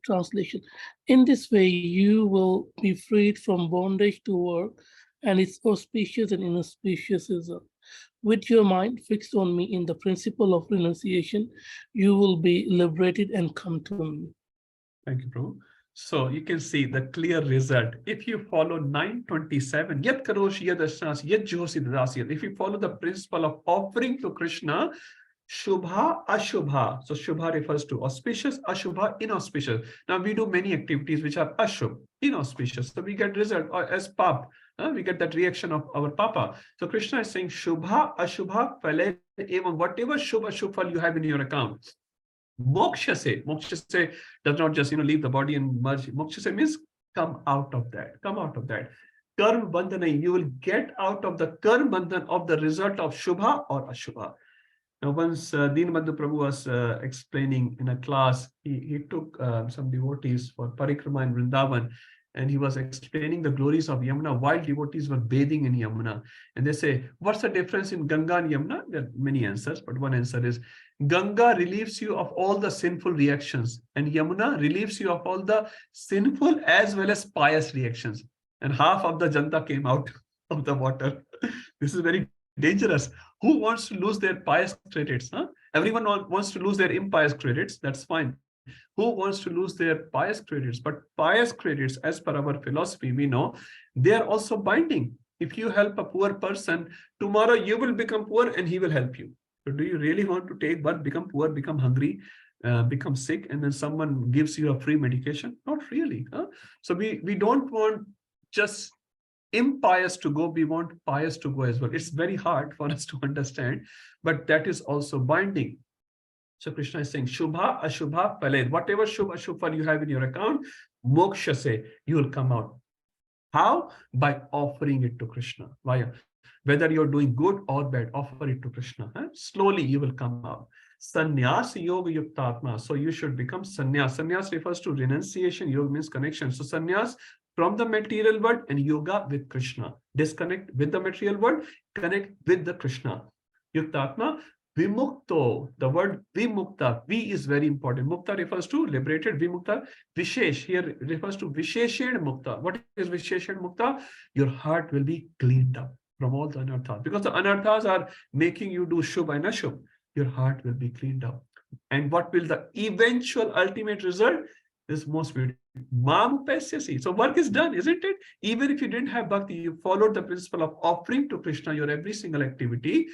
Translation. In this way, you will be freed from bondage to work and its auspicious and inauspicious result. With your mind fixed on me in the principle of renunciation, you will be liberated and come to me. Thank you, Prabhu. So you can see the clear result. If you follow 927, Yat Karosh Yad Ashnas, Yat Josi Dasyat, if you follow the principle of offering to Krishna, Shubha, Ashubha. So Shubha refers to auspicious, Ashubha, inauspicious. Now we do many activities which are Ashubh, inauspicious. So we get result, or as Pap, we get that reaction of our Papa. So Krishna is saying Shubha, Ashubha, Phale, Evam, whatever Shubha, Shubha you have in your account. Moksha se does not just leave the body and merge. Moksha se means come out of that. Come out of that. Karma bandhana, you will get out of the karma bandhan of the result of Shubha or Ashubha. Now, once Dinabandhu Prabhu was explaining in a class, he took some devotees for parikrama in Vrindavan, and he was explaining the glories of Yamuna while devotees were bathing in Yamuna. And they say, what's the difference in Ganga and Yamuna? There are many answers, but one answer is Ganga relieves you of all the sinful reactions, and Yamuna relieves you of all the sinful as well as pious reactions. And half of the Janta came out of the water. This is very dangerous. Who wants to lose their pious credits? Everyone wants to lose their impious credits. That's fine. Who wants to lose their pious credits? But pious credits, as per our philosophy, we know they are also binding. If you help a poor person, tomorrow you will become poor and he will help you. So do you really want to take birth, become poor, become hungry, become sick, and then someone gives you a free medication? Not really. So we don't want just impious to go, we want pious to go as well. It's very hard for us to understand, but that is also binding. So Krishna is saying, Shubha, Ashubha, Paled. Whatever Shubha, Ashubha you have in your account, Moksha se, you will come out. How? By offering it to Krishna. Vaya. Whether you're doing good or bad, offer it to Krishna. Slowly you will come out. Sannyas Yoga Yuktatma. So you should become sannyas. Sannyas refers to renunciation. Yoga means connection. So sannyas from the material world and yoga with Krishna. Disconnect with the material world, connect with the Krishna. Yuktatma, Vimukto. The word Vimukta, V is very important. Mukta refers to liberated. Vimukta, Vishesh here refers to Visheshed Mukta. What is Visheshed Mukta? Your heart will be cleaned up from all the anarthas. Because the anarthas are making you do Shubha and Ashubha. Your heart will be cleaned up. And what will the eventual ultimate result? Is most beautiful. So work is done, isn't it? Even if you didn't have bhakti, you followed the principle of offering to Krishna your every single activity.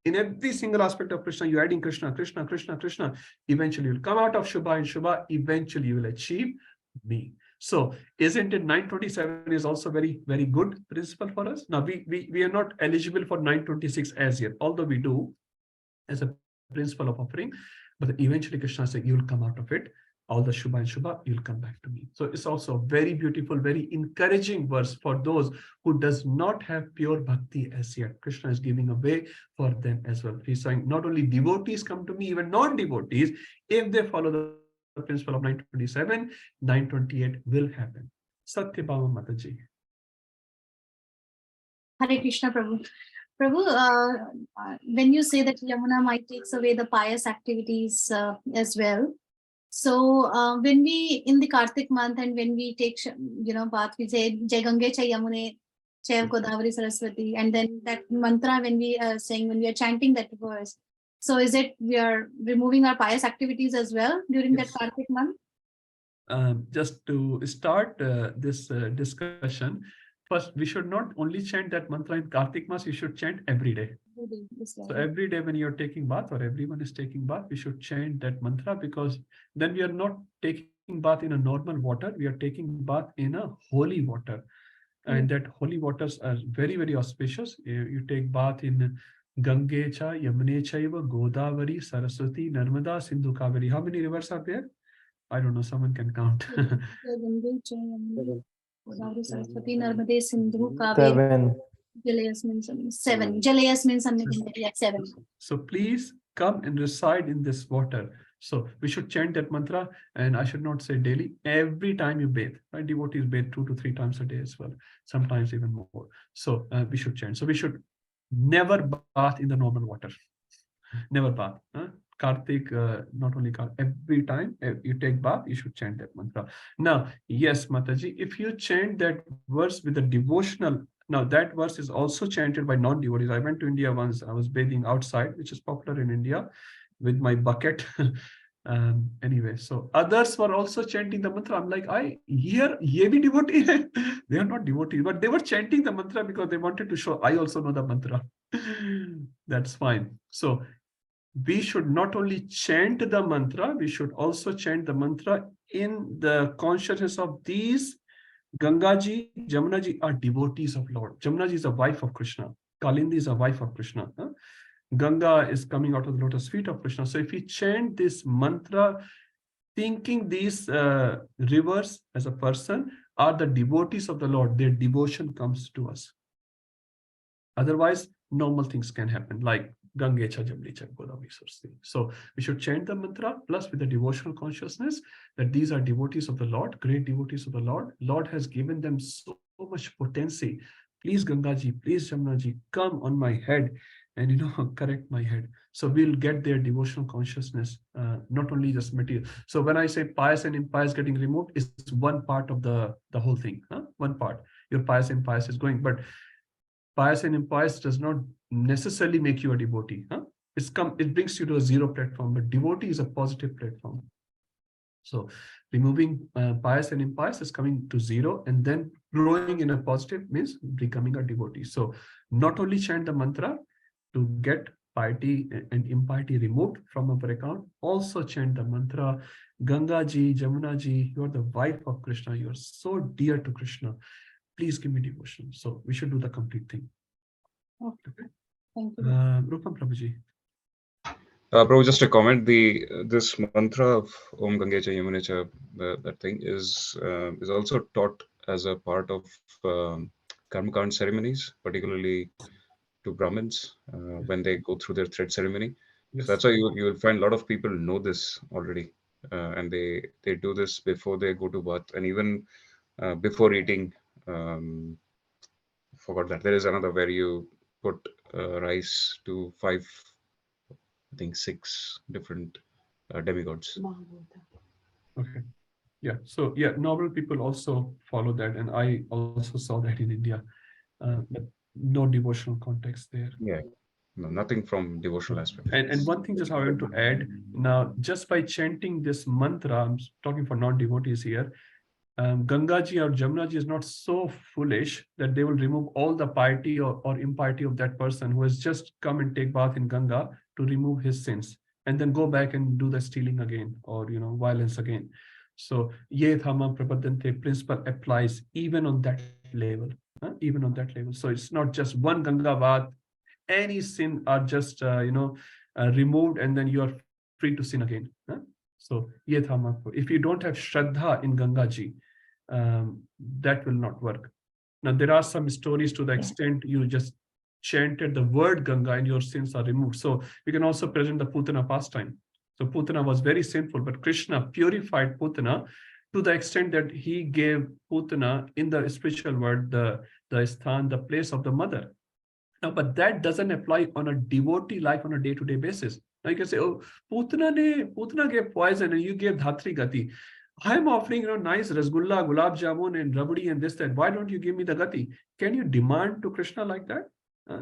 In every single aspect of Krishna, you're adding Krishna, Krishna, Krishna, Krishna. Eventually you'll come out of Shubha and Shubha. Eventually you will achieve me. So isn't it 927 is also very, very good principle for us? Now we are not eligible for 926 as yet, although we do as a principle of offering, but eventually Krishna said, you will come out of it. all the Shubha and Shubha, you'll come back to me. So it's also a very beautiful, very encouraging verse for those who does not have pure bhakti as yet. Krishna is giving a way for them as well. He's saying not only devotees come to me, even non-devotees, if they follow the principle of 927, 928 will happen. Satyabhama Mataji. Hare Krishna, Prabhu. Prabhu, when you say that Yamuna might takes away the pious activities as well, so when we in the Kartik month and when we take bath, we say Jai Gange Chai Yamune Chai Godavari Saraswati, and then that mantra when we are saying, when we are chanting that verse. So is it we are removing our pious activities as well during that Kartik month? Just to start this discussion, first we should not only chant that mantra in Kartik Mas, you should chant every day. So every day when you're taking bath or everyone is taking bath, we should chant that mantra, because then we are not taking bath in a normal water, we are taking bath in a holy water. And that holy waters are very, very auspicious. You take bath in Gange Cha, Yamune Chaiva, Godavari, Saraswati, Narmada, Sindhu, Kaveri. How many rivers are there? I don't know, someone can count. 7. Seven. Jalayas means something. Yeah, 7. So please come and reside in this water. So we should chant that mantra, and I should not say daily, every time you bathe. Right? Devotees bathe 2 to 3 times a day as well, sometimes even more. So we should chant. So we should never bath in the normal water. Never bath. Kartik, not only Kartik, every time you take bath, you should chant that mantra. Now, yes, Mataji, if you chant that verse with a devotional, now that verse is also chanted by non-devotees. I went to India once, I was bathing outside, which is popular in India, with my bucket. Anyway, so others were also chanting the mantra. I'm like, I hear ye bhi devotee hai. They are not devotees, but they were chanting the mantra because they wanted to show I also know the mantra. That's fine. So we should not only chant the mantra, we should also chant the mantra in the consciousness of these. Gangaji, Jamunaji are devotees of Lord. Jamunaji is a wife of Krishna. Kalindi is a wife of Krishna. Ganga is coming out of the lotus feet of Krishna. So if we chant this mantra, thinking these rivers as a person are the devotees of the Lord, their devotion comes to us. Otherwise, normal things can happen, like Gange Cha Jamni Cha Godavari Saraswati. So we should chant the mantra plus with the devotional consciousness that these are devotees of the Lord, great devotees of the Lord. Lord has given them so much potency. Please Gangaji, please Jamnaji, come on my head and correct my head. So we'll get their devotional consciousnness, not only just material. So when I say pious and impious getting removed, it's one part of the whole thing. One part. Your pious and impious is going, but pious and impious does not necessarily make you a devotee. It brings you to a zero platform, but devotee is a positive platform. So removing pious and impious is coming to zero, and then growing in a positive means becoming a devotee. So not only chant the mantra to get piety and impiety removed from our account, also chant the mantra, Gangaji, Jamunaji, you are the wife of Krishna, you are so dear to Krishna. Please give me devotion. So we should do the complete thing. Okay. Thank you. Rupam Prabhuji. Prabhu, just a comment. This mantra of Om Gange Cha Yamune Cha, that thing is also taught as a part of Karmakand ceremonies, particularly to Brahmins when they go through their thread ceremony. Yes. So that's why you will find a lot of people know this already, and they do this before they go to bath, and even before eating. Forgot that there is another where you put rice to 5, I think 6 different demigods. Okay. Yeah. So yeah, normal people also follow that, and I also saw that in India, but no devotional context there. Yeah. No, nothing from devotional aspect. And one thing just I want to add now, just by chanting this mantra, I'm talking for non-devotees here. Gangaji or Jamunaji is not so foolish that they will remove all the piety or impiety of that person who has just come and take bath in Ganga to remove his sins and then go back and do the stealing again or violence again. So ye thama prapadante principle applies even on that level. Even on that level. So it's not just one Ganga bath, any sin are just removed and then you are free to sin again. So ye tha Mahaprabhu. If you don't have Shraddha in Ganga Ji, that will not work. Now there are some stories to the extent you just chanted the word Ganga and your sins are removed. So we can also present the Putana pastime. So Putana was very sinful, but Krishna purified Putana to the extent that he gave Putana in the spiritual world the sthan, the place of the mother. Now, but that doesn't apply on a devotee life on a day-to-day basis. Now you can say, oh, Putana gave poison and you gave Dhatri Gati. I'm offering, nice Rasgulla, Gulab Jamun and Rabdi and this, that. Why don't you give me the Gati? Can you demand to Krishna like that?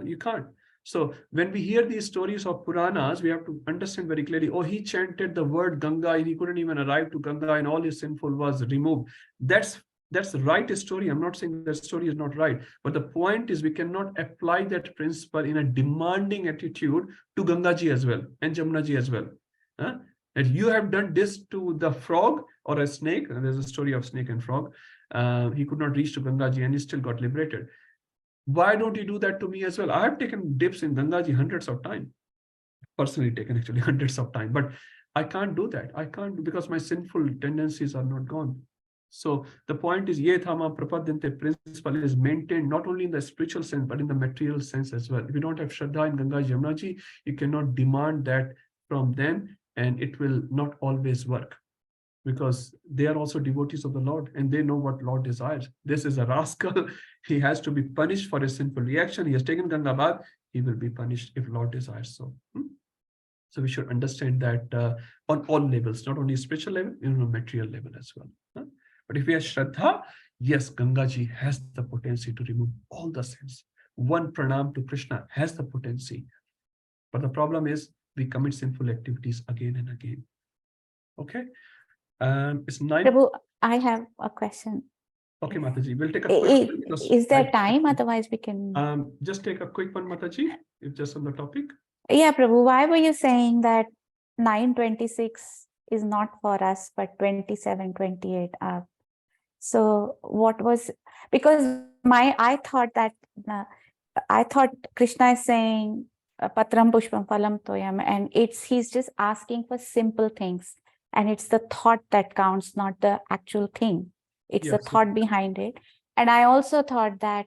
You can't. So when we hear these stories of Puranas, we have to understand very clearly, oh, he chanted the word Ganga and he couldn't even arrive to Ganga and all his sinful was removed. That's the right story. I'm not saying that story is not right. But the point is we cannot apply that principle in a demanding attitude to Ganga Ji as well and Jamuna Ji as well. And you have done this to the frog or a snake. And there's a story of snake and frog. He could not reach to Ganga Ji and he still got liberated. Why don't you do that to me as well? I have taken dips in Ganga Ji hundreds of times. Personally taken actually hundreds of times. But I can't do that. I can't because my sinful tendencies are not gone. So the point is, ye thama prapadyante principle is maintained not only in the spiritual sense, but in the material sense as well. If you don't have Shraddha in Ganga Jamuna Ji, you cannot demand that from them and it will not always work. Because they are also devotees of the Lord and they know what Lord desires. This is a rascal. He has to be punished for his sinful reaction. He has taken Ganga bath. He will be punished if Lord desires so. So we should understand that on all levels, not only spiritual level, even on material level as well. But if we have Shraddha, yes, Ganga Ji has the potency to remove all the sins. One pranam to Krishna has the potency. But the problem is we commit sinful activities again and again. Okay. It's 9. Prabhu, I have a question. Okay, Mataji, we'll take a quick one. Is there time? Otherwise, we can. Just take a quick one, Mataji, if just on the topic. Yeah, Prabhu, why were you saying that 9:26 is not for us, but 27, 28 are? So what was, because I thought Krishna is saying Patram Pushpam Phalam Toyam, and he's just asking for simple things. And it's the thought that counts, not the actual thing. It's the thought behind it. And I also thought that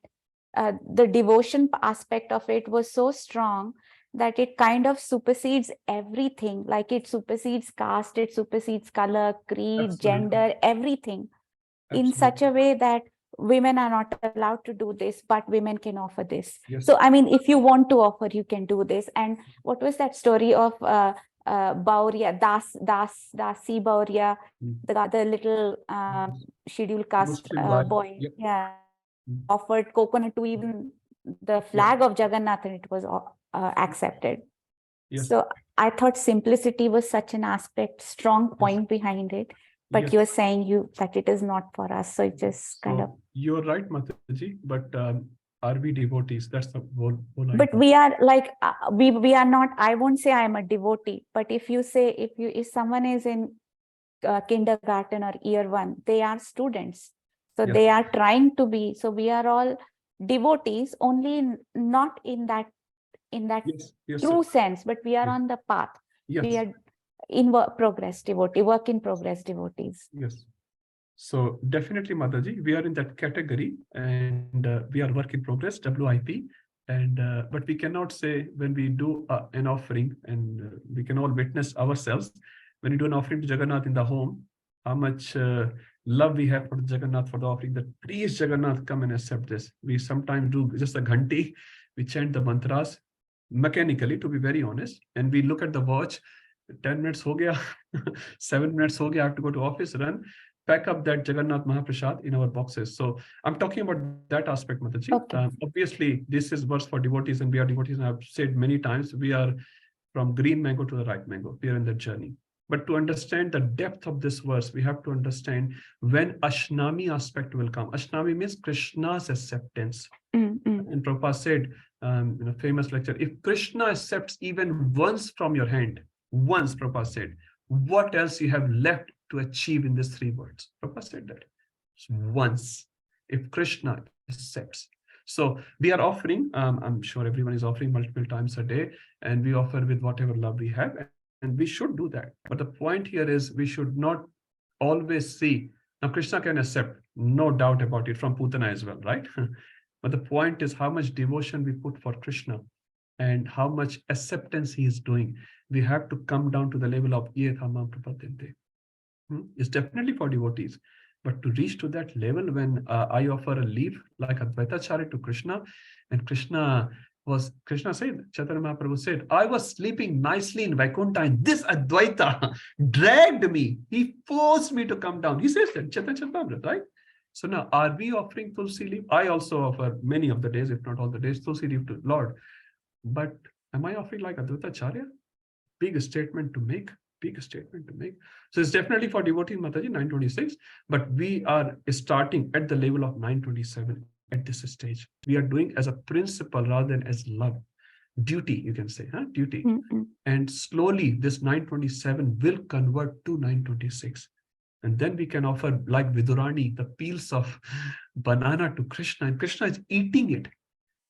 the devotion aspect of it was so strong that it kind of supersedes everything. Like it supersedes caste, it supersedes color, creed, gender, everything. In such a way that women are not allowed to do this, but women can offer this. So, I mean, if you want to offer, you can do this. And what was that story of Baurya, Dasi Baurya, the little scheduled caste boy, offered coconut to even the flag of Jagannath, and it was accepted. So I thought simplicity was such an aspect, strong point behind it. But you're saying that it is not for us, so it just kind of. You're right, Mataji. But are we devotees? That's the whole But idea. we are like we are not. I won't say I'm a devotee, but if you say if someone is in kindergarten or year 1, they are students, so they are trying to be. So we are all devotees, only not in that true sense, but we are on the path. We are in work in progress devotees. Yes. So definitely, Mataji, we are in that category, and we are work in progress, WIP. And but we cannot say when we do an offering, and we can all witness ourselves when you do an offering to Jagannath in the home, how much love we have for Jagannath for the offering. That please Jagannath, come and accept this. We sometimes do just a ghanti, we chant the mantras mechanically, to be very honest, and we look at the watch. 10 minutes ho gaya, 7 minutes ho gaya, I have to go to office, run, pack up that Jagannath Mahaprasad in our boxes. So I'm talking about that aspect, Mataji. Obviously, this is verse for devotees, and we are devotees, and I've said many times, we are from green mango to the ripe mango. We are in that journey. But to understand the depth of this verse, we have to understand when Ashnami aspect will come. Ashnami means Krishna's acceptance. And Prabhupada said in a famous lecture, if Krishna accepts even once from your hand, once, Prabhupada said, what else you have left to achieve in these 3 words? Prabhupada said that. Once, if Krishna accepts. So we are offering, I'm sure everyone is offering multiple times a day, and we offer with whatever love we have. and we should do that. But the point here is we should not always see. Now, Krishna can accept, no doubt about it, from Putana as well, right? But the point is how much devotion we put for Krishna and how much acceptance he is doing. We have to come down to the level of Ye Thamam Prapadente. It's definitely for devotees. But to reach to that level, when I offer a leaf like Advaitacharya to Krishna, and Krishna said, Chaitanya Mahaprabhu said, I was sleeping nicely in Vaikuntha and this Advaita dragged me. He forced me to come down. He says that, Chaitanya Charitamrita, right? So now, are we offering Tulsi leaf? I also offer many of the days, if not all the days, Tulsi leaf to Lord. But am I offering like Advaitacharya? Big statement to make. Big statement to make. So it's definitely for devotee Mataji 926, but we are starting at the level of 927 at this stage. We are doing as a principle rather than as love. Duty, you can say, huh? Duty. And slowly this 927 will convert to 926. And then we can offer like Vidurani, the peels of banana to Krishna, and Krishna is eating it.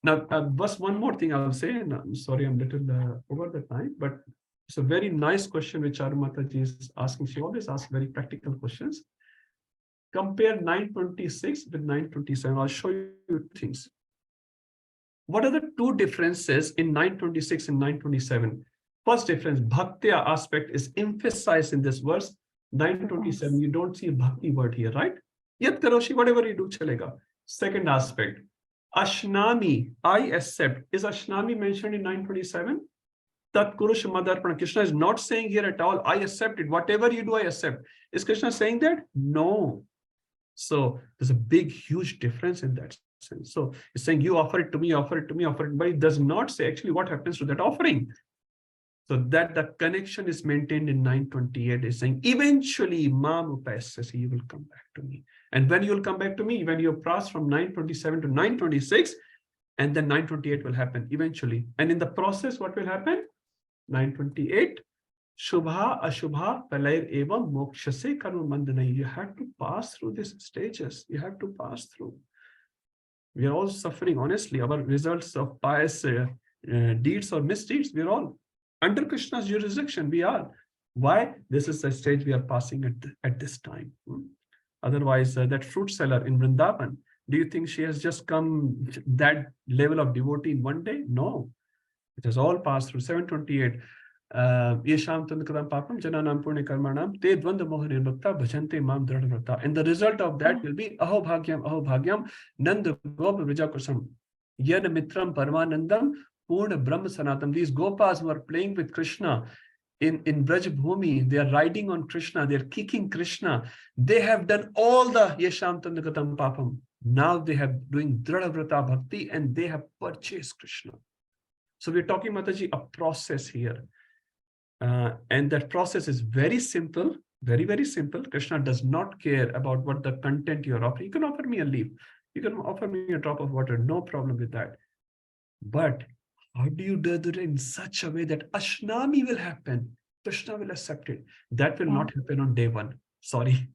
Now, just one more thing I'll say, and I'm sorry I'm a little over the time, but it's a very nice question which Arumataji is asking. She always asks very practical questions. Compare 926 with 927. I'll show you things. What are the two differences in 926 and 927? First difference, Bhaktiya aspect is emphasized in this verse. 927, you don't see a Bhakti word here, right? Yat karoshi, whatever you do, chalega. Second aspect, Ashnami, I accept. Is Ashnami mentioned in 927? Tat Kurush Madarpana. Krishna is not saying here at all, I accept it. Whatever you do, I accept. Is Krishna saying that? No. So there's a big, huge difference in that sense. So it's saying you offer it to me, offer it to me, offer it, but it does not say actually what happens to that offering. So that the connection is maintained in 928 is saying eventually Mam Upasasi, you will come back to me. And when you will come back to me, when you pass from 927 to 926, and then 928 will happen eventually. And in the process, what will happen? 928, Shubha, Ashubha, Palair Evam, Mokshase, Karma Mandanai. You have to pass through these stages. You have to pass through. We are all suffering, honestly. Our results of pious deeds or misdeeds, we are all under Krishna's jurisdiction. We are. Why? This is the stage we are passing at this time. Otherwise, that fruit seller in Vrindavan, do you think she has just come that level of devotee in one day? No. It has all passed through. 728. Yesham Tandakadam Papam, Jananam Purne Karmanam, Te Dvanda Mohani Bhakta, Bhajante Mam Dradhavata. And the result of that will be Aho Bhagyam, Nanda Gopa Vijakursam, Yana Mitram Paramanandam, Purna Brahma Sanatam. These Gopas who are playing with Krishna in Braj Bhumi, they are riding on Krishna, they are kicking Krishna. They have done all the Yesham Tandakadam Papam. Now they have doing Dradhavrata Bhakti and they have purchased Krishna. So we're talking, Mataji, a process here. And that process is very simple, very, very simple. Krishna does not care about what the content you're offering. You can offer me a leaf. You can offer me a drop of water. No problem with that. But how do you do it in such a way that Ashnami will happen? Krishna will accept it. That will not happen on day one. Sorry.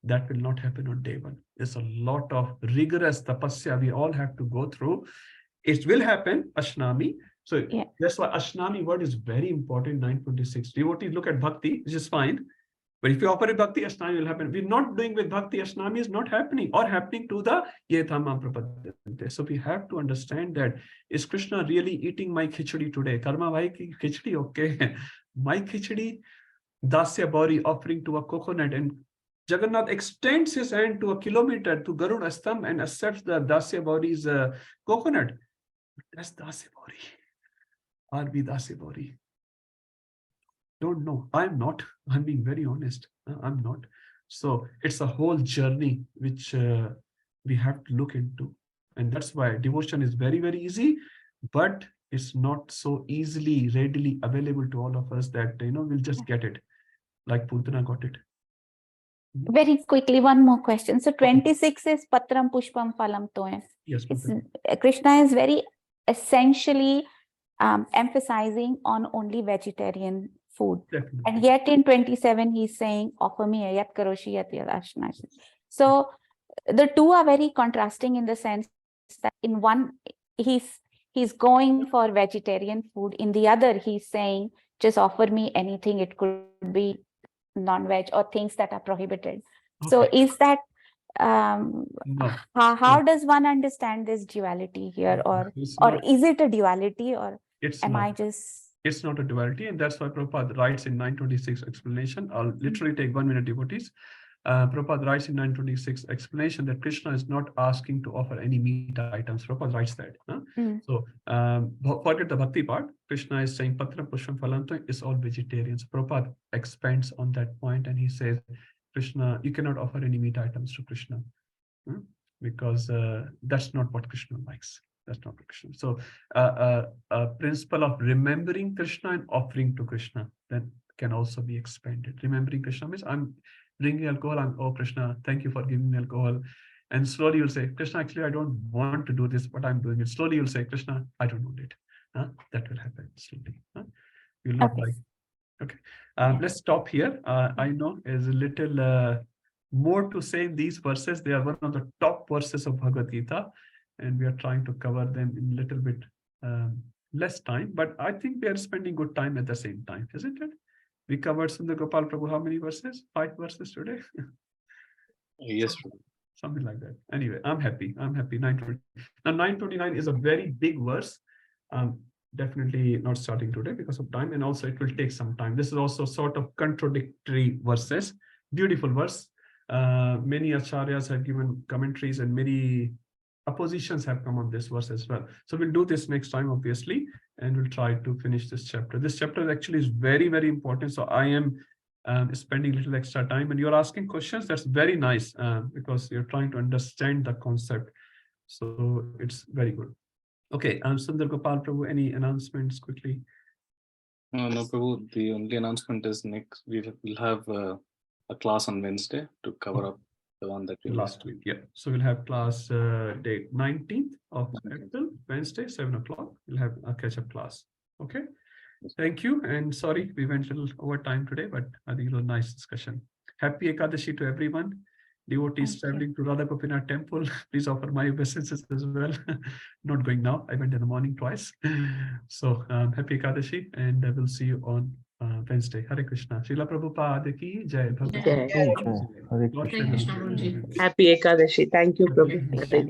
That will not happen on day one. There's a lot of rigorous tapasya we all have to go through. It will happen, Ashnami. So that's why Ashnami word is very important, 926. Devotees look at Bhakti, which is fine. But if you offer a Bhakti, Ashnami will happen. We're not doing with Bhakti, Ashnami is not happening or happening to the Yethamam Prapadante. So we have to understand that, is Krishna really eating my khichdi today? Karma bhai ki khichdi, okay. My khichdi, Dasya Bauri offering to a coconut, and Jagannath extends his hand to a kilometer to Garud Astam and accepts the Dasya Bauri's coconut. That's Dasya Bauri. Are we Dasya Bauri? Don't know. I'm not. I'm being very honest. I'm not. So it's a whole journey which we have to look into. And that's why devotion is very, very easy, but it's not so easily, readily available to all of us that, we'll just get it like Putana got it. Very quickly, one more question. So 26 is Patram Pushpam Phalam Toyam. Yes, Krishna is very essentially emphasizing on only vegetarian food. Definitely. And yet in 27, he's saying, offer me ayat karoshi yat yadashnash. So the two are very contrasting in the sense that in one, he's going for vegetarian food. In the other, he's saying, just offer me anything. It could be non-veg or things that are prohibited. So Okay. is that No. how does one understand this duality here, or is it a duality, or It's am not. I just It's not a duality, and that's why Prabhupada writes in 926 explanation. I'll literally take 1 minute, devotees. Prabhupada writes in 926 explanation that Krishna is not asking to offer any meat items. Prabhupada writes that. So forget the bhakti part. Krishna is saying Patra Pushpam Phalantam is all vegetarians. Prabhupada expands on that point and he says, Krishna, you cannot offer any meat items to Krishna because that's not what Krishna likes. That's not Krishna. So a principle of remembering Krishna and offering to Krishna then can also be expanded. Remembering Krishna means I'm drinking alcohol, oh Krishna, thank you for giving me alcohol. And slowly you'll say, Krishna, actually, I don't want to do this, but I'm doing it. Slowly you'll say, Krishna, I don't want it. That will happen slowly. You'll not like. Okay. Let's stop here. I know there's a little more to say in these verses. They are one of the top verses of Bhagavad Gita, and we are trying to cover them in a little bit less time, but I think we are spending good time at the same time, isn't it? We covered Sundar Gopal Prabhu, how many verses? 5 verses today? Yes. Something like that. Anyway, I'm happy. 920. Now 929 is a very big verse. Definitely not starting today because of time, and also it will take some time. This is also sort of contradictory verses. Beautiful verse. Many acharyas have given commentaries and many oppositions have come on this verse as well. So we'll do this next time, obviously, and we'll try to finish this chapter. This chapter actually is very, very important. So I am spending a little extra time, and you're asking questions. That's very nice because you're trying to understand the concept. So it's very good. Okay, Sundar Gopal Prabhu, any announcements quickly? No, Prabhu, the only announcement is next, we will have a class on Wednesday to cover up the one that we last week. Yeah, so we'll have class date 19th of April, Wednesday, 7 o'clock. We'll have a catch-up class. Okay, thank you. And sorry, we went a little over time today, but I think it was a nice discussion. Happy Ekadashi to everyone. Devotees traveling to Radha Gopinath temple, please offer my obeisances as well. Not going now. I went in the morning twice. So happy Ekadashi, and I will see you on Wednesday. Hare Krishna. Srila Prabhupada ki jai. Jai. Hare Krishna. Happy Ekadashi. Thank you, Prabhu.